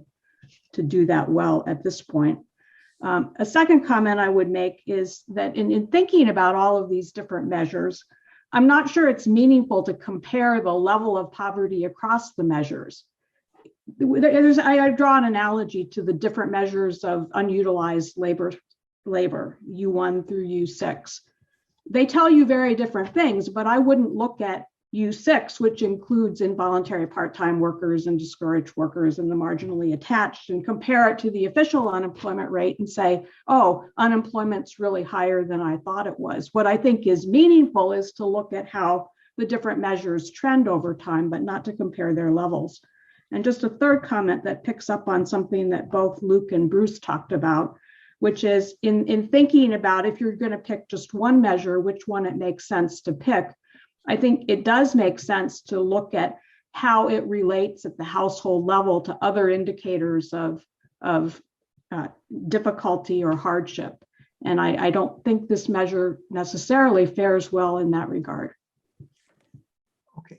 do that well at this point. A second comment I would make is that in thinking about all of these different measures, I'm not sure it's meaningful to compare the level of poverty across the measures. I draw an analogy to the different measures of unutilized labor, U1 through U6. They tell you very different things, but I wouldn't look at U6, which includes involuntary part-time workers and discouraged workers and the marginally attached, and compare it to the official unemployment rate and say, oh, unemployment's really higher than I thought it was. What I think is meaningful is to look at how the different measures trend over time, but not to compare their levels. And just a third comment that picks up on something that both Luke and Bruce talked about, which is in thinking about if you're going to pick just one measure, which one it makes sense to pick. I think it does make sense to look at how it relates at the household level to other indicators of difficulty or hardship. And I don't think this measure necessarily fares well in that regard. Okay,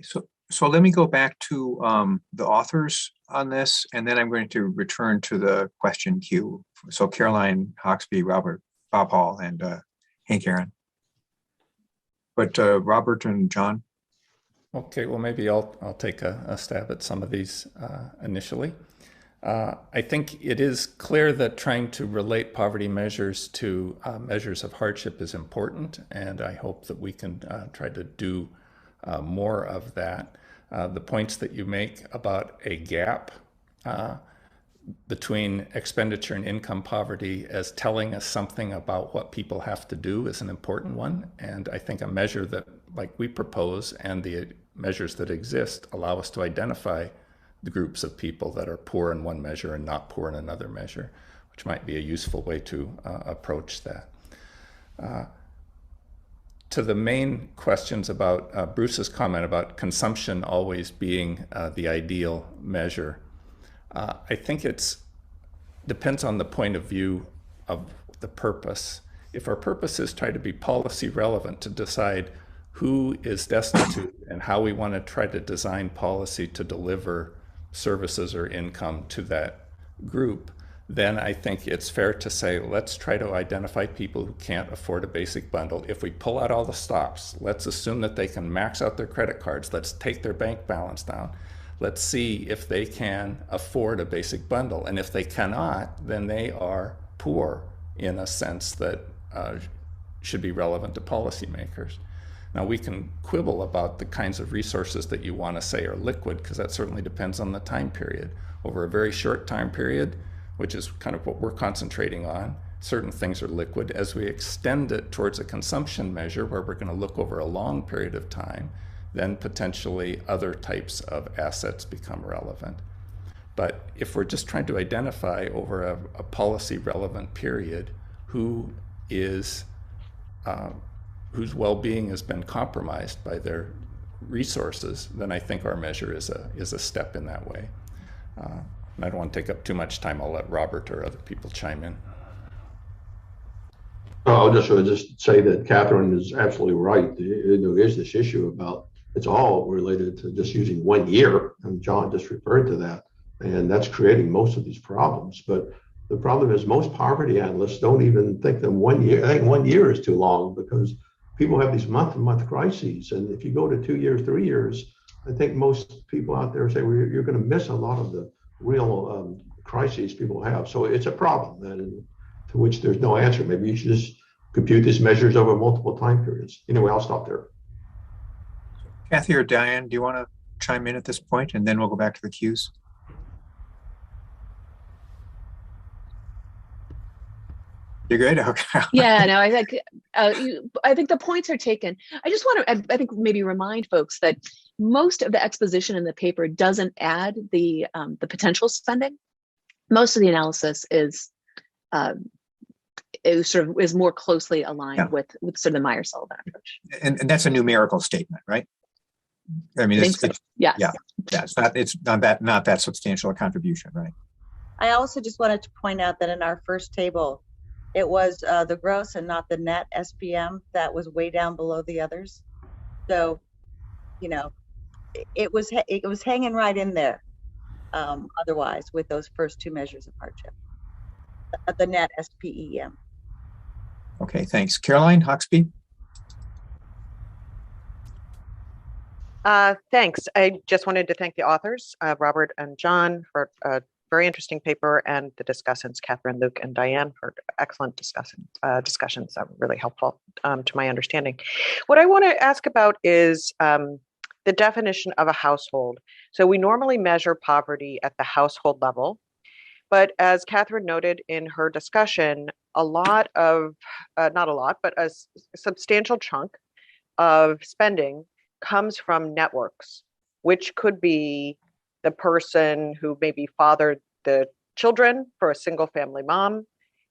so let me go back to the authors on this, and then I'm going to return to the question queue. So Caroline Hawksby, Robert, Bob Hall, and Hank Aaron. But Robert and John. Okay, well, maybe I'll take a stab at some of these initially. I think it is clear that trying to relate poverty measures to measures of hardship is important, and I hope that we can try to do more of that. The points that you make about a gap between expenditure and income poverty as telling us something about what people have to do is an important one. And I think a measure that, like we propose, and the measures that exist allow us to identify the groups of people that are poor in one measure and not poor in another measure, which might be a useful way to approach that. To the main questions about Bruce's comment about consumption always being the ideal measure, I think it depends on the point of view of the purpose. If our purpose is try to be policy relevant to decide who is destitute and how we want to try to design policy to deliver services or income to that group, then I think it's fair to say, let's try to identify people who can't afford a basic bundle. If we pull out all the stops, let's assume that they can max out their credit cards. Let's take their bank balance down. Let's see if they can afford a basic bundle. And if they cannot, then they are poor in a sense that should be relevant to policymakers. Now, we can quibble about the kinds of resources that you want to say are liquid, because that certainly depends on the time period. Over a very short time period, which is kind of what we're concentrating on, certain things are liquid. As we extend it towards a consumption measure where we're going to look over a long period of time, then potentially other types of assets become relevant. But if we're just trying to identify over a policy relevant period who is whose well-being has been compromised by their resources, then I think our measure is a step in that way. I don't want to take up too much time. I'll let Robert or other people chime in. I'll just say that Catherine is absolutely right. There is this issue about it's all related to just using 1 year, and John just referred to that, and that's creating most of these problems. But the problem is most poverty analysts don't even think that 1 year. I think 1 year is too long because people have these month-to-month crises, and if you go to 2 years, 3 years, I think most people out there say, well, you're going to miss a lot of the real crises people have. So it's a problem to which there's no answer. Maybe you should just compute these measures over multiple time periods. Anyway, I'll stop there. Kathy or Diane, do you want to chime in at this point, and then we'll go back to the queues? You're good. Okay. Yeah, no, I think the points are taken. I just want to, I think, maybe remind folks that most of the exposition in the paper doesn't add the potential spending. Most of the analysis is more closely aligned with sort of the Meyer-Sullivan approach. And that's a numerical statement, right? I mean, it's not that substantial a contribution, right? I also just wanted to point out that in our first table, it was the gross and not the net SPM that was way down below the others. So, you know, it was hanging right in there. Otherwise, with those first two measures of hardship, the net SPEM. Okay, thanks. Caroline Hoxby. Thanks. I just wanted to thank the authors, Robert and John, for a very interesting paper, and the discussants, Catherine, Luke, and Diane, for excellent discussions that were really helpful to my understanding. What I want to ask about is the definition of a household. So we normally measure poverty at the household level, but as Catherine noted in her discussion, not a lot, but a substantial chunk of spending comes from networks, which could be the person who maybe fathered the children for a single family mom.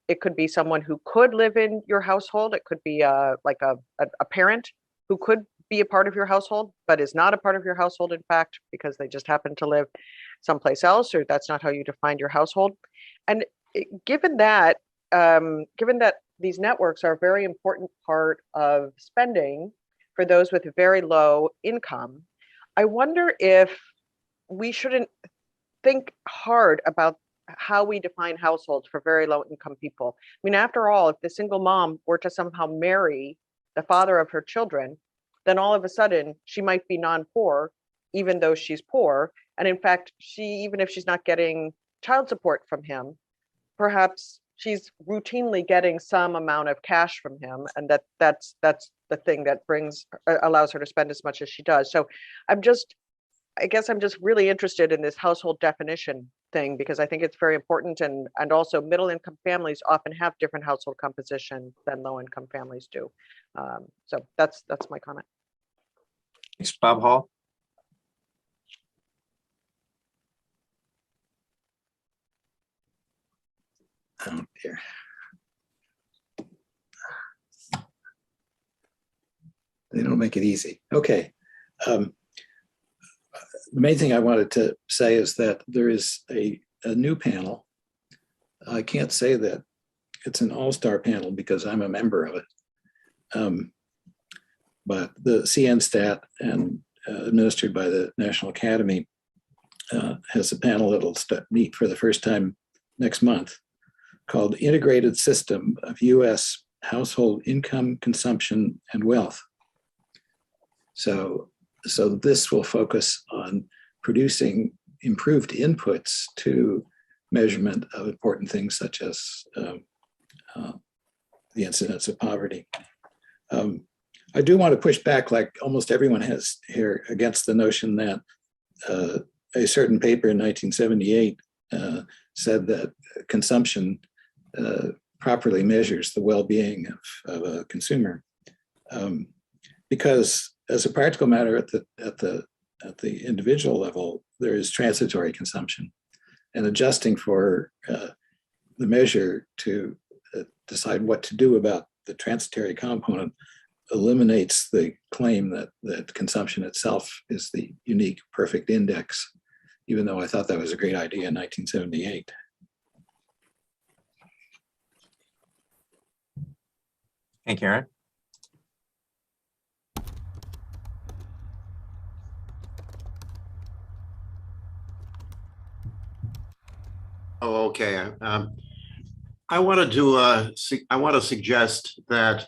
It could be someone who could live in your household. It could be like a parent who could be a part of your household, but is not a part of your household, in fact, because they just happen to live someplace else, or that's not how you define your household. And given that these networks are a very important part of spending for those with a very low income, I wonder if we shouldn't think hard about how we define households for very low income people. I mean, after all, if the single mom were to somehow marry the father of her children, then all of a sudden she might be non-poor, even though she's poor. And in fact, even if she's not getting child support from him, perhaps she's routinely getting some amount of cash from him, and that's the thing that allows her to spend as much as she does. So I guess I'm just really interested in this household definition thing, because I think it's very important, and also middle income families often have different household composition than low income families do. So that's my comment. Thanks, Bob Hall. Oh dear. They don't make it easy. Okay. The main thing I wanted to say is that there is a new panel. I can't say that it's an all-star panel because I'm a member of it. But the CNSTAT, and administered by the National Academy, has a panel that'll meet for the first time next month, called Integrated System of U.S. Household Income, Consumption, and Wealth. So this will focus on producing improved inputs to measurement of important things such as the incidence of poverty. I do want to push back, like almost everyone has here, against the notion that a certain paper in 1978 said that consumption properly measures the well-being of a consumer, because as a practical matter, at the individual level, there is transitory consumption, and adjusting for the measure to decide what to do about the transitory component eliminates the claim that consumption itself is the unique perfect index, even though I thought that was a great idea in 1978. Thank you, Aaron. Oh, okay. I want to suggest that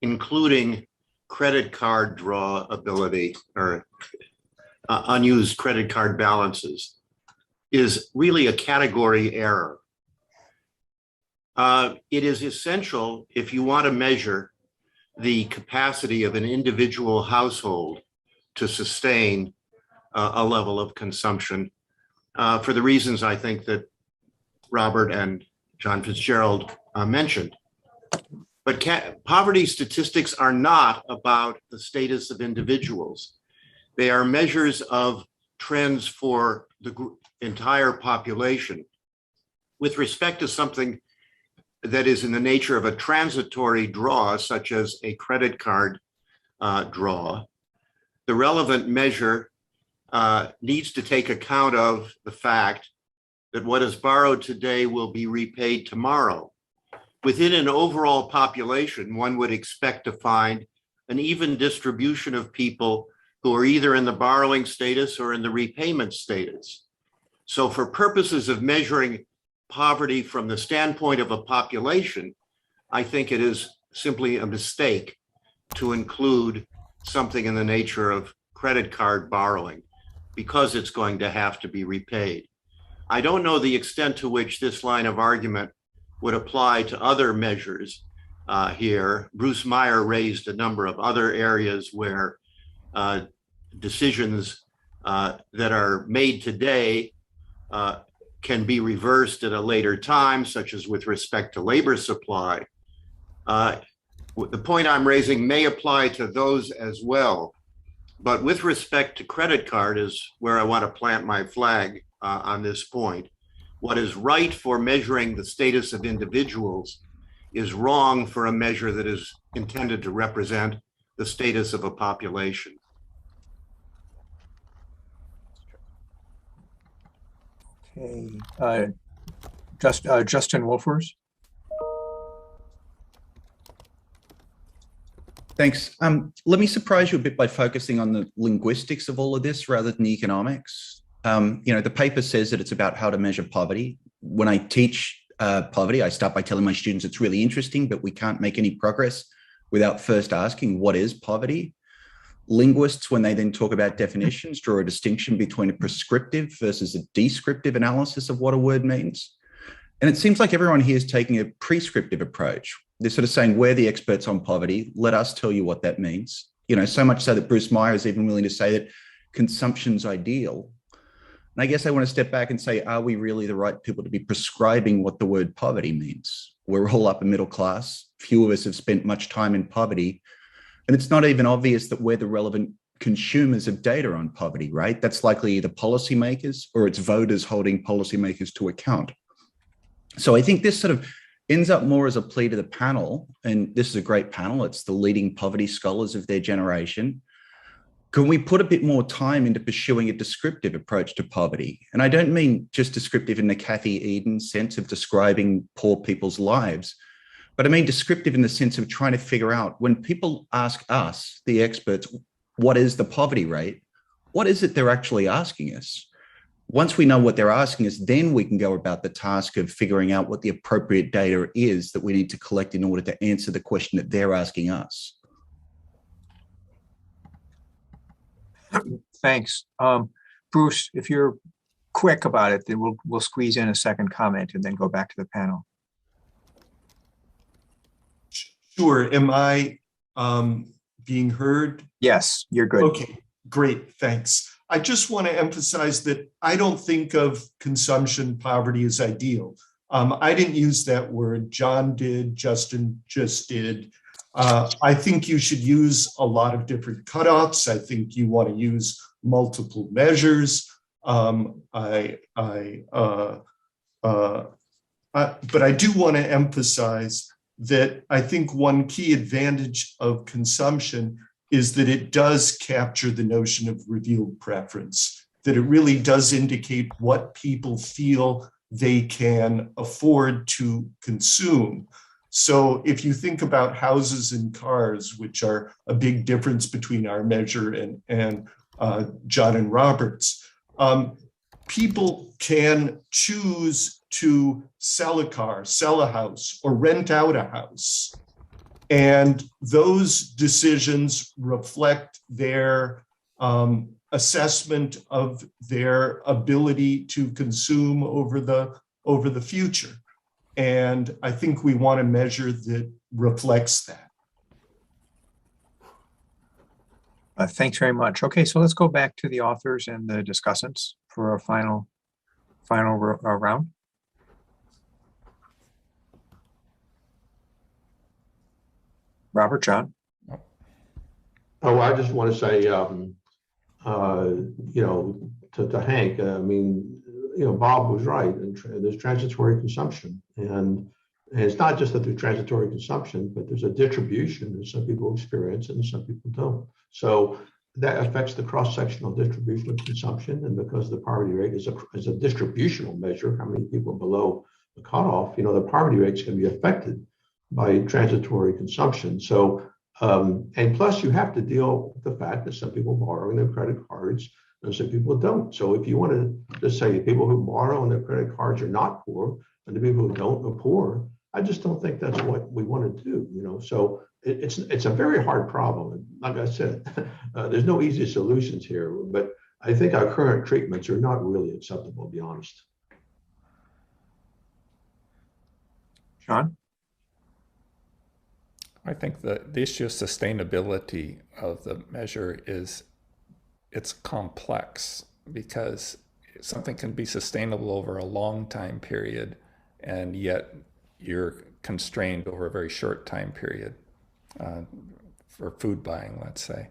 including credit card draw ability or unused credit card balances is really a category error. It is essential if you want to measure the capacity of an individual household to sustain a level of consumption for the reasons I think that Robert and John Fitzgerald mentioned. But poverty statistics are not about the status of individuals. They are measures of trends for the entire population. With respect to something that is in the nature of a transitory draw, such as a credit card draw, the relevant measure needs to take account of the fact that what is borrowed today will be repaid tomorrow. Within an overall population, one would expect to find an even distribution of people who are either in the borrowing status or in the repayment status. So for purposes of measuring poverty from the standpoint of a population, I think it is simply a mistake to include something in the nature of credit card borrowing because it's going to have to be repaid. I don't know the extent to which this line of argument would apply to other measures here. Bruce Meyer raised a number of other areas where decisions that are made today can be reversed at a later time, such as with respect to labor supply. The point I'm raising may apply to those as well. But with respect to credit card is where I want to plant my flag on this point. What is right for measuring the status of individuals is wrong for a measure that is intended to represent the status of a population. Okay, Justin Wolfers. Thanks. Let me surprise you a bit by focusing on the linguistics of all of this rather than the economics. The paper says that it's about how to measure poverty. When I teach poverty, I start by telling my students it's really interesting, but we can't make any progress without first asking what is poverty. Linguists, when they then talk about definitions, draw a distinction between a prescriptive versus a descriptive analysis of what a word means. And it seems like everyone here is taking a prescriptive approach. They're sort of saying, we're the experts on poverty. Let us tell you what that means. So much so that Bruce Meyer is even willing to say that consumption's ideal. And I guess I want to step back and say, are we really the right people to be prescribing what the word poverty means? We're all upper middle class. Few of us have spent much time in poverty. And it's not even obvious that we're the relevant consumers of data on poverty, right? That's likely either policymakers or it's voters holding policymakers to account. So I think this sort of ends up more as a plea to the panel, and this is a great panel. It's the leading poverty scholars of their generation. Can we put a bit more time into pursuing a descriptive approach to poverty? And I don't mean just descriptive in the Kathy Eden sense of describing poor people's lives, but I mean descriptive in the sense of trying to figure out when people ask us, the experts, what is the poverty rate? What is it they're actually asking us? Once we know what they're asking us, then we can go about the task of figuring out what the appropriate data is that we need to collect in order to answer the question that they're asking us. Thanks. Bruce, if you're quick about it, then we'll squeeze in a second comment and then go back to the panel. Sure. Am I being heard? Yes, you're good. Okay, great. Thanks. I just want to emphasize that I don't think of consumption poverty as ideal. I didn't use that word. John did. Justin just did. I think you should use a lot of different cutoffs. I think you want to use multiple measures. But I do want to emphasize that I think one key advantage of consumption is that it does capture the notion of revealed preference, that it really does indicate what people feel they can afford to consume. So if you think about houses and cars, which are a big difference between our measure and John and Robert's, people can choose to sell a car, sell a house, or rent out a house. And those decisions reflect their assessment of their ability to consume over the future. And I think we want a measure that reflects that. Thanks very much. Okay, so let's go back to the authors and the discussants for a final round. Robert, John? Oh, I just want to say, to Hank, Bob was right. And there's transitory consumption. And it's not just that there's transitory consumption, but there's a distribution that some people experience and some people don't. So that affects the cross-sectional distribution of consumption. And because the poverty rate is a distributional measure, how many people below the cutoff, the poverty rates can be affected by transitory consumption. So, and plus you have to deal with the fact that some people borrow in their credit cards and some people don't. So if you want to just say people who borrow on their credit cards are not poor and the people who don't are poor, I just don't think that's what we want to do, So it's a very hard problem. And like I said, there's no easy solutions here, but I think our current treatments are not really acceptable, to be honest. Sean? I think the issue of sustainability of the measure it's complex, because something can be sustainable over a long time period, and yet you're constrained over a very short time period for food buying, let's say.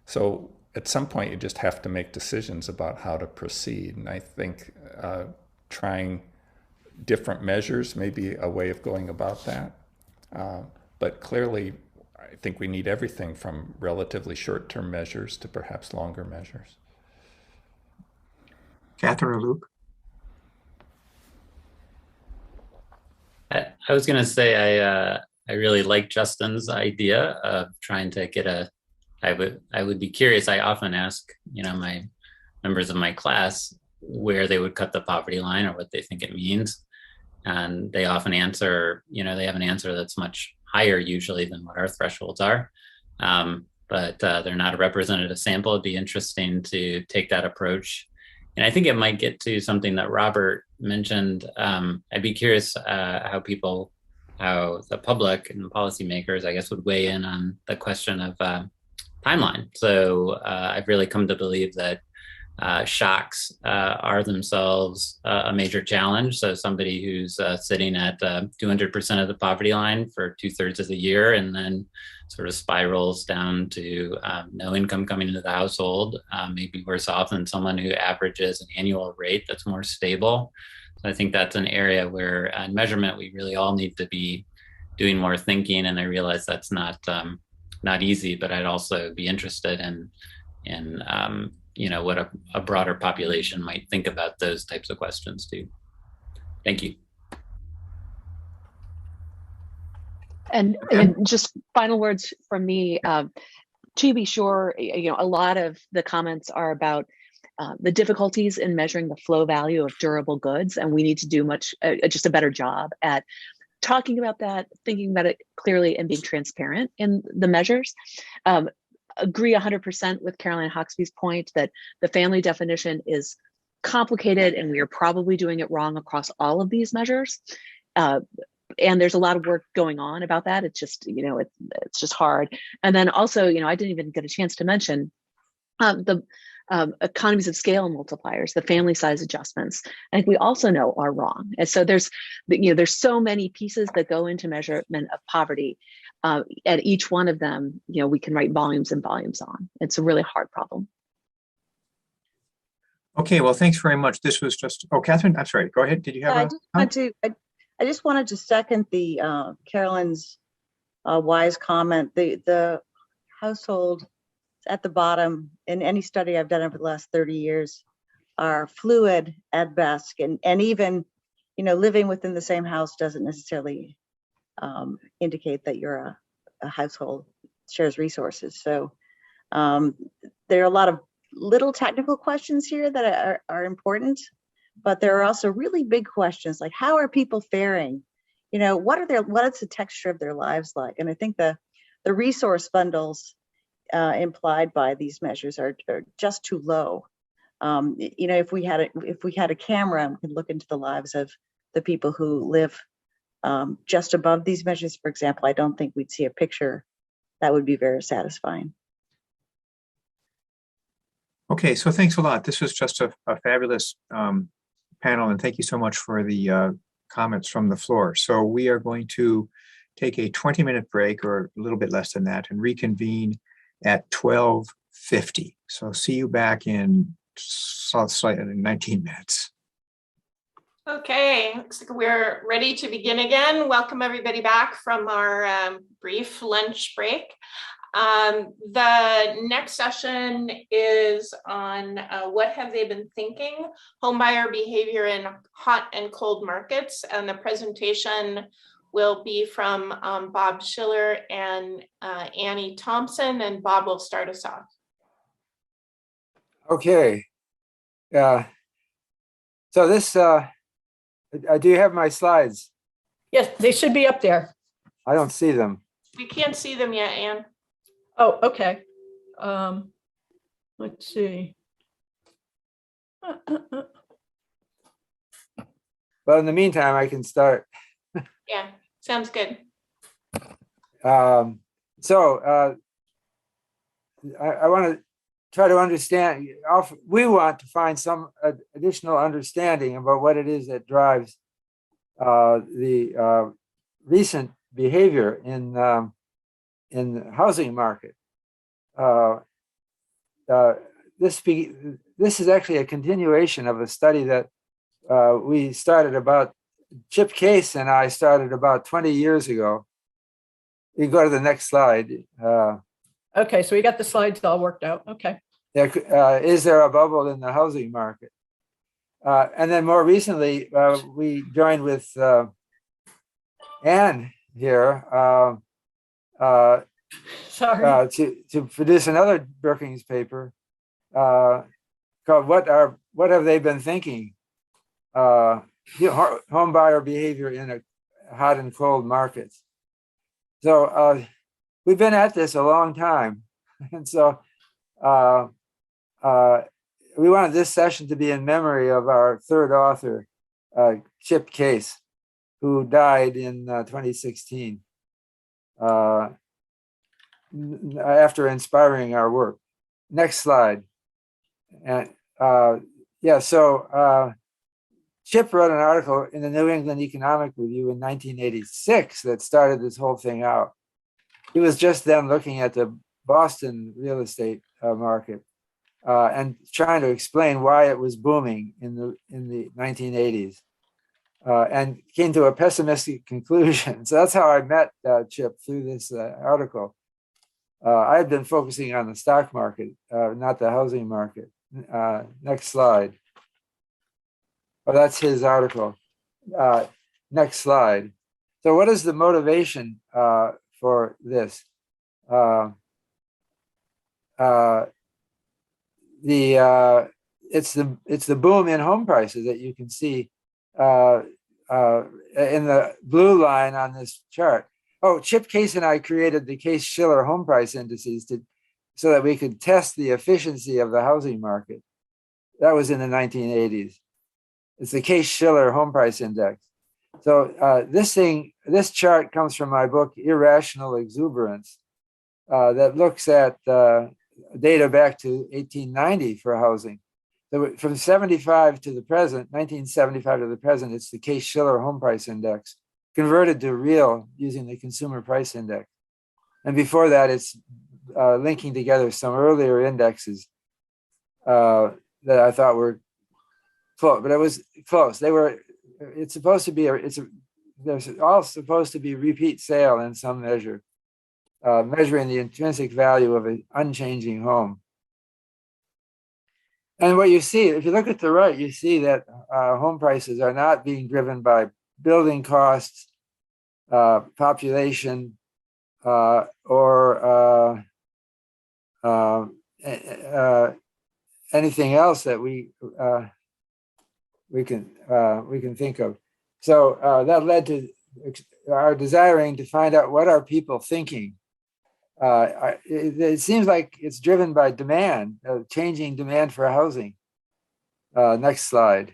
So at some point, you just have to make decisions about how to proceed. And I think trying different measures may be a way of going about that. But clearly, I think we need everything from relatively short-term measures to perhaps longer measures. Catherine or Luke? I was going to say I really like Justin's idea of trying to get I would be curious. I often ask my members of my class where they would cut the poverty line or what they think it means, and they often answer they have an answer that's much higher usually than what our thresholds are, but they're not a representative sample. It'd be interesting to take that approach. And I think it might get to something that Robert mentioned. I'd be curious how the public and the policymakers, I guess, would weigh in on the question of timeline. So I've really come to believe that shocks are themselves a major challenge. So somebody who's sitting at 200% of the poverty line for 2/3 of the year and then sort of spirals down to no income coming into the household may be worse off than someone who averages an annual rate that's more stable. So I think that's an area where in measurement, we really all need to be doing more thinking. And I realize that's not easy, but I'd also be interested in what a broader population might think about those types of questions too. Thank you. And just final words from me, to be sure, a lot of the comments are about the difficulties in measuring the flow value of durable goods. And we need to do just a better job at talking about that, thinking about it clearly, and being transparent in the measures. Agree 100% with Caroline Hawksby's point that the family definition is complicated and we are probably doing it wrong across all of these measures. And there's a lot of work going on about that. It's just, it's just hard. And then also, I didn't even get a chance to mention the economies of scale multipliers, the family size adjustments. I think we also know are wrong. And so there's so many pieces that go into measurement of poverty. At each one of them, we can write volumes and volumes on. It's a really hard problem. Okay, well, thanks very much. This was just, Catherine, I'm sorry, go ahead. Did you have I just wanted to second the Carolyn's wise comment. The household at the bottom in any study I've done over the last 30 years are fluid at best, and even living within the same house doesn't necessarily indicate that you're a household shares resources. So there are a lot of little technical questions here that are important, but there are also really big questions like, how are people faring? What is the texture of their lives like? And I think the resource bundles implied by these measures are just too low. If we had a camera and we could look into the lives of the people who live just above these measures, for example, I don't think we'd see a picture that would be very satisfying. Okay, so thanks a lot. This was just a fabulous panel, and thank you so much for the comments from the floor. So we are going to take a 20-minute break, or a little bit less than that, and reconvene at 12:50. So see you back in slightly 19 minutes. Okay, looks like we're ready to begin again. Welcome everybody back from our brief lunch break. The next session is on what have they been thinking, homebuyer behavior in hot and cold markets, and the presentation will be from Bob Schiller and Annie Thompson, and Bob will start us off. Okay. So this, do you have my slides? Yes, they should be up there. I don't see them. We can't see them yet, Anne. Oh, okay. Let's see. Well, in the meantime, I can start. Yeah, sounds good. I want to try to understand. We want to find some additional understanding about what it is that drives the recent behavior in the housing market. This is actually a continuation of a study that we started about. Chip Case and I started about 20 years ago. You go to the next slide. Okay, so we got the slides all worked out. Okay. Is there a bubble in the housing market? And then more recently, we joined with Anne here to produce another Brookings paper called "What Have They Been Thinking?" Home buyer behavior in a hot and cold markets. So we've been at this a long time, and so we wanted this session to be in memory of our third author, Chip Case, who died in 2016 after inspiring our work. Next slide. And Chip wrote an article in the New England Economic Review in 1986 that started this whole thing out. He was just then looking at the Boston real estate market and trying to explain why it was booming in the 1980s, and came to a pessimistic conclusion. So that's how I met Chip, through this article. I had been focusing on the stock market, not the housing market. Next slide. Oh, that's his article. Next slide. So what is the motivation for this? It's the boom in home prices that you can see in the blue line on this chart. Oh, Chip Case and I created the Case-Shiller home price indices so that we could test the efficiency of the housing market. That was in the 1980s. It's the Case-Shiller home price index. So this chart comes from my book, Irrational Exuberance, that looks at data back to 1890 for housing. So from 75 to the present, 1975 to the present, it's the Case-Shiller home price index, converted to real using the consumer price index. And before that, it's linking together some earlier indexes that I thought were close, but it was close. It's supposed to be, there's all supposed to be repeat sale in some measure, measuring the intrinsic value of an unchanging home. And what you see, if you look at the right, you see that home prices are not being driven by building costs, population, or anything else that we can think of. So that led to our desiring to find out what are people thinking It seems like it's driven by demand, changing demand for housing. Next slide.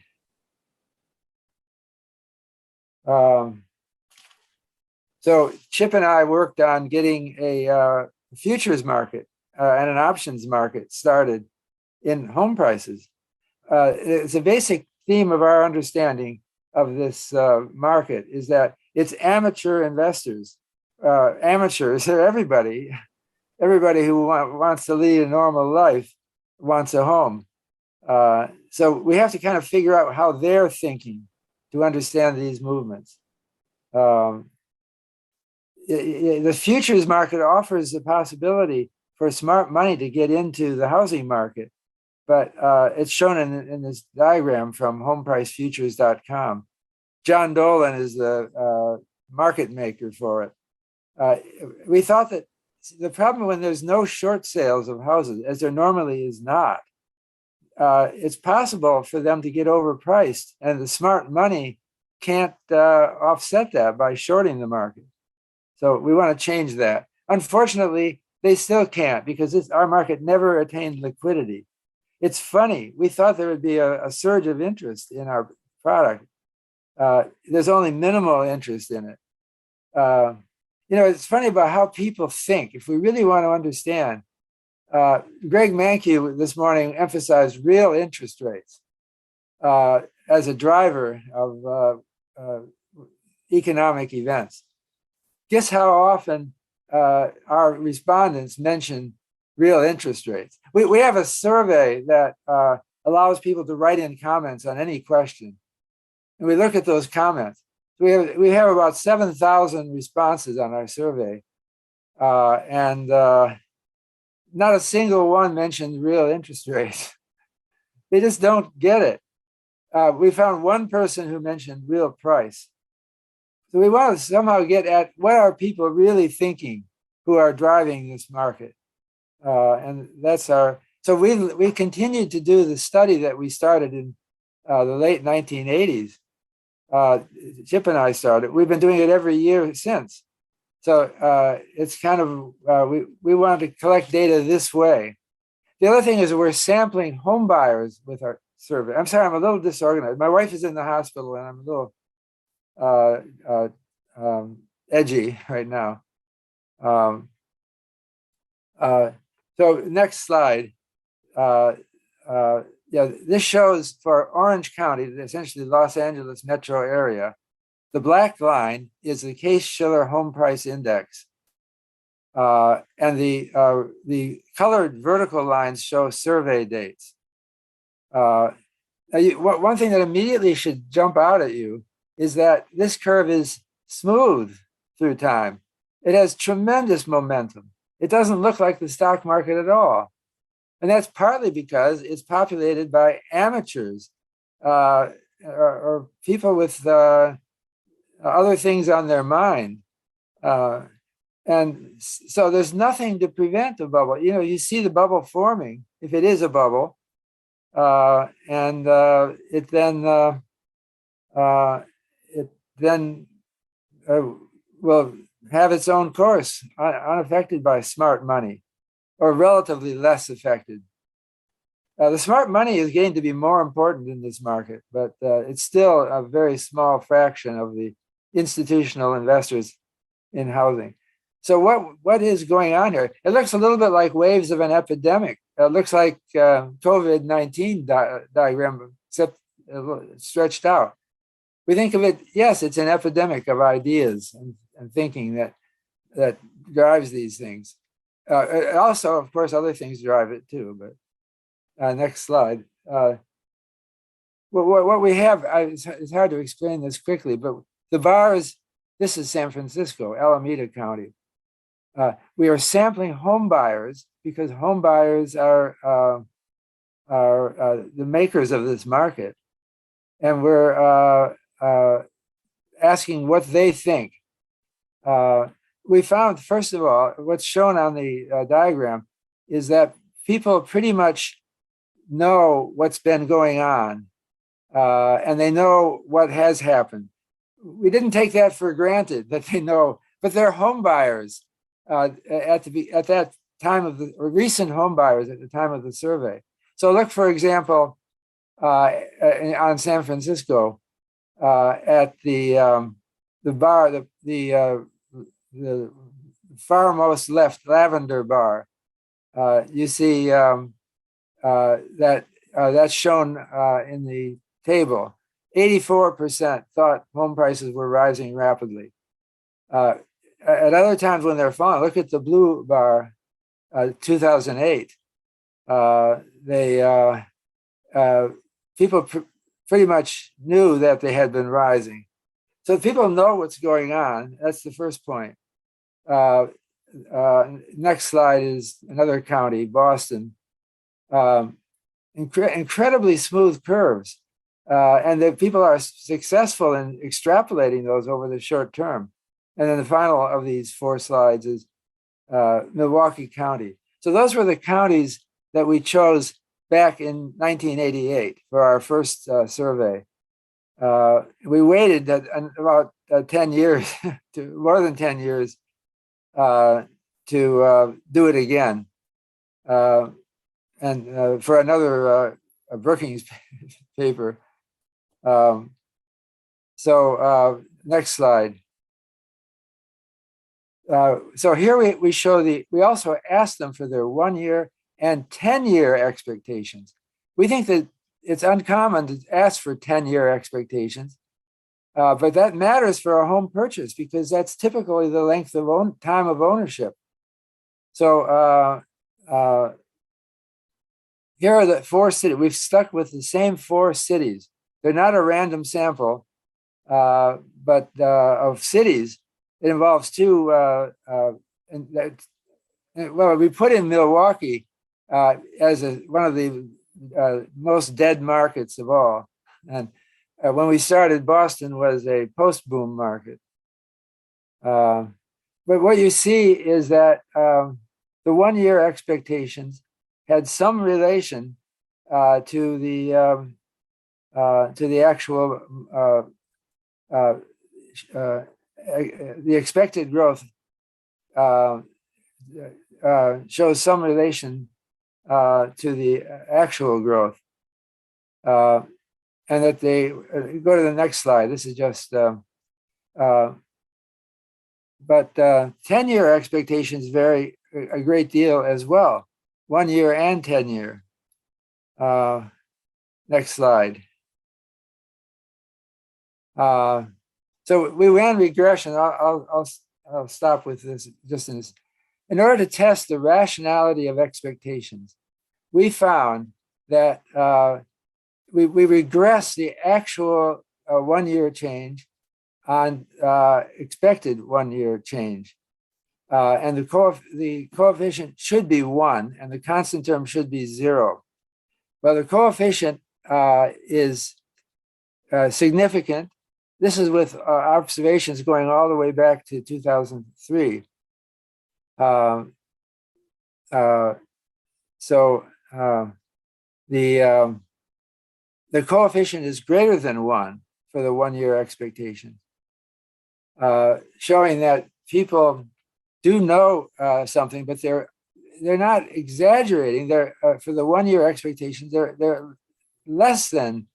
So Chip and I worked on getting a futures market and an options market started in home prices. It's a basic theme of our understanding of this market is that it's amateur investors. Amateurs are everybody who wants to lead a normal life wants a home. So we have to kind of figure out how they're thinking to understand these movements. The futures market offers the possibility for smart money to get into the housing market, but it's shown in this diagram from homepricefutures.com. John Dolan is the market maker for it. We thought that the problem when there's no short sales of houses, as there normally is not, it's possible for them to get overpriced, and the smart money can't offset that by shorting the market. So we want to change that. Unfortunately, they still can't because our market never attained liquidity. It's funny. We thought there would be a surge of interest in our product. There's only minimal interest in it. It's funny about how people think. If we really want to understand, Greg Mankiw this morning emphasized real interest rates as a driver of economic events. Guess how often our respondents mention real interest rates? We have a survey that allows people to write in comments on any question. And we look at those comments. We have about 7,000 responses on our survey. And not a single one mentioned real interest rates. They just don't get it. We found one person who mentioned real price. So we want to somehow get at what are people really thinking who are driving this market. And that's so we continued to do the study that we started in the late 1980s. Chip and I started. We've been doing it every year since. So it's kind of, we wanted to collect data this way. The other thing is we're sampling home buyers with our survey. I'm sorry, I'm a little disorganized. My wife is in the hospital and I'm a little edgy right now. So next slide. This shows for Orange County, essentially Los Angeles metro area. The black line is the Case-Shiller Home Price Index. And the colored vertical lines show survey dates. One thing that immediately should jump out at you is that this curve is smooth through time. It has tremendous momentum. It doesn't look like the stock market at all. And that's partly because it's populated by amateurs or people with other things on their mind. And so there's nothing to prevent a bubble. You see the bubble forming, if it is a bubble, and it then will have its own course, unaffected by smart money, or relatively less affected. The smart money is getting to be more important in this market, but it's still a very small fraction of the institutional investors in housing. So what is going on here? It looks a little bit like waves of an epidemic. It looks like COVID-19 diagram, except stretched out. We think of it, yes, it's an epidemic of ideas and thinking that drives these things. Also, of course, other things drive it too, but next slide. What we have, it's hard to explain this quickly, but the bars, this is San Francisco, Alameda County. We are sampling home buyers because home buyers are the makers of this market. And we're asking what they think. We found, first of all, what's shown on the diagram is that people pretty much know what's been going on, and they know what has happened. We didn't take that for granted that they know, but they're home buyers. at that time of the recent home buyers at the time of the survey. So look, for example, on San Francisco at the bar, the farmost left lavender bar. You see that's shown in the table. 84% thought home prices were rising rapidly. At other times when they're falling, look at the blue bar, 2008. People pretty much knew that they had been rising. So people know what's going on. That's the first point. Next slide is another county, Boston. Incredibly smooth curves. And that people are successful in extrapolating those over the short term. And then the final of these 4 slides is Milwaukee County. So those were the counties that we chose back in 1988 for our first survey. We waited about 10 years, more than 10 years, to do it again. And for another Brookings paper. Next slide. So here we show we also asked them for their 1-year and 10-year expectations. We think that it's uncommon to ask for 10-year expectations, but that matters for a home purchase because that's typically the length of time of ownership. So here are the 4 cities. We've stuck with the same 4 cities. They're not a random sample, but of cities. It involves 2. Well, we put in Milwaukee as one of the most dead markets of all. And when we started, Boston was a post-boom market. But what you see is that the 1-year expectations had some relation to the actual the expected growth shows some relation to the actual growth, and that they go to the next slide. This is just but 10-year expectations vary a great deal as well, 1-year and 10-year. Next slide. So we ran regression. I'll stop with this just in this. In order to test the rationality of expectations, we found that we regressed the actual 1-year change on expected 1-year change. And the coefficient should be 1 and the constant term should be 0. Well, the coefficient is significant. This is with observations going all the way back to 2003. The coefficient is greater than 1 for the 1-year expectation, showing that people do know something, but they're not exaggerating. They're for the 1-year expectations, they're less than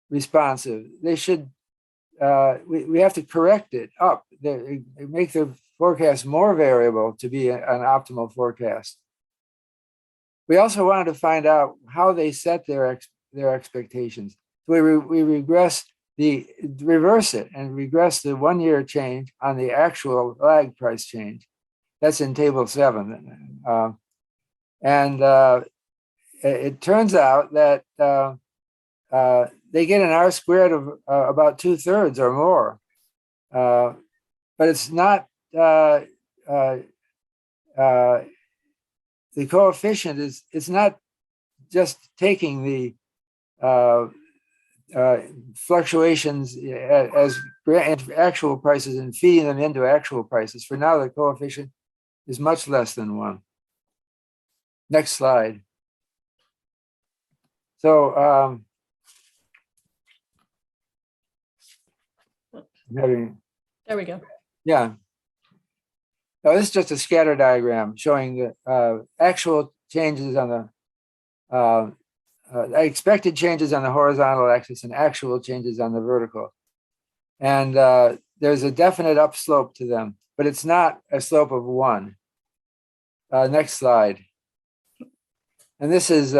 responsive. They should. We have to correct it up. They make the forecast more variable to be an optimal forecast. We also wanted to find out how they set their expectations. So we reverse it and regress the 1-year change on the actual lag price change. That's in table 7. It turns out that they get an R squared of about 2/3 or more, but it's not. The coefficient it's not just taking the fluctuations as actual prices and feeding them into actual prices. For now, the coefficient is much less than 1. Next slide. So there we go. Yeah. Now, this is just a scatter diagram showing the actual changes on the expected changes on the horizontal axis and actual changes on the vertical. And there's a definite upslope to them, but it's not a slope of 1. Next slide. And this is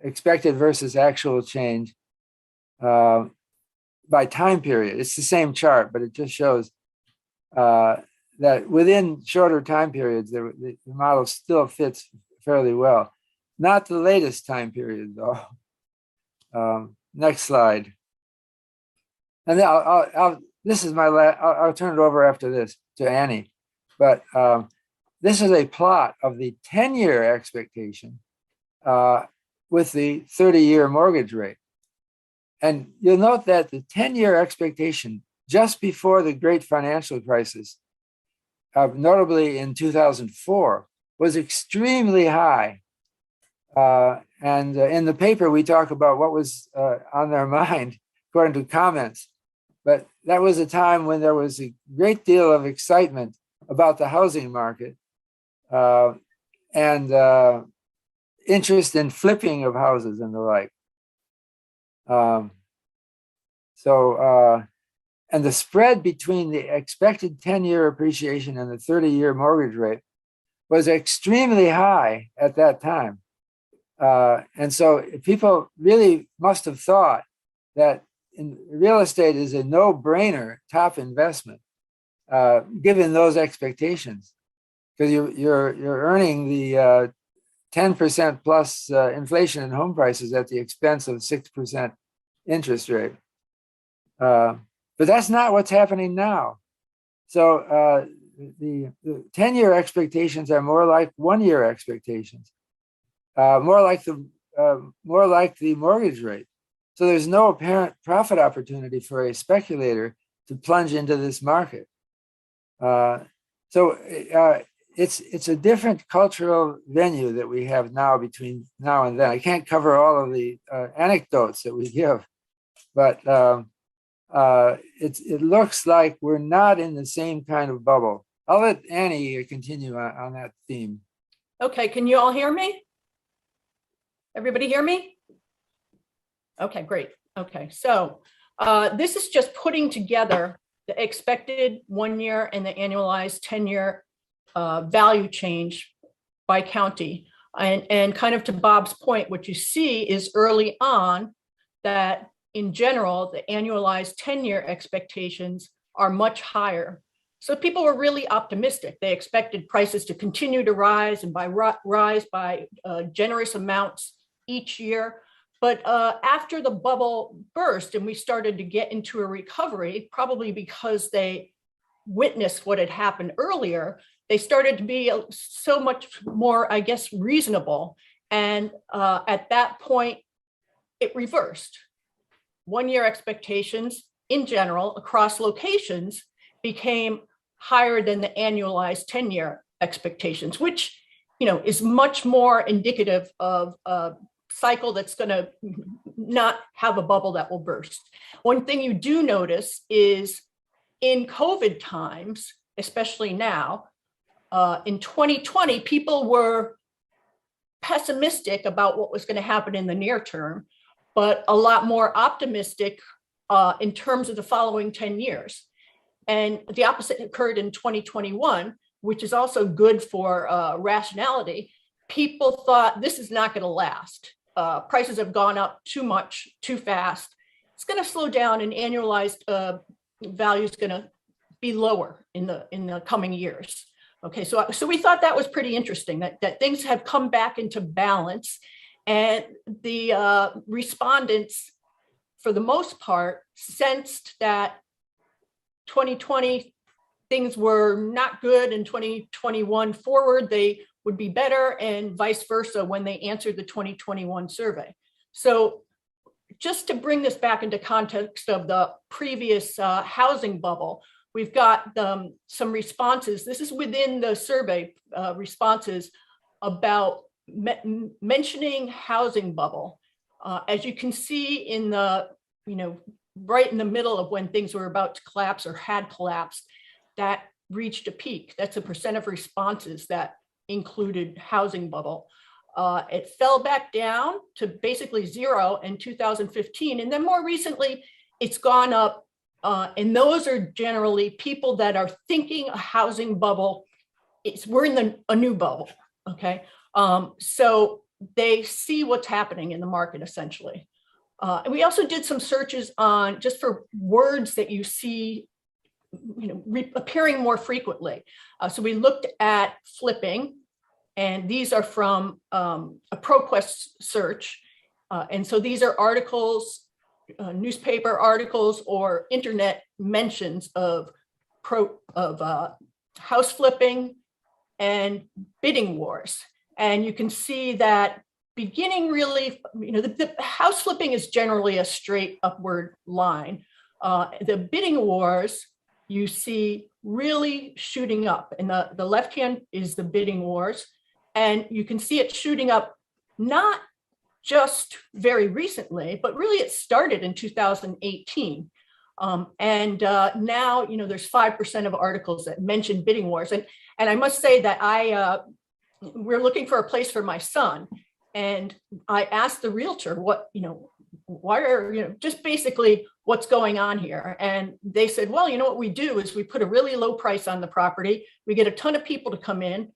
expected versus actual change by time period. It's the same chart, but it just shows that within shorter time periods, the model still fits fairly well. Not the latest time period, though. Next slide. And then this is my last, I'll turn it over after this to Annie. But this is a plot of the 10-year expectation with the 30-year mortgage rate. And you'll note that the 10-year expectation just before the great financial crisis, notably in 2004, was extremely high. And in the paper, we talk about what was on their mind, according to comments. But that was a time when there was a great deal of excitement about the housing market and interest in flipping of houses and the like. And the spread between the expected 10-year appreciation and the 30-year mortgage rate was extremely high at that time. And so people really must have thought that real estate is a no-brainer top investment, given those expectations, because you're earning the 10% plus inflation in home prices at the expense of 6% interest rate. But that's not what's happening now. So the 10-year expectations are more like 1-year expectations, more like the mortgage rate. So there's no apparent profit opportunity for a speculator to plunge into this market. It's a different cultural venue that we have now between now and then. I can't cover all of the anecdotes that we give, but it looks like we're not in the same kind of bubble. I'll let Annie continue on that theme. Okay, can you all hear me? Everybody hear me? Okay, great. Okay, so this is just putting together the expected 1-year and the annualized 10-year value change by county. And kind of to Bob's point, what you see is early on that in general, the annualized 10-year expectations are much higher. So people were really optimistic. They expected prices to continue to rise and rise by generous amounts each year. But after the bubble burst and we started to get into a recovery, probably because they witnessed what had happened earlier, they started to be so much more, I guess, reasonable. And at that point, it reversed. 1-year expectations in general across locations became higher than the annualized 10-year expectations, which, is much more indicative of a cycle that's going to not have a bubble that will burst. One thing you do notice is in COVID times, especially now, in 2020, people were pessimistic about what was going to happen in the near term, but a lot more optimistic in terms of the following 10 years. And the opposite occurred in 2021, which is also good for rationality. People thought this is not going to last. Prices have gone up too much, too fast. It's going to slow down, and annualized value is going to be lower in the coming years. Okay, so we thought that was pretty interesting, that things have come back into balance, and the respondents, for the most part, sensed that 2020 things were not good, and 2021 forward they would be better, and vice versa when they answered the 2021 survey. So just to bring this back into context of the previous housing bubble, we've got some responses. This is within the survey responses about mentioning housing bubble. As you can see in the, right in the middle of when things were about to collapse or had collapsed, that reached a peak. That's a percent of responses that included housing bubble. It fell back down to basically 0 in 2015. And then more recently, it's gone up. And those are generally people that are thinking a housing bubble. We're in a new bubble, okay? So they see what's happening in the market essentially. And we also did some searches on just for words that you see, appearing more frequently. So we looked at flipping, and these are from a ProQuest search. And so these are articles, newspaper articles or internet mentions of house flipping and bidding wars. And you can see that beginning really, the house flipping is generally a straight upward line. The bidding wars, you see really shooting up. And the left hand is the bidding wars. And you can see it shooting up, not just very recently, but really it started in 2018. And now, there's 5% of articles that mention bidding wars. And I must say that we're looking for a place for my son. And I asked the realtor why are, just basically what's going on here. And they said, well, what we do is we put a really low price on the property. We get a ton of people to come in.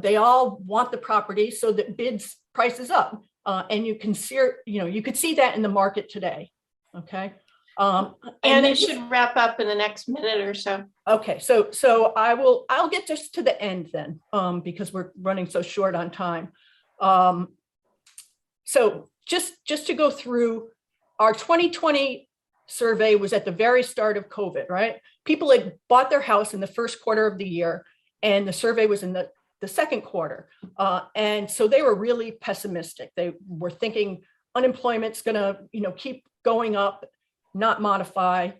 They all want the property, so that bids prices up. And you can see, you could see that in the market today. Okay. And it should wrap up in the next minute or so. Okay, so I'll get just to the end then, because we're running so short on time. So just to go through, our 2020 survey was at the very start of COVID, right? People had bought their house in the first quarter of the year, and the survey was in the second quarter. And so they were really pessimistic. They were thinking unemployment's gonna, keep going up, not modify.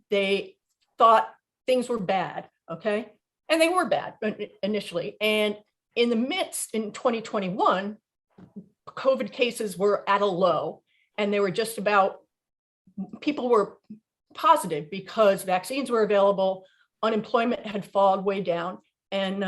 They thought things were bad, okay? And they were bad initially. And in the midst, in 2021, COVID cases were at a low, and they were just about, people were positive because vaccines were available, unemployment had fallen way down. And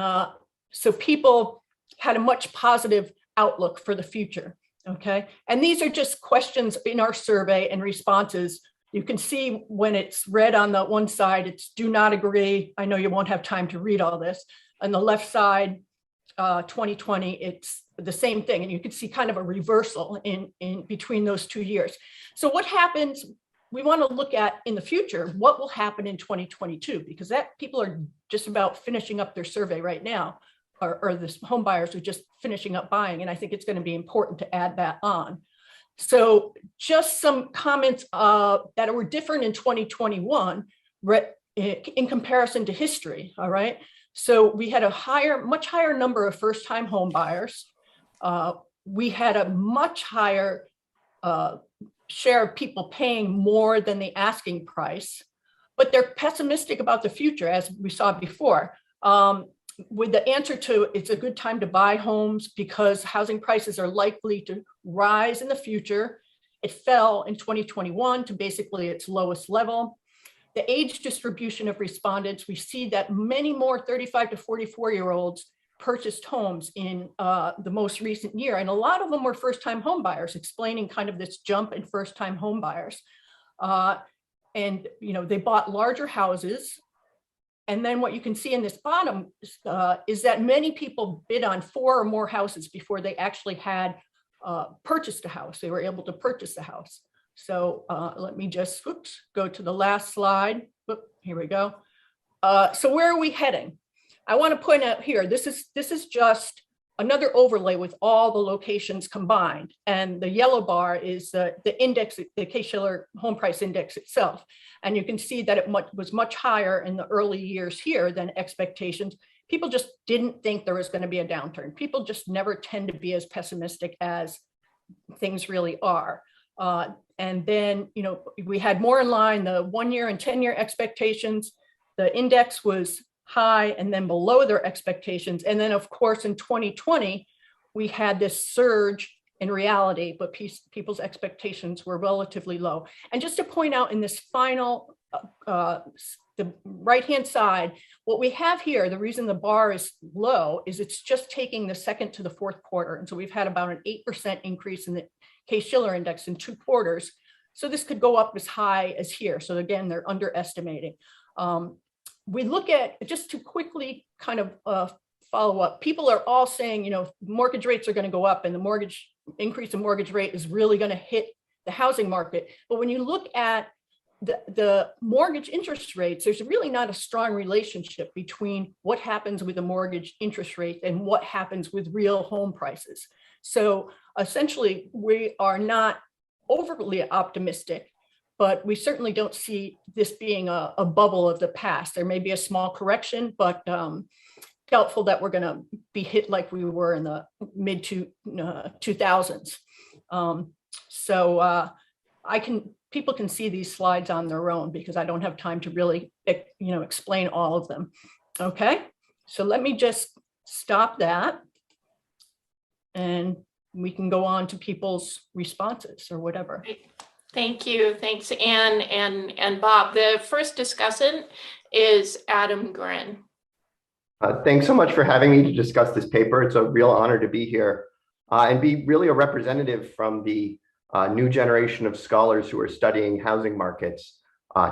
so people had a much positive outlook for the future. Okay. And these are just questions in our survey and responses. You can see when it's red on the one side, it's do not agree. I know you won't have time to read all this. On the left side, 2020, it's the same thing. And you can see kind of a reversal in between those 2 years. So what happens, we want to look at in the future, what will happen in 2022, because that people are just about finishing up their survey right now. Or the home buyers are just finishing up buying. And I think it's going to be important to add that on. So just some comments that were different in 2021 in comparison to history, all right? So we had a much higher number of first-time home buyers. We had a much higher share of people paying more than the asking price, but they're pessimistic about the future, as we saw before. With the answer to it's a good time to buy homes because housing prices are likely to rise in the future. It fell in 2021 to basically its lowest level. The age distribution of respondents, we see that many more 35 to 44-year-olds purchased homes in the most recent year. And a lot of them were first-time home buyers, explaining kind of this jump in first-time home buyers. And they bought larger houses. And then what you can see in this bottom is that many people bid on 4 or more houses before they actually had purchased a house. They were able to purchase a house. So let me just go to the last slide. Here we go. So where are we heading? I want to point out here, this is just another overlay with all the locations combined. And the yellow bar is the index, the Case-Shiller home price index itself. And you can see that it was much higher in the early years here than expectations. People just didn't think there was going to be a downturn. People just never tend to be as pessimistic as things really are. And then, we had more in line, the 1-year and 10-year expectations. The index was high and then below their expectations. And then, of course, in 2020, we had this surge in reality, but people's expectations were relatively low. And just to point out in this final the right-hand side, what we have here, the reason the bar is low is it's just taking the second to the fourth quarter. And so we've had about an 8% increase in the Case-Shiller index in 2 quarters. So this could go up as high as here. So again, they're underestimating. We look at, just to quickly kind of follow up, people are all saying, you know, mortgage rates are going to go up and the increase in mortgage rate is really going to hit the housing market. But when you look at the mortgage interest rates, there's really not a strong relationship between what happens with the mortgage interest rate and what happens with real home prices. So essentially, we are not overly optimistic, but we certainly don't see this being a bubble of the past. There may be a small correction, but doubtful that we're going to be hit like we were in the mid 2000s. People can see these slides on their own because I don't have time to really, explain all of them. Okay, so let me just stop that and we can go on to people's responses or whatever. Thank you. Thanks, Anne and Bob. The first discussant is Adam Grin. Thanks so much for having me to discuss this paper. It's a real honor to be here and be really a representative from the new generation of scholars who are studying housing markets,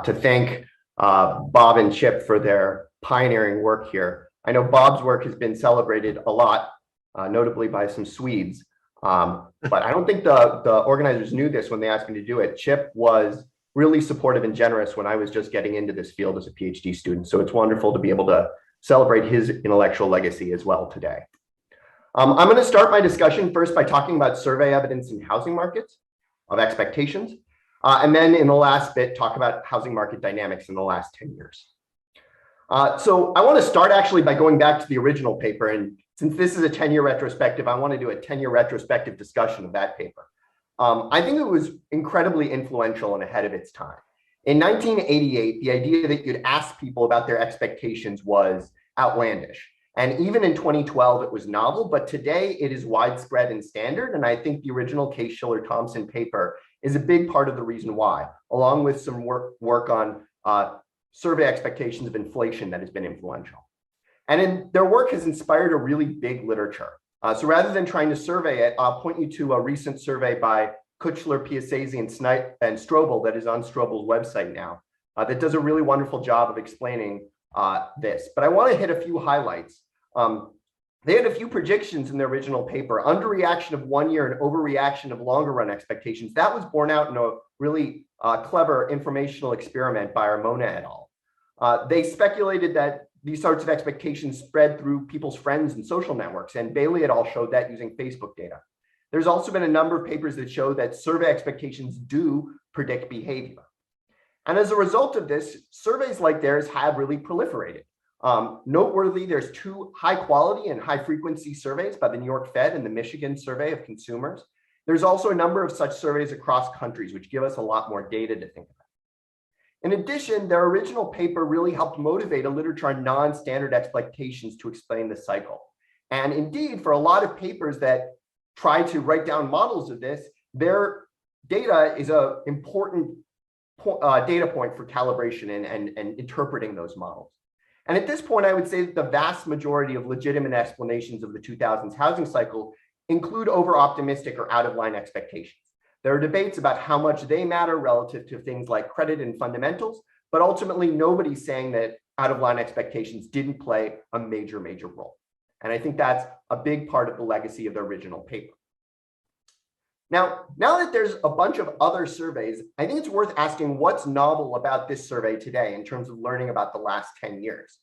to thank Bob and Chip for their pioneering work here. I know Bob's work has been celebrated a lot, notably by some Swedes, but I don't think the organizers knew this when they asked me to do it. Chip was really supportive and generous when I was just getting into this field as a PhD student, so it's wonderful to be able to celebrate his intellectual legacy as well today. I'm going to start my discussion first by talking about survey evidence in housing markets of expectations, and then in the last bit, talk about housing market dynamics in the last 10 years. So I want to start actually by going back to the original paper, and since this is a 10-year retrospective, I want to do a 10-year retrospective discussion of that paper. I think it was incredibly influential and ahead of its time. In 1988, the idea that you'd ask people about their expectations was outlandish. And even in 2012, it was novel, but today it is widespread and standard. And I think the original Case-Shiller-Thompson paper is a big part of the reason why, along with some work on survey expectations of inflation that has been influential. And their work has inspired a really big literature. So rather than trying to survey it, I'll point you to a recent survey by Kuchler, Piassesi, and Strobel that is on Strobel's website now that does a really wonderful job of explaining this. But I want to hit a few highlights. They had a few predictions in their original paper: underreaction of 1 year and overreaction of longer run expectations. That was borne out in a really clever informational experiment by Armona et al. They speculated that these sorts of expectations spread through people's friends and social networks, and Bailey et al. Showed that using Facebook data. There's also been a number of papers that show that survey expectations do predict behavior. And as a result of this, surveys like theirs have really proliferated. Noteworthy, there's 2 high quality and high frequency surveys by the New York Fed and the Michigan Survey of Consumers. There's also a number of such surveys across countries, which give us a lot more data to think about. In addition, their original paper really helped motivate a literature on non-standard expectations to explain the cycle. And indeed, for a lot of papers that try to write down models of this, their data is an important data point for calibration and interpreting those models. And at this point, I would say that the vast majority of legitimate explanations of the 2000s housing cycle include over-optimistic or out-of-line expectations. There are debates about how much they matter relative to things like credit and fundamentals, but ultimately nobody's saying that out-of-line expectations didn't play a major role. And I think that's a big part of the legacy of the original paper. Now that there's a bunch of other surveys, I think it's worth asking what's novel about this survey today in terms of learning about the last 10 years.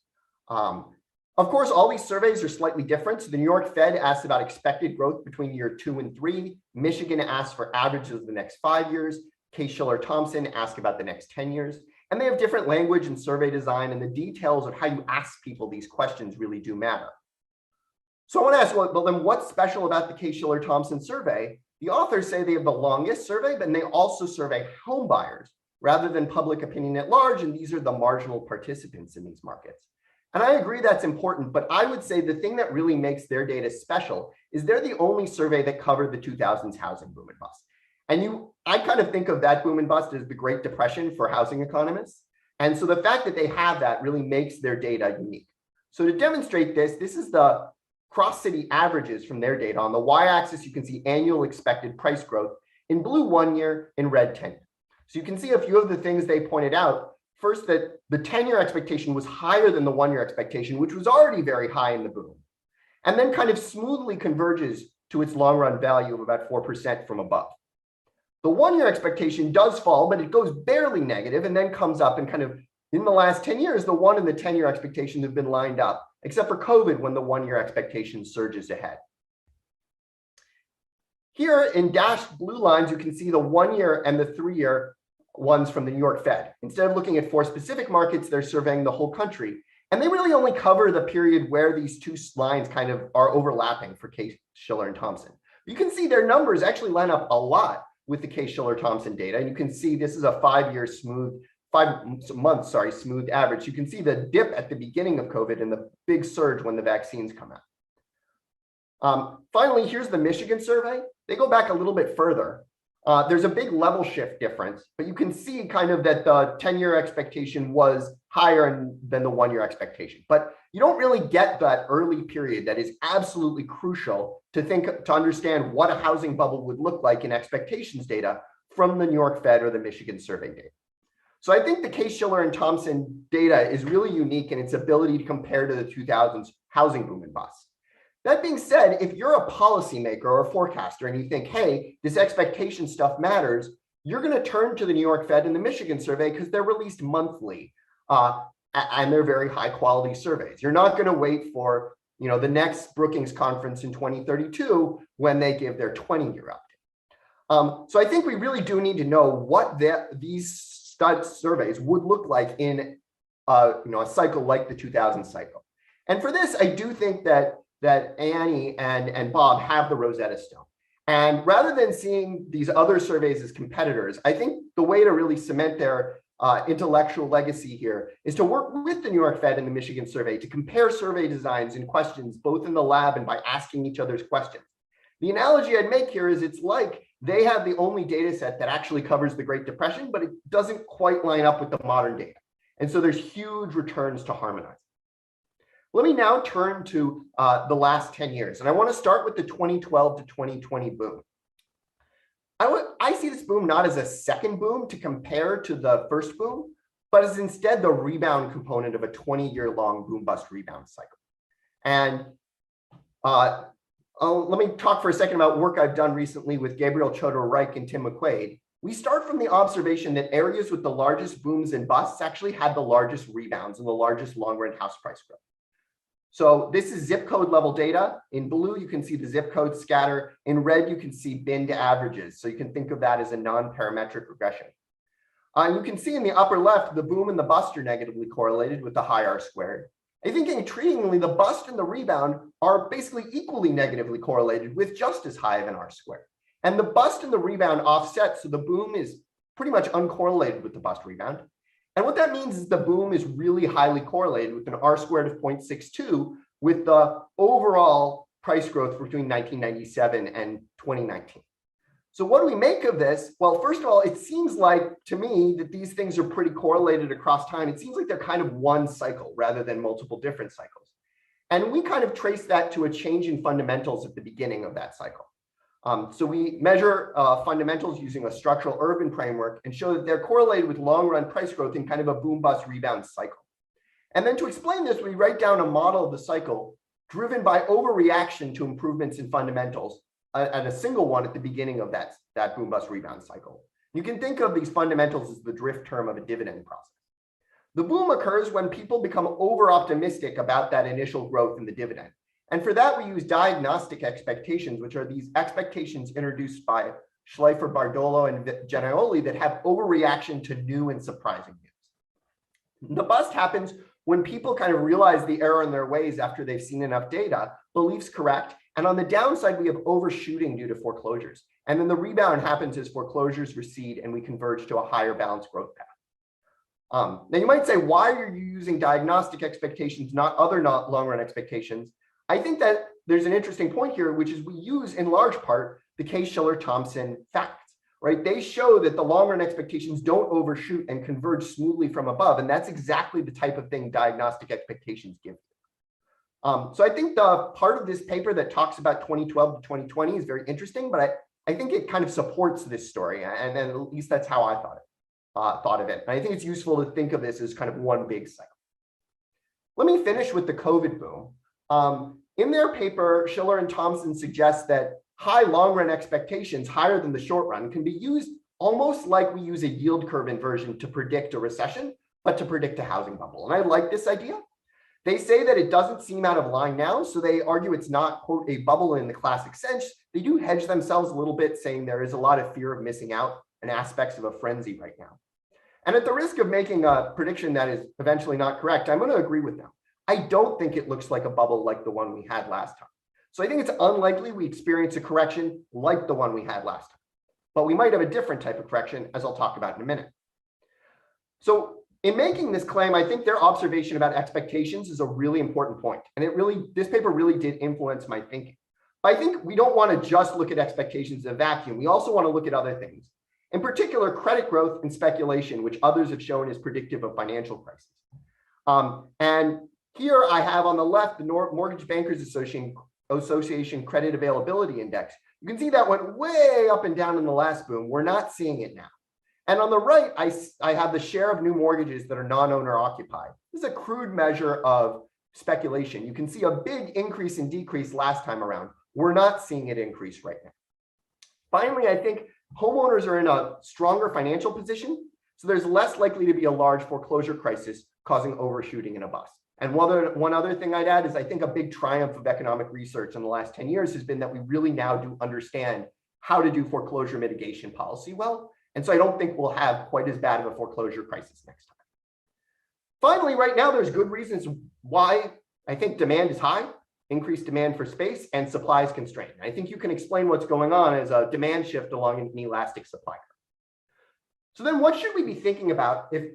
Of course, all these surveys are slightly different. So the New York Fed asked about expected growth between year 2 and 3. Michigan asked for averages of the next 5 years. Case-Shiller-Thompson asked about the next 10 years. And they have different language and survey design, and the details of how you ask people these questions really do matter. So I want to ask, well, then what's special about the Case-Shiller-Thompson survey? The authors say they have the longest survey, but they also survey home buyers rather than public opinion at large, and these are the marginal participants in these markets. And I agree that's important, but I would say the thing that really makes their data special is they're the only survey that covered the 2000s housing boom and bust. And I kind of think of that boom and bust as the Great Depression for housing economists. And so the fact that they have that really makes their data unique. So to demonstrate this, this is the cross-city averages from their data. On the y-axis, you can see annual expected price growth. In blue, 1 year, in red, 10 year. So you can see a few of the things they pointed out. First, that the 10-year expectation was higher than the 1-year expectation, which was already very high in the boom, and then kind of smoothly converges to its long-run value of about 4% from above. The 1-year expectation does fall, but it goes barely negative and then comes up, and kind of in the last 10 years, the 1 and the 10-year expectations have been lined up, except for COVID when the 1-year expectation surges ahead. Here in dashed blue lines, you can see the 1-year and the 3-year ones from the New York Fed. Instead of looking at 4 specific markets, they're surveying the whole country. And they really only cover the period where these 2 lines kind of are overlapping for Case-Shiller and Thompson. You can see their numbers actually line up a lot with the Case-Shiller-Thompson data. And you can see this is a 5-year smooth, 5 months, sorry, smooth average. You can see the dip at the beginning of COVID and the big surge when the vaccines come out. Finally, here's the Michigan survey. They go back a little bit further. There's a big level shift difference, but you can see kind of that the 10-year expectation was higher than the 1-year expectation. But you don't really get that early period that is absolutely crucial to understand what a housing bubble would look like in expectations data from the New York Fed or the Michigan survey data. So I think the Case-Shiller and Thompson data is really unique in its ability to compare to the 2000s housing boom and bust. That being said, if you're a policymaker or a forecaster and you think, hey, this expectation stuff matters, you're going to turn to the New York Fed and the Michigan survey because they're released monthly and they're very high quality surveys. You're not going to wait for the next Brookings conference in 2032 when they give their 20-year update. So I think we really do need to know what these stud surveys would look like in a cycle like the 2000 cycle. And for this, I do think that Annie and Bob have the Rosetta Stone. And rather than seeing these other surveys as competitors, I think the way to really cement their intellectual legacy here is to work with the New York Fed and the Michigan survey to compare survey designs and questions, both in the lab and by asking each other's questions. The analogy I'd make here is it's like they have the only data set that actually covers the Great Depression, but it doesn't quite line up with the modern data. And so there's huge returns to harmonize. Let me now turn to the last 10 years. And I want to start with the 2012 to 2020 boom. I see this boom not as a second boom to compare to the first boom, but as instead the rebound component of a 20-year-long boom-bust rebound cycle. And let me talk for a second about work I've done recently with Gabriel Chodor-Reich and Tim McQuaid. We start from the observation that areas with the largest booms and busts actually had the largest rebounds and the largest long-run house price growth. So this is zip code level data. In blue, you can see the zip code scatter. In red, you can see bin to averages. So you can think of that as a non-parametric regression. You can see in the upper left, the boom and the bust are negatively correlated with the high R squared. I think intriguingly, the bust and the rebound are basically equally negatively correlated with just as high of an R squared. And the bust and the rebound offset, so the boom is pretty much uncorrelated with the bust rebound. And what that means is the boom is really highly correlated with an R squared of 0.62 with the overall price growth between 1997 and 2019. So what do we make of this? Well, first of all, it seems like to me that these things are pretty correlated across time. It seems like they're kind of one cycle rather than multiple different cycles. And we kind of trace that to a change in fundamentals at the beginning of that cycle. So we measure fundamentals using a structural urban framework and show that they're correlated with long-run price growth in kind of a boom-bust rebound cycle. And then to explain this, we write down a model of the cycle driven by overreaction to improvements in fundamentals at a single one at the beginning of that boom-bust rebound cycle. You can think of these fundamentals as the drift term of a dividend process. The boom occurs when people become over-optimistic about that initial growth in the dividend. And for that, we use diagnostic expectations, which are these expectations introduced by Schleifer, Bardolo, and Giannoli that have overreaction to new and surprising news. The bust happens when people kind of realize the error in their ways after they've seen enough data, beliefs correct, and on the downside, we have overshooting due to foreclosures. And then the rebound happens as foreclosures recede and we converge to a higher balanced growth path. Now you might say, why are you using diagnostic expectations, not other long-run expectations? I think that there's an interesting point here, which is we use in large part the Case-Shiller-Thompson facts. right? They show that the long run expectations don't overshoot and converge smoothly from above. And that's exactly the type of thing diagnostic expectations give. So I think the part of this paper that talks about 2012 to 2020 is very interesting, but I think it kind of supports this story. And then at least that's how I thought of it. And I think it's useful to think of this as kind of one big cycle. Let me finish with the COVID boom. In their paper, Schiller and Thompson suggest that high long run expectations, higher than the short run, can be used almost like we use a yield curve inversion to predict a recession, but to predict a housing bubble. And I like this idea. They say that it doesn't seem out of line now, so they argue it's not, quote, a bubble in the classic sense. They do hedge themselves a little bit, saying there is a lot of fear of missing out and aspects of a frenzy right now. And at the risk of making a prediction that is eventually not correct, I'm going to agree with them. I don't think it looks like a bubble like the one we had last time. So I think it's unlikely we experience a correction like the one we had last time. But we might have a different type of correction, as I'll talk about in a minute. So in making this claim, I think their observation about expectations is a really important point. And this paper really did influence my thinking. But I think we don't want to just look at expectations in a vacuum. We also want to look at other things. In particular, credit growth and speculation, which others have shown is predictive of financial crisis. And here I have on the left the Mortgage Bankers Association Credit Availability Index. You can see that went way up and down in the last boom. We're not seeing it now. And on the right, I have the share of new mortgages that are non-owner occupied. This is a crude measure of speculation. You can see a big increase and decrease last time around. We're not seeing it increase right now. Finally, I think homeowners are in a stronger financial position, so there's less likely to be a large foreclosure crisis causing overshooting and a bust. And one other thing I'd add is I think a big triumph of economic research in the last 10 years has been that we really now do understand how to do foreclosure mitigation policy well. And so I don't think we'll have quite as bad of a foreclosure crisis next time. Finally, right now, there's good reasons why I think demand is high, increased demand for space, and supply is constrained. I think you can explain what's going on as a demand shift along an inelastic supply curve. So then what should we be thinking about if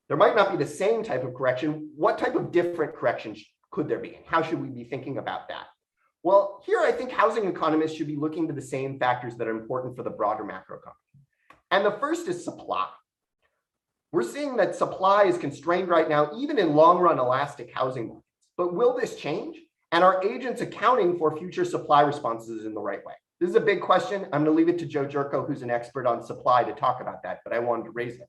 there might not be the same type of correction? What type of different corrections could there be? And how should we be thinking about that? Well, here I think housing economists should be looking to the same factors that are important for the broader macroeconomy. And the first is supply. We're seeing that supply is constrained right now, even in long-run elastic housing markets. But will this change? And are agents accounting for future supply responses in the right way? This is a big question. I'm going to leave it to Joe Jerko, who's an expert on supply, to talk about that, but I wanted to raise it.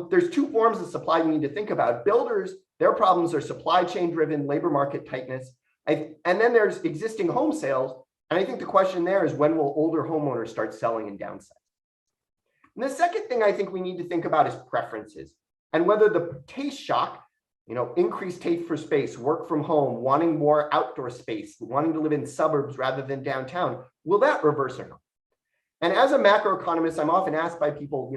There's two forms of supply you need to think about. Builders, their problems are supply chain driven, labor market tightness. And then there's existing home sales. And I think the question there is, when will older homeowners start selling and downsizing? And the second thing I think we need to think about is preferences and whether the taste shock, increased taste for space, work from home, wanting more outdoor space, wanting to live in suburbs rather than downtown, will that reverse or not? And as a macroeconomist, I'm often asked by people,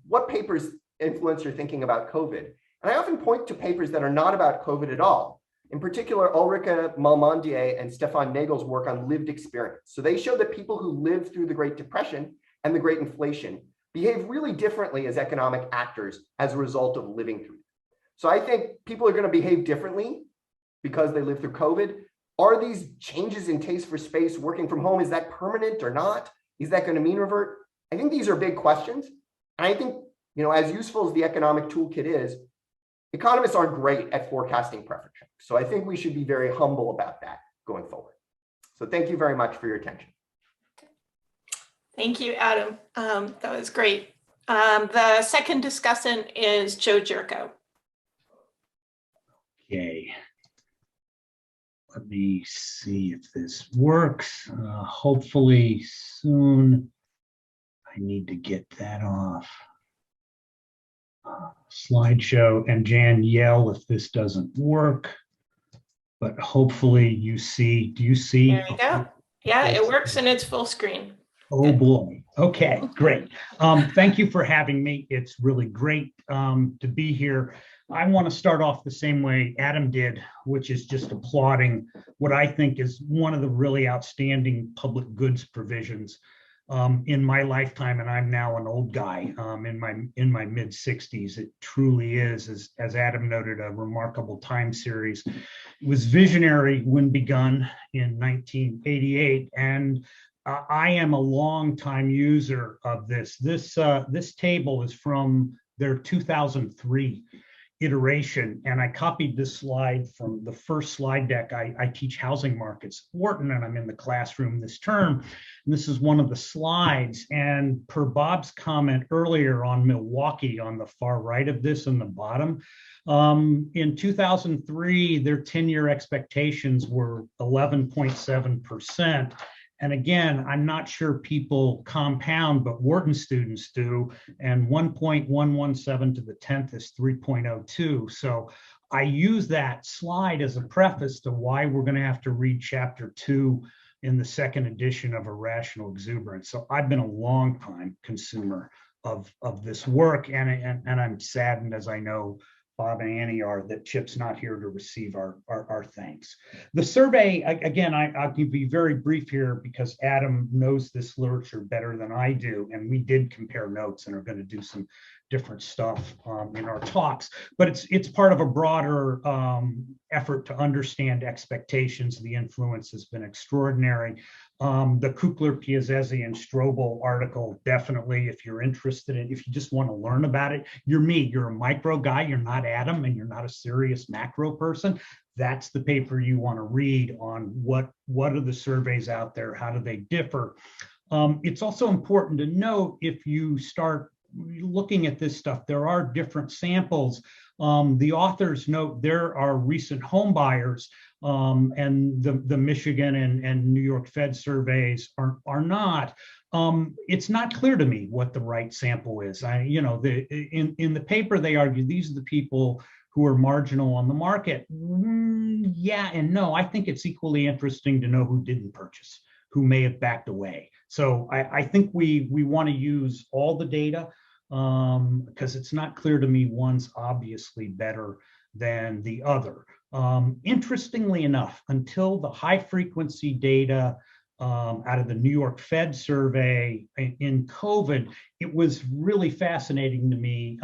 what papers influence your thinking about COVID? And I often point to papers that are not about COVID at all. In particular, Ulrike Malmondier and Stefan Nagel's work on lived experience. So they show that people who lived through the Great Depression and the Great Inflation behave really differently as economic actors as a result of living through it. So I think people are going to behave differently because they lived through COVID. Are these changes in taste for space, working from home, is that permanent or not? Is that going to mean revert? I think these are big questions. And I think, as useful as the economic toolkit is, economists aren't great at forecasting preference shocks. So I think we should be very humble about that going forward. So thank you very much for your attention. Thank you, Adam. That was great. The second discussant is Joe Jerko. Okay. Let me see if this works. Hopefully soon. I need to get that off. Slideshow, and Jan, yell if this doesn't work. But hopefully you see. Do you see? There we go. Yeah, it works and it's full screen. Oh boy. Okay, great. Thank you for having me. It's really great to be here. I want to start off the same way Adam did, which is just applauding what I think is one of the really outstanding public goods provisions in my lifetime, and I'm now an old guy in my mid 60s. It truly is, as Adam noted, a remarkable time series. It was visionary when begun in 1988, and I am a longtime user of this. This table is from their 2003 iteration, and I copied this slide from the first slide deck. I teach housing markets at Wharton, and I'm in the classroom this term. And this is one of the slides. And per Bob's comment earlier on Milwaukee on the far right of this in the bottom, in 2003, their 10-year expectations were 11.7%. And again, I'm not sure people compound, but Wharton students do. And 1.117 to the 10th is 3.02. So I use that slide as a preface to why we're going to have to read chapter 2 in the second edition of Irrational Exuberance. So I've been a long time consumer of this work, and I'm saddened, as I know Bob and Annie are, that Chip's not here to receive our thanks. The survey, again, I'll be very brief here because Adam knows this literature better than I do, and we did compare notes and are going to do some different stuff in our talks, but it's part of a broader effort to understand expectations. The influence has been extraordinary. The Kukler, Piazzesi, and Strobel article, definitely, if you're interested in, if you just want to learn about it, you're a micro guy, you're not Adam, and you're not a serious macro person. That's the paper you want to read on what are the surveys out there, how do they differ. It's also important to note, if you start looking at this stuff, there are different samples. The authors note there are recent home buyers, and the Michigan and New York Fed surveys are not. It's not clear to me what the right sample is. In the paper, they argue these are the people who are marginal on the market. Yeah and no. I think it's equally interesting to know who didn't purchase, who may have backed away. So I think we want to use all the data, because it's not clear to me one's obviously better than the other. Interestingly enough, until the high frequency data out of the New York Fed survey in COVID, it was really fascinating to me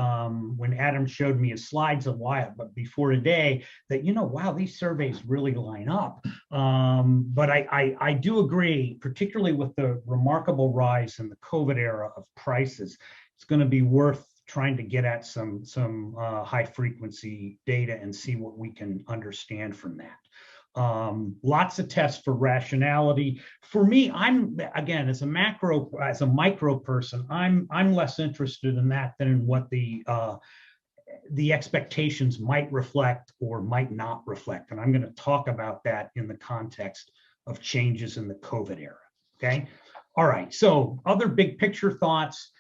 when Adam showed me his slides a while, but before today, that, wow, these surveys really line up. But I do agree, particularly with the remarkable rise in the COVID era of prices, it's going to be worth trying to get at some high frequency data and see what we can understand from that. Lots of tests for rationality. For me, again, as a micro person, I'm less interested in that than in what the expectations might reflect or might not reflect. And I'm going to talk about that in the context of changes in the COVID era. Okay. All right. So other big picture thoughts.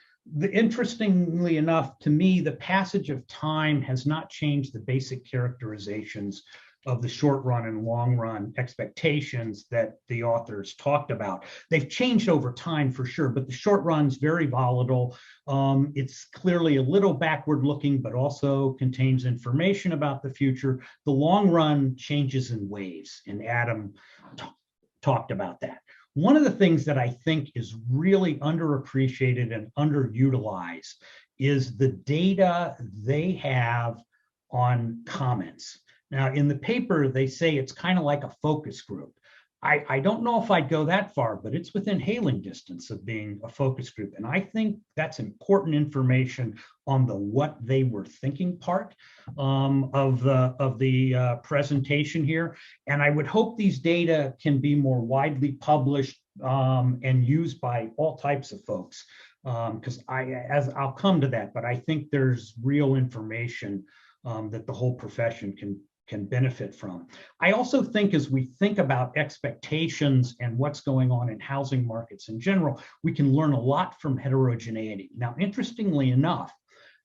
Interestingly enough, to me, the passage of time has not changed the basic characterizations of the short run and long run expectations that the authors talked about. They've changed over time for sure, but the short run's very volatile. It's clearly a little backward looking, but also contains information about the future. The long run changes in waves, and Adam talked about that. One of the things that I think is really underappreciated and underutilized is the data they have on comments. Now, in the paper, they say it's kind of like a focus group. I don't know if I'd go that far, but it's within hailing distance of being a focus group. And I think that's important information on the what they were thinking part of the presentation here. And I would hope these data can be more widely published and used by all types of folks. Because I'll come to that, but I think there's real information that the whole profession can benefit from. I also think as we think about expectations and what's going on in housing markets in general, we can learn a lot from heterogeneity. Now, interestingly enough,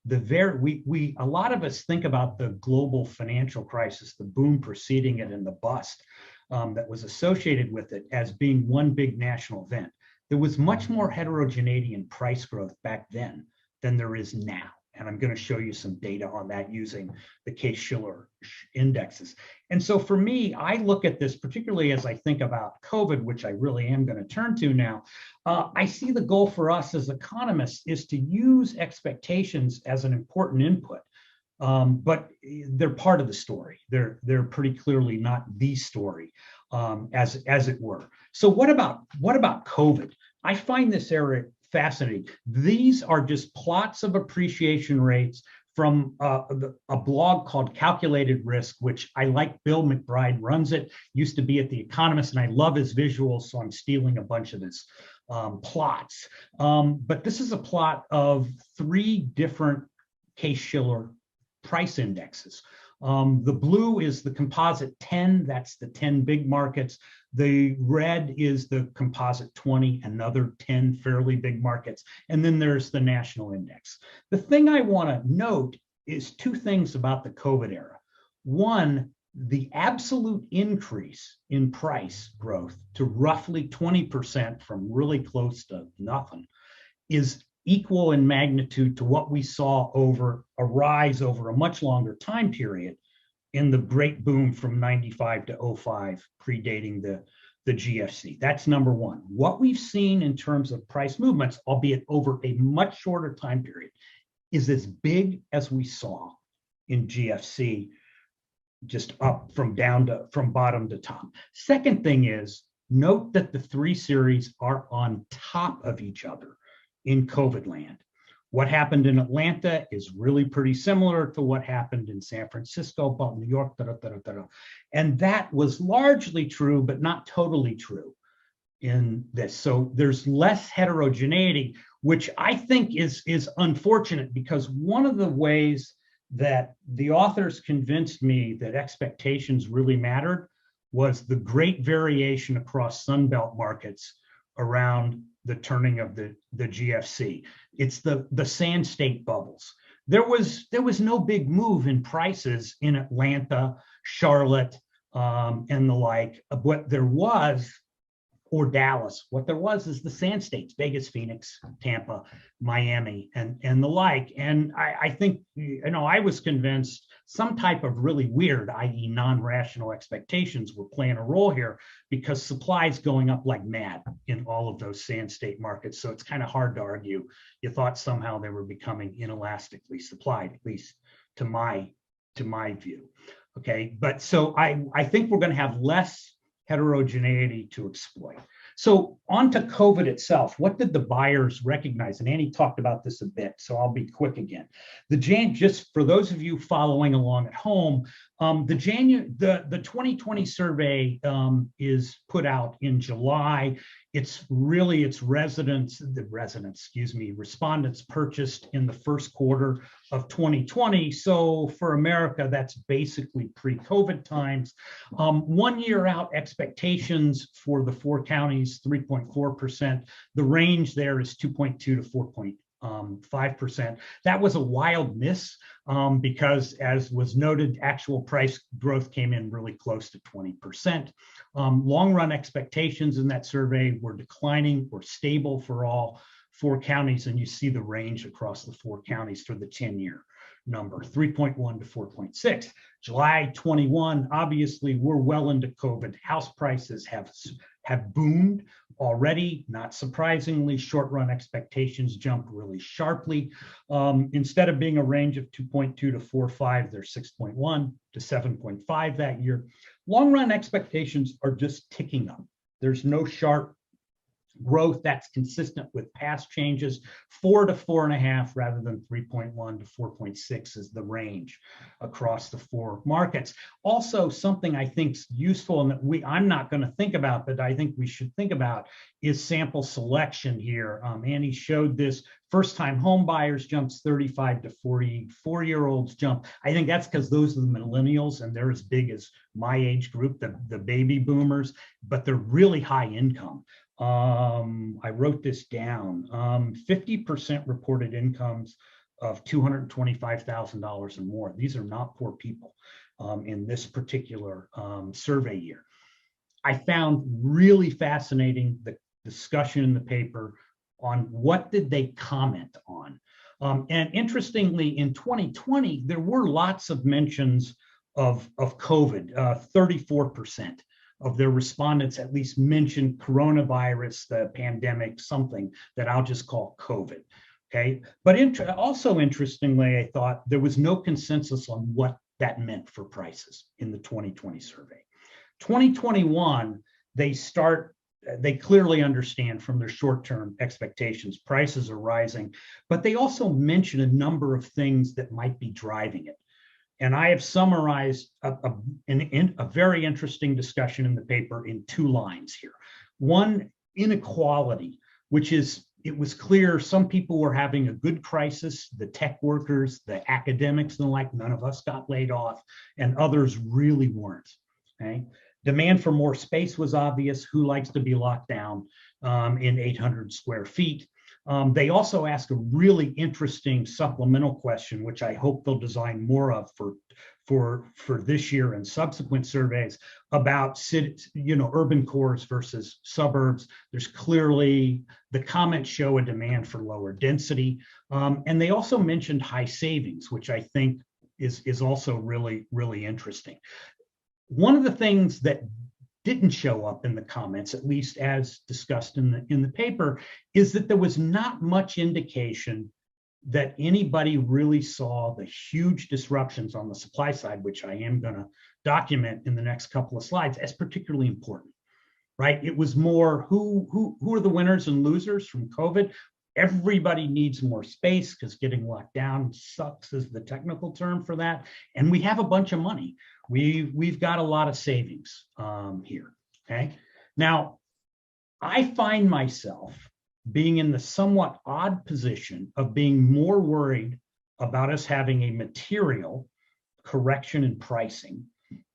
a lot of us think about the global financial crisis, the boom preceding it and the bust that was associated with it as being one big national event. There was much more heterogeneity in price growth back then than there is now. And I'm going to show you some data on that using the Case-Shiller indexes. And so for me, I look at this, particularly as I think about COVID, which I really am going to turn to now. I see the goal for us as economists is to use expectations as an important input. But they're part of the story. They're pretty clearly not the story. as it were. So what about COVID? I find this area fascinating. These are just plots of appreciation rates from a blog called Calculated Risk, which I like. Bill McBride runs it, used to be at The Economist, and I love his visuals, so I'm stealing a bunch of his plots. But this is a plot of 3 different Case-Shiller price indexes. The blue is the composite 10, that's the 10 big markets. The red is the composite 20, another 10 fairly big markets. And then there's the national index. The thing I want to note is 2 things about the COVID era. One, the absolute increase in price growth to roughly 20% from really close to nothing is equal in magnitude to what we saw over a rise over a much longer time period in the great boom from 95 to 05, predating the GFC. That's number one. What we've seen in terms of price movements, albeit over a much shorter time period, is as big as we saw in GFC, just up from bottom to top. Second thing is, note that the 3 series are on top of each other in COVID land. What happened in Atlanta is really pretty similar to what happened in San Francisco, New York, and that was largely true, but not totally true in this. So there's less heterogeneity, which I think is unfortunate, because one of the ways that the authors convinced me that expectations really mattered was the great variation across Sunbelt markets around the turning of the GFC. It's the sand state bubbles. There was no big move in prices in Atlanta, Charlotte, and the like. What there was, or Dallas, what there was is the sand states: Vegas, Phoenix, Tampa, Miami, and the like. And I think, I was convinced some type of really weird, i.e. non-rational expectations were playing a role here, because supply is going up like mad in all of those sand state markets. So it's kind of hard to argue. You thought somehow they were becoming inelastically supplied, at least to my view. Okay, but so I think we're going to have less heterogeneity to exploit. So on to COVID itself. What did the buyers recognize? And Annie talked about this a bit, so I'll be quick again. Just for those of you following along at home, the 2020 survey is put out in July. It's really respondents purchased in the first quarter of 2020. So for America, that's basically pre-COVID times. 1 year out expectations for the 4 counties, 3.4%. The range there is 2.2 to 4.5%. That was a wild miss because, as was noted, actual price growth came in really close to 20%. Long run expectations in that survey were declining or stable for all 4 counties, and you see the range across the 4 counties for the 10-year number, 3.1 to 4.6. July 21, obviously, we're well into COVID. House prices have boomed already. Not surprisingly, short-run expectations jumped really sharply. Instead of being a range of 2.2 to 4.5, they're 6.1 to 7.5 that year. Long-run expectations are just ticking up. There's no sharp growth that's consistent with past changes. 4 to 4.5 rather than 3.1 to 4.6 is the range across the 4 markets. Also, something I think is useful and that I'm not going to think about, but I think we should think about, is sample selection here. Annie showed this. First-time home buyers jumps 35 to 40. 4-year-olds jump. I think that's because those are the millennials, and they're as big as my age group, the baby boomers, but they're really high income. I wrote this down. 50% reported incomes of $225,000 or more. These are not poor people in this particular survey year. I found really fascinating the discussion in the paper on what did they comment on. And interestingly, in 2020, there were lots of mentions of COVID, 34%. Of their respondents at least mentioned coronavirus, the pandemic, something that I'll just call COVID, okay? But also interestingly, I thought there was no consensus on what that meant for prices in the 2020 survey. 2021, they clearly understand from their short-term expectations, prices are rising, but they also mention a number of things that might be driving it. And I have summarized a very interesting discussion in the paper in 2 lines here. One, inequality, which is, it was clear some people were having a good crisis, the tech workers, the academics and the like, none of us got laid off, and others really weren't, okay? Demand for more space was obvious. Who likes to be locked down in 800 square feet? They also ask a really interesting supplemental question, which I hope they'll design more of for this year and subsequent surveys about urban cores versus suburbs. There's clearly, the comments show a demand for lower density. And they also mentioned high savings, which I think is also really, really interesting. One of the things that didn't show up in the comments, at least as discussed in the paper, is that there was not much indication that anybody really saw the huge disruptions on the supply side, which I am going to document in the next couple of slides, as particularly important, right? It was more who are the winners and losers from COVID? Everybody needs more space because getting locked down sucks is the technical term for that. And we have a bunch of money. We've got a lot of savings here, okay? Now, I find myself being in the somewhat odd position of being more worried about us having a material correction in pricing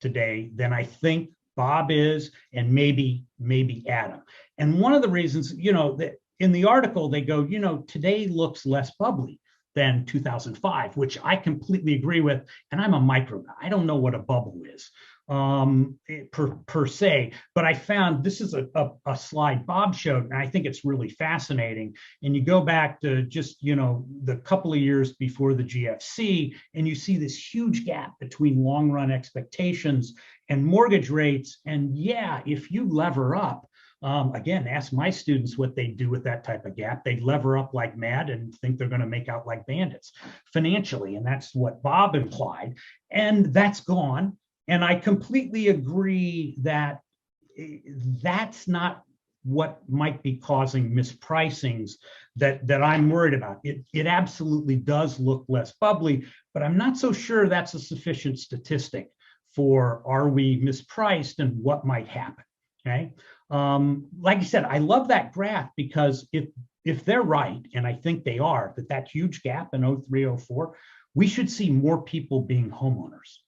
today than I think Bob is, and maybe Adam. And one of the reasons, that in the article, they go, today looks less bubbly than 2005, which I completely agree with. And I'm a micro guy. I don't know what a bubble is per se, but I found this is a slide Bob showed, and I think it's really fascinating. And you go back to just, the couple of years before the GFC, and you see this huge gap between long run expectations and mortgage rates. And yeah, if you lever up, again, ask my students what they do with that type of gap. They lever up like mad and think they're going to make out like bandits financially. And that's what Bob implied. And that's gone. And I completely agree that that's not what might be causing mispricings that I'm worried about. It absolutely does look less bubbly, but I'm not so sure that's a sufficient statistic for are we mispriced and what might happen, okay? Like I said, I love that graph because if they're right, and I think they are, that huge gap in 03, 04, we should see more people being homeowners.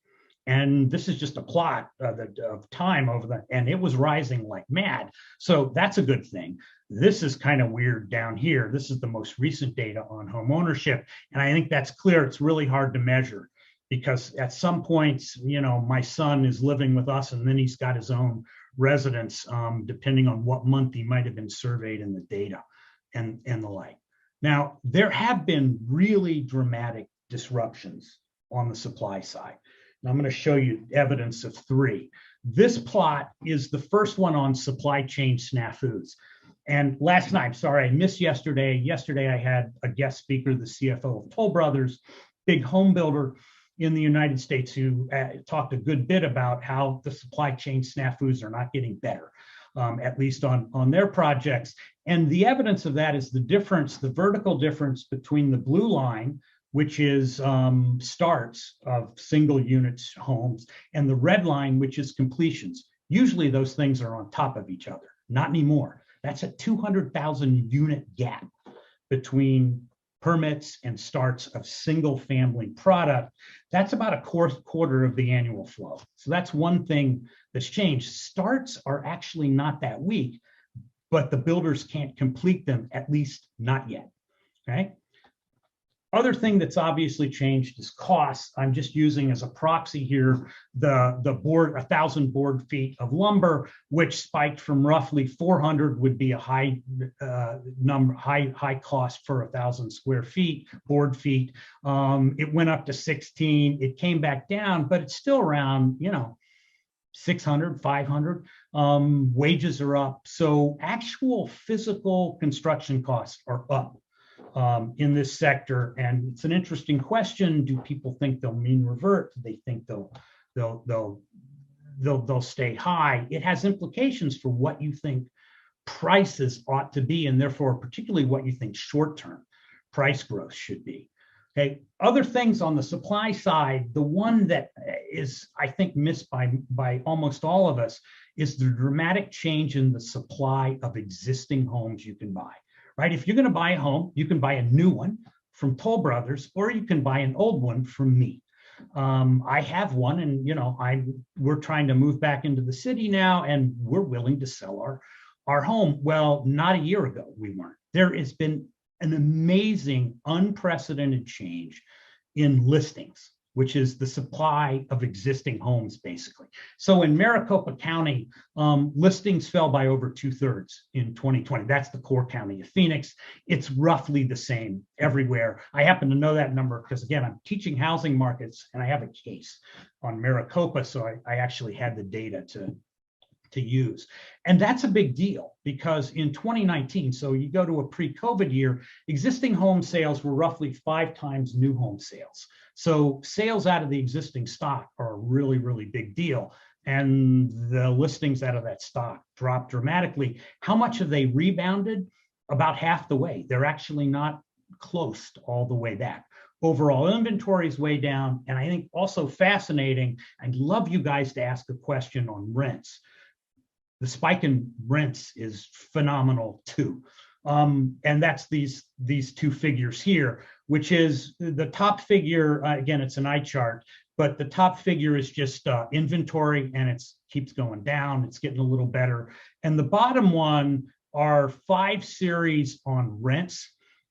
And this is just a plot of time and it was rising like mad. So that's a good thing. This is kind of weird down here. This is the most recent data on home ownership. And I think that's clear. It's really hard to measure because at some points, my son is living with us and then he's got his own residence, depending on what month he might have been surveyed in the data and the like. Now, there have been really dramatic disruptions on the supply side. And I'm going to show you evidence of 3. This plot is the first one on supply chain snafus. And last night, sorry, I missed yesterday. Yesterday, I had a guest speaker, the CFO of Toll Brothers, big home builder in the United States, who talked a good bit about how the supply chain snafus are not getting better, at least on their projects. And the evidence of that is the difference, the vertical difference between the blue line, which is starts of single units homes, and the red line, which is completions. Usually those things are on top of each other, not anymore. That's a 200,000 unit gap between permits and starts of single family product. That's about a quarter of the annual flow. So that's one thing that's changed. Starts are actually not that weak, but the builders can't complete them, at least not yet, okay? Other thing that's obviously changed is costs. I'm just using as a proxy here the 1,000 board feet of lumber, which spiked from roughly 400 would be a high number, high cost for 1,000 square feet, board feet. It went up to 16. It came back down, but it's still around, 600, 500. Wages are up. So actual physical construction costs are up in this sector. And it's an interesting question. Do people think they'll mean revert? Do they think they'll they'll stay high. It has implications for what you think prices ought to be, and therefore particularly what you think short-term price growth should be. Okay, other things on the supply side, the one that is, I think, missed by almost all of us is the dramatic change in the supply of existing homes you can buy, right? If you're going to buy a home, you can buy a new one from Toll Brothers, or you can buy an old one from me. I have one, and we're trying to move back into the city now, and we're willing to sell our home. Well, not a year ago we weren't. There has been an amazing, unprecedented change in listings, which is the supply of existing homes, basically. So in Maricopa County, listings fell by over 2/3 in 2020. That's the core county of Phoenix. It's roughly the same everywhere. I happen to know that number because, again, I'm teaching housing markets, and I have a case on Maricopa, so I actually had the data to use. And that's a big deal because in 2019, so you go to a pre-COVID year, existing home sales were roughly 5 times new home sales. So sales out of the existing stock are a really, really big deal. And the listings out of that stock dropped dramatically. How much have they rebounded? About half the way. They're actually not close to all the way back. Overall inventory is way down. And I think also fascinating, I'd love you guys to ask a question on rents. The spike in rents is phenomenal too. And that's these two figures here, which is the top figure, again, it's an eye chart, but the top figure is just inventory, and it keeps going down. It's getting a little better. And the bottom one are 5 series on rents.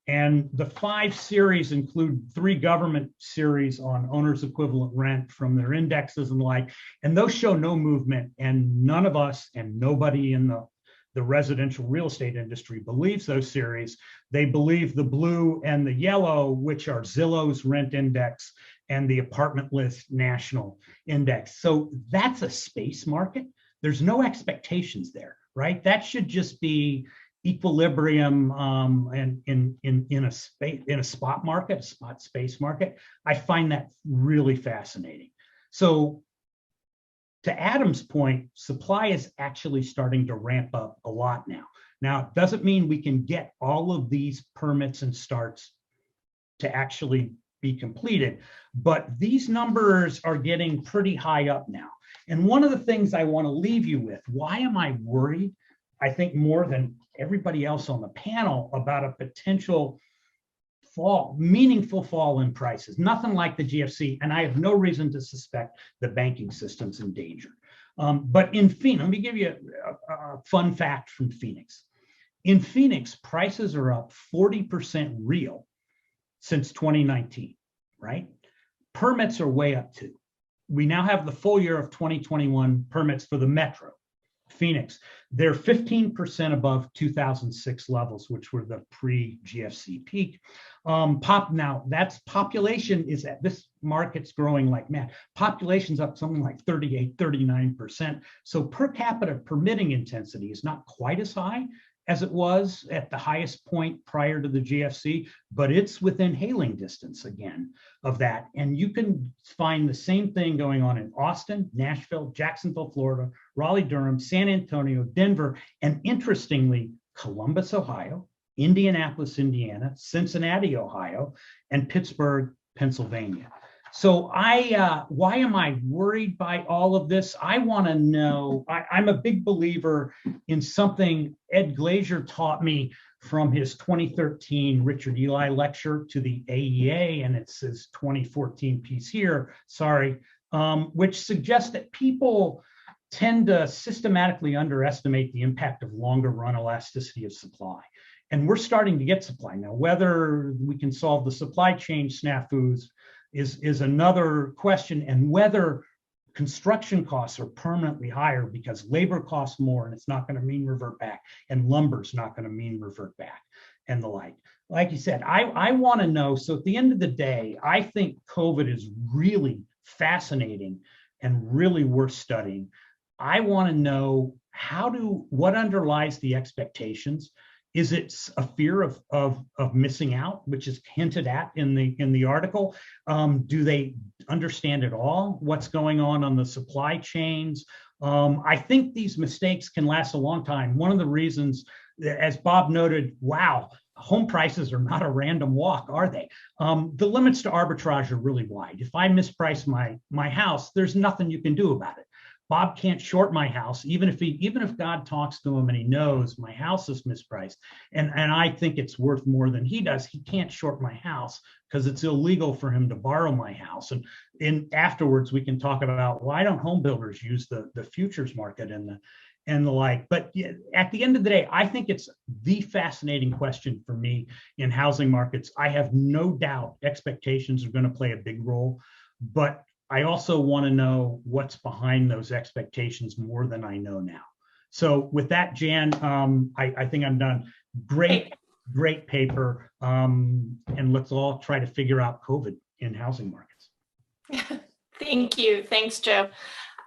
And the 5 series include 3 government series on owner's equivalent rent from their indexes and the like. And those show no movement, and none of us and nobody in the residential real estate industry believes those series. They believe the blue and the yellow, which are Zillow's rent index and the apartment list national index. So that's a space market. There's no expectations there, right? That should just be equilibrium and in a spot market, a spot space market. I find that really fascinating. So to Adam's point, supply is actually starting to ramp up a lot now. Now, it doesn't mean we can get all of these permits and starts to actually be completed, but these numbers are getting pretty high up now. And one of the things I want to leave you with, why am I worried? I think more than everybody else on the panel about a potential meaningful fall in prices, nothing like the GFC. And I have no reason to suspect the banking system's in danger. But in Phoenix, let me give you a fun fact from Phoenix. In Phoenix, prices are up 40% real since 2019, right? Permits are way up too. We now have the full year of 2021 permits for the Metro. Phoenix, they're 15% above 2006 levels, which were the pre-GFC peak. Now that's population is at this market's growing like mad. Population's up something like 38, 39%. So per capita permitting intensity is not quite as high as it was at the highest point prior to the GFC, but it's within hailing distance again of that. And you can find the same thing going on in Austin, Nashville, Jacksonville, Florida, Raleigh, Durham, San Antonio, Denver, and interestingly, Columbus, Ohio, Indianapolis, Indiana, Cincinnati, Ohio, and Pittsburgh, Pennsylvania. So why am I worried by all of this? I want to know, I'm a big believer in something Ed Glazier taught me from his 2013 Richard Ely lecture to the AEA, and it's his 2014 piece here, which suggests that people tend to systematically underestimate the impact of longer run elasticity of supply. And we're starting to get supply now. Whether we can solve the supply chain snafus is another question, and whether construction costs are permanently higher because labor costs more and it's not going to mean revert back, and lumber's not going to mean revert back, and the like. Like you said, I want to know. So at the end of the day, I think COVID is really fascinating and really worth studying. I want to know what underlies the expectations. Is it a fear of missing out, which is hinted at in the article? Do they understand at all what's going on the supply chains? I think these mistakes can last a long time. One of the reasons, as Bob noted, wow, home prices are not a random walk, are they? The limits to arbitrage are really wide. If I misprice my house, there's nothing you can do about it. Bob can't short my house, even if God talks to him and he knows my house is mispriced, and I think it's worth more than he does. He can't short my house because it's illegal for him to borrow my house. And afterwards we can talk about why don't home builders use the futures market and the like. But at the end of the day, I think it's the fascinating question for me in housing markets. I have no doubt expectations are going to play a big role, but I also want to know what's behind those expectations more than I know now. So with that, Jan, I think I'm done. Great paper. And let's all try to figure out COVID in housing markets. Thank you. Thanks, Joe.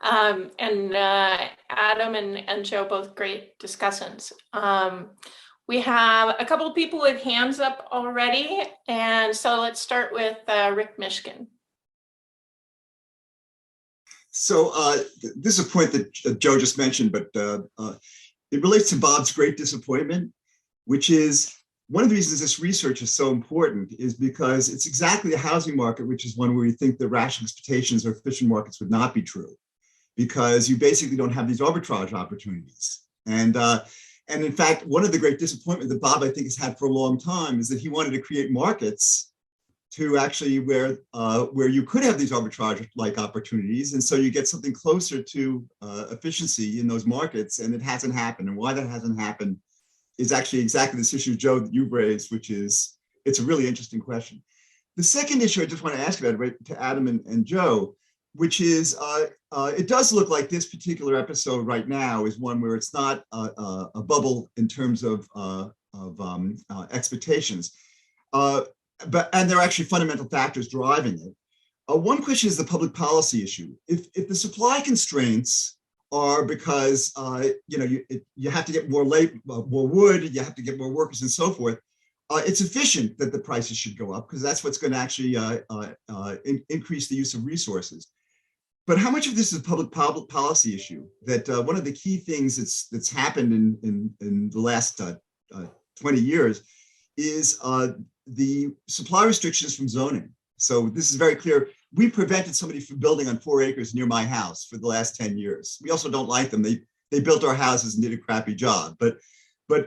And Adam and Joe, both great discussants. We have a couple of people with hands up already. And so let's start with Rick Mishkin. So this is a point that Joe just mentioned, but it relates to Bob's great disappointment, which is one of the reasons this research is so important is because it's exactly the housing market, which is one where you think the rational expectations or efficient markets would not be true, because you basically don't have these arbitrage opportunities. And in fact, one of the great disappointment that Bob, I think, has had for a long time is that he wanted to create markets to actually where you could have these arbitrage-like opportunities, and so you get something closer to efficiency in those markets, and it hasn't happened. And why that hasn't happened is actually exactly this issue, Joe, that you've raised, which is, it's a really interesting question. The second issue I just want to ask about, right, to Adam and Joe, which is, it does look like this particular episode right now is one where it's not a bubble in terms of expectations. And there are actually fundamental factors driving it. One question is the public policy issue. If the supply constraints are because you have to get more wood, you have to get more workers and so forth, it's efficient that the prices should go up because that's what's going to actually increase the use of resources. But how much of this is a public policy issue? That one of the key things that's happened in the last 20 years is the supply restrictions from zoning. So this is very clear. We prevented somebody from building on 4 acres near my house for the last 10 years. We also don't like them. They built our houses and did a crappy job. But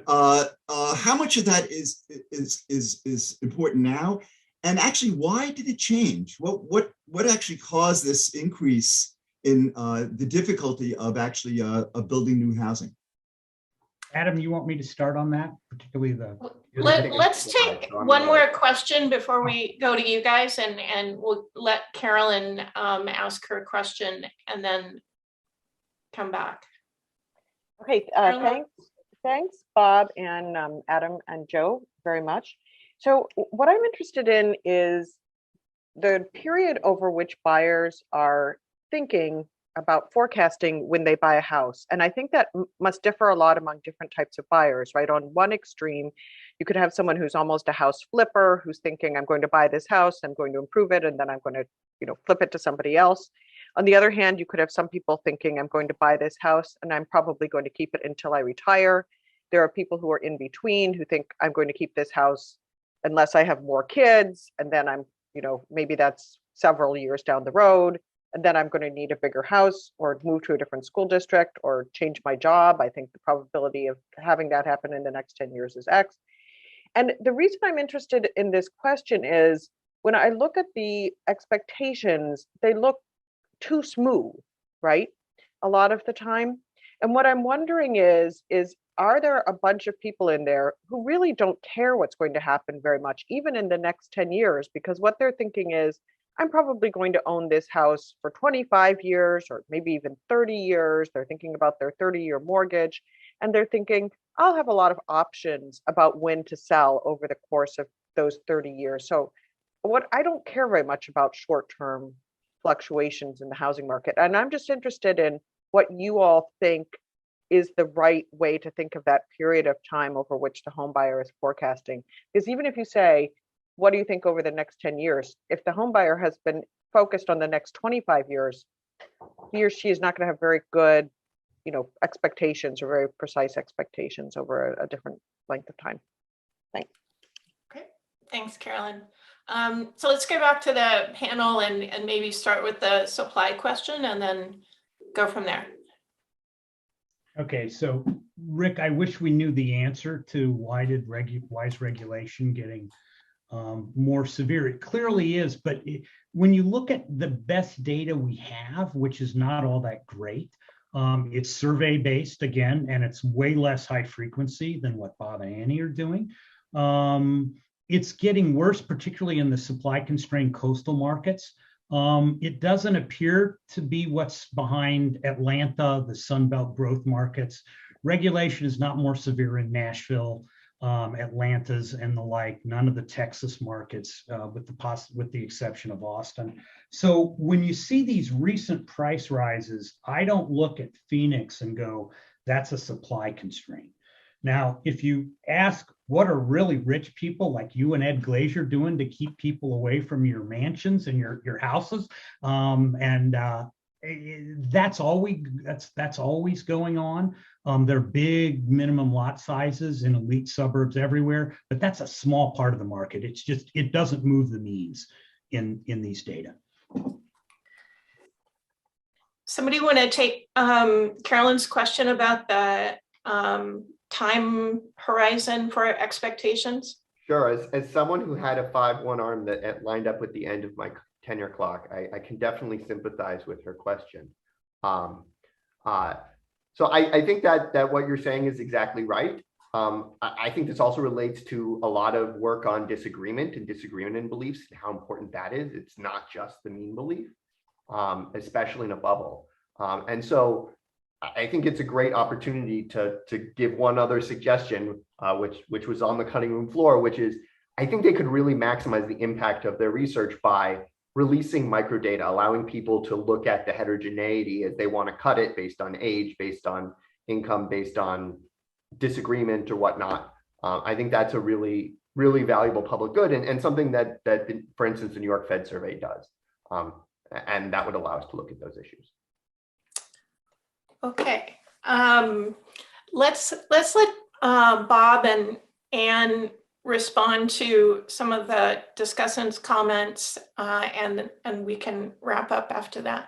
how much of that is important now? And actually, why did it change? What actually caused this increase in the difficulty of actually building new housing? Adam, you want me to start on that, particularly Let's take one more question before we go to you guys, and we'll let Carolyn ask her question and then come back. Okay, thanks, Bob and Adam and Joe very much. So what I'm interested in is the period over which buyers are thinking about forecasting when they buy a house. And I think that must differ a lot among different types of buyers, right? On one extreme, you could have someone who's almost a house flipper who's thinking, I'm going to buy this house, I'm going to improve it, and then I'm going to, flip it to somebody else. On the other hand, you could have some people thinking, I'm going to buy this house and I'm probably going to keep it until I retire. There are people who are in between who think I'm going to keep this house unless I have more kids, and then I'm, maybe that's several years down the road. And then I'm going to need a bigger house or move to a different school district or change my job. I think the probability of having that happen in the next 10 years is X. And the reason I'm interested in this question is when I look at the expectations, they look too smooth, right? A lot of the time. And what I'm wondering is are there a bunch of people in there who really don't care what's going to happen very much, even in the next 10 years? Because what they're thinking is, I'm probably going to own this house for 25 years or maybe even 30 years. They're thinking about their 30-year mortgage, and they're thinking, I'll have a lot of options about when to sell over the course of those 30 years. So I don't care very much about short-term fluctuations in the housing market. And I'm just interested in what you all think is the right way to think of that period of time over which the home buyer is forecasting. Because even if you say, what do you think over the next 10 years? If the home buyer has been focused on the next 25 years, he or she is not going to have very good, expectations or very precise expectations over a different length of time. Thanks. Okay, thanks, Carolyn. So let's go back to the panel and maybe start with the supply question and then go from there. Okay, so Rick, I wish we knew the answer to why is regulation getting more severe? It clearly is, but when you look at the best data we have, which is not all that great, it's survey based again, and it's way less high frequency than what Bob and Annie are doing. It's getting worse, particularly in the supply constrained coastal markets. It doesn't appear to be what's behind Atlanta, the Sunbelt growth markets. Regulation is not more severe in Nashville, Atlanta's and the like, none of the Texas markets, with the exception of Austin. So when you see these recent price rises, I don't look at Phoenix and go, that's a supply constraint. Now, if you ask what are really rich people like you and Ed Glazier doing to keep people away from your mansions and your houses, that's always going on. There are big minimum lot sizes in elite suburbs everywhere, but that's a small part of the market. It's just, it doesn't move the means in these data. Somebody want to take Carolyn's question about the time horizon for expectations? Sure. As someone who had a 5-1 arm that lined up with the end of my tenure clock, I can definitely sympathize with her question. So I think that what you're saying is exactly right. I think this also relates to a lot of work on disagreement and disagreement in beliefs and how important that is. It's not just the mean belief, especially in a bubble. And so I think it's a great opportunity to give one other suggestion, which was on the cutting room floor, which is I think they could really maximize the impact of their research by releasing microdata, allowing people to look at the heterogeneity as they want to cut it based on age, based on income, based on disagreement or whatnot. I think that's a really, really valuable public good and something that, for instance, the New York Fed survey does. And that would allow us to look at those issues. Okay, let's let Bob and Anne respond to some of the discussants' comments, and we can wrap up after that.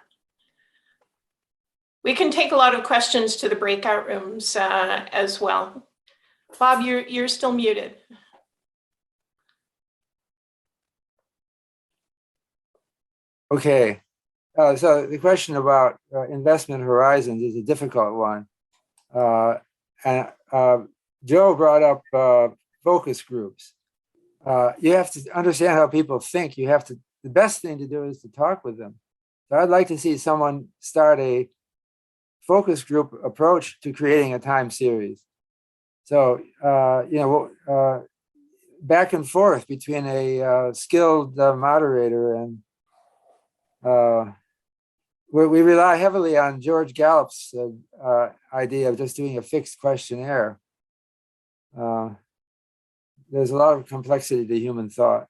We can take a lot of questions to the breakout rooms as well. Bob, you're still muted. Okay. So the question about investment horizons is a difficult one. And Joe brought up focus groups. You have to understand how people think. The best thing to do is to talk with them. So I'd like to see someone start a focus group approach to creating a time series. So, back and forth between a skilled moderator and we rely heavily on George Gallup's idea of just doing a fixed questionnaire. There's a lot of complexity to human thought.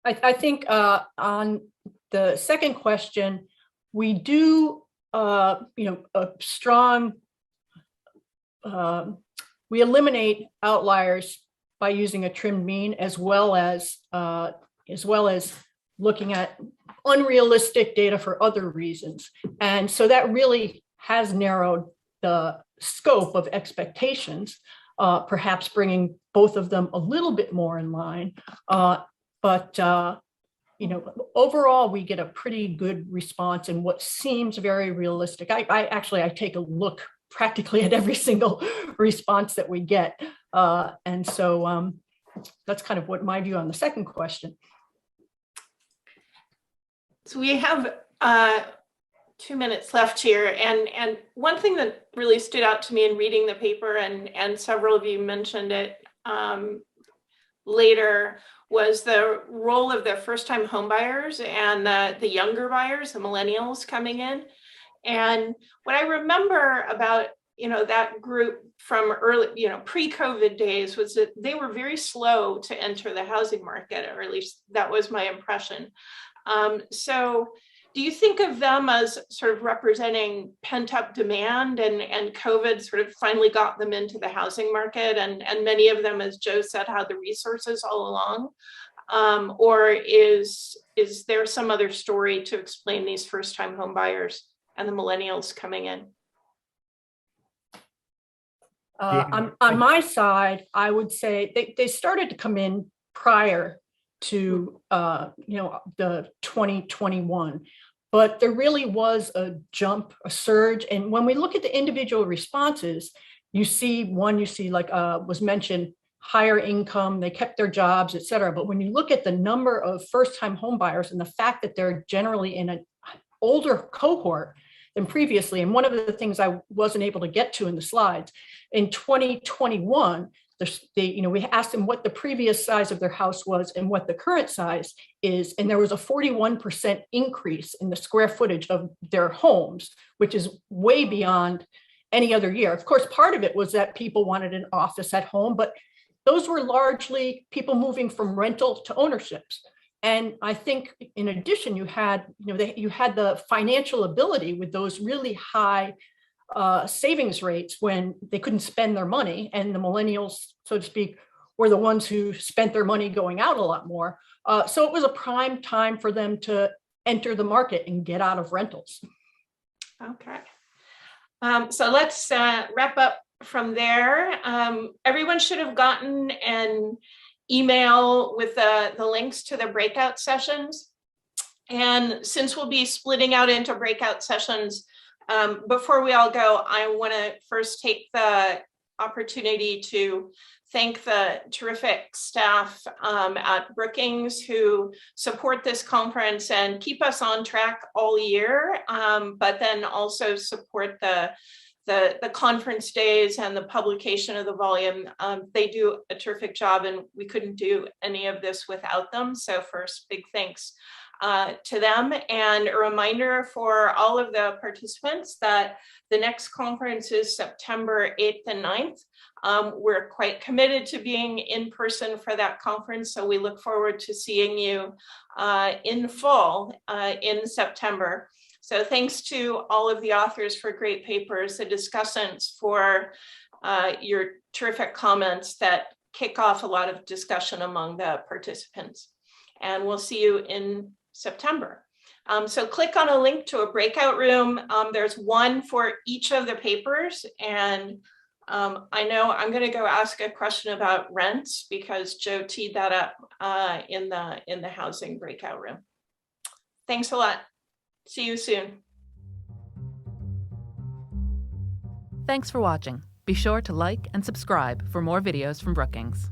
I think on the second question, we do, a strong, we eliminate outliers by using a trimmed mean as well as looking at unrealistic data for other reasons. And so that really has narrowed the scope of expectations, perhaps bringing both of them a little bit more in line. But overall, we get a pretty good response in what seems very realistic. I take a look practically at every single response that we get. And so that's kind of what my view on the second question. So we have 2 minutes left here. And one thing that really stood out to me in reading the paper, and several of you mentioned it, later was the role of the first-time homebuyers and the younger buyers, the millennials coming in. And what I remember about, that group from early, pre-COVID days was that they were very slow to enter the housing market, or at least that was my impression. So do you think of them as sort of representing pent-up demand, and COVID sort of finally got them into the housing market, and many of them, as Joe said, had the resources all along? Or is there some other story to explain these first-time home buyers and the millennials coming in? On my side, I would say they started to come in prior to the 2021, but there really was a jump, a surge. And when we look at the individual responses, you see like was mentioned, higher income, they kept their jobs, et cetera. But when you look at the number of first-time home buyers and the fact that they're generally in an older cohort than previously, and one of the things I wasn't able to get to in the slides, in 2021, we asked them what the previous size of their house was and what the current size is, and there was a 41% increase in the square footage of their homes, which is way beyond any other year. Of course, part of it was that people wanted an office at home, but those were largely people moving from rental to ownerships. And I think in addition, you had the financial ability with those really high savings rates when they couldn't spend their money, and the millennials, so to speak, were the ones who spent their money going out a lot more. So it was a prime time for them to enter the market and get out of rentals. Okay. So let's wrap up from there. Everyone should have gotten an email with the links to the breakout sessions. And since we'll be splitting out into breakout sessions, before we all go, I want to first take the opportunity to thank the terrific staff at Brookings who support this conference and keep us on track all year, but then also support the conference days and the publication of the volume. They do a terrific job, and we couldn't do any of this without them. So first, big thanks to them, and a reminder for all of the participants that the next conference is September 8th and 9th. We're quite committed to being in person for that conference, so we look forward to seeing you in full in September. So thanks to all of the authors for great papers, the discussants for your terrific comments that kick off a lot of discussion among the participants. And we'll see you in September. So click on a link to a breakout room. There's one for each of the papers. And I know I'm going to go ask a question about rents because Joe teed that up in the housing breakout room. Thanks a lot. See you soon. Thanks for watching. Be sure to like and subscribe for more videos from Brookings.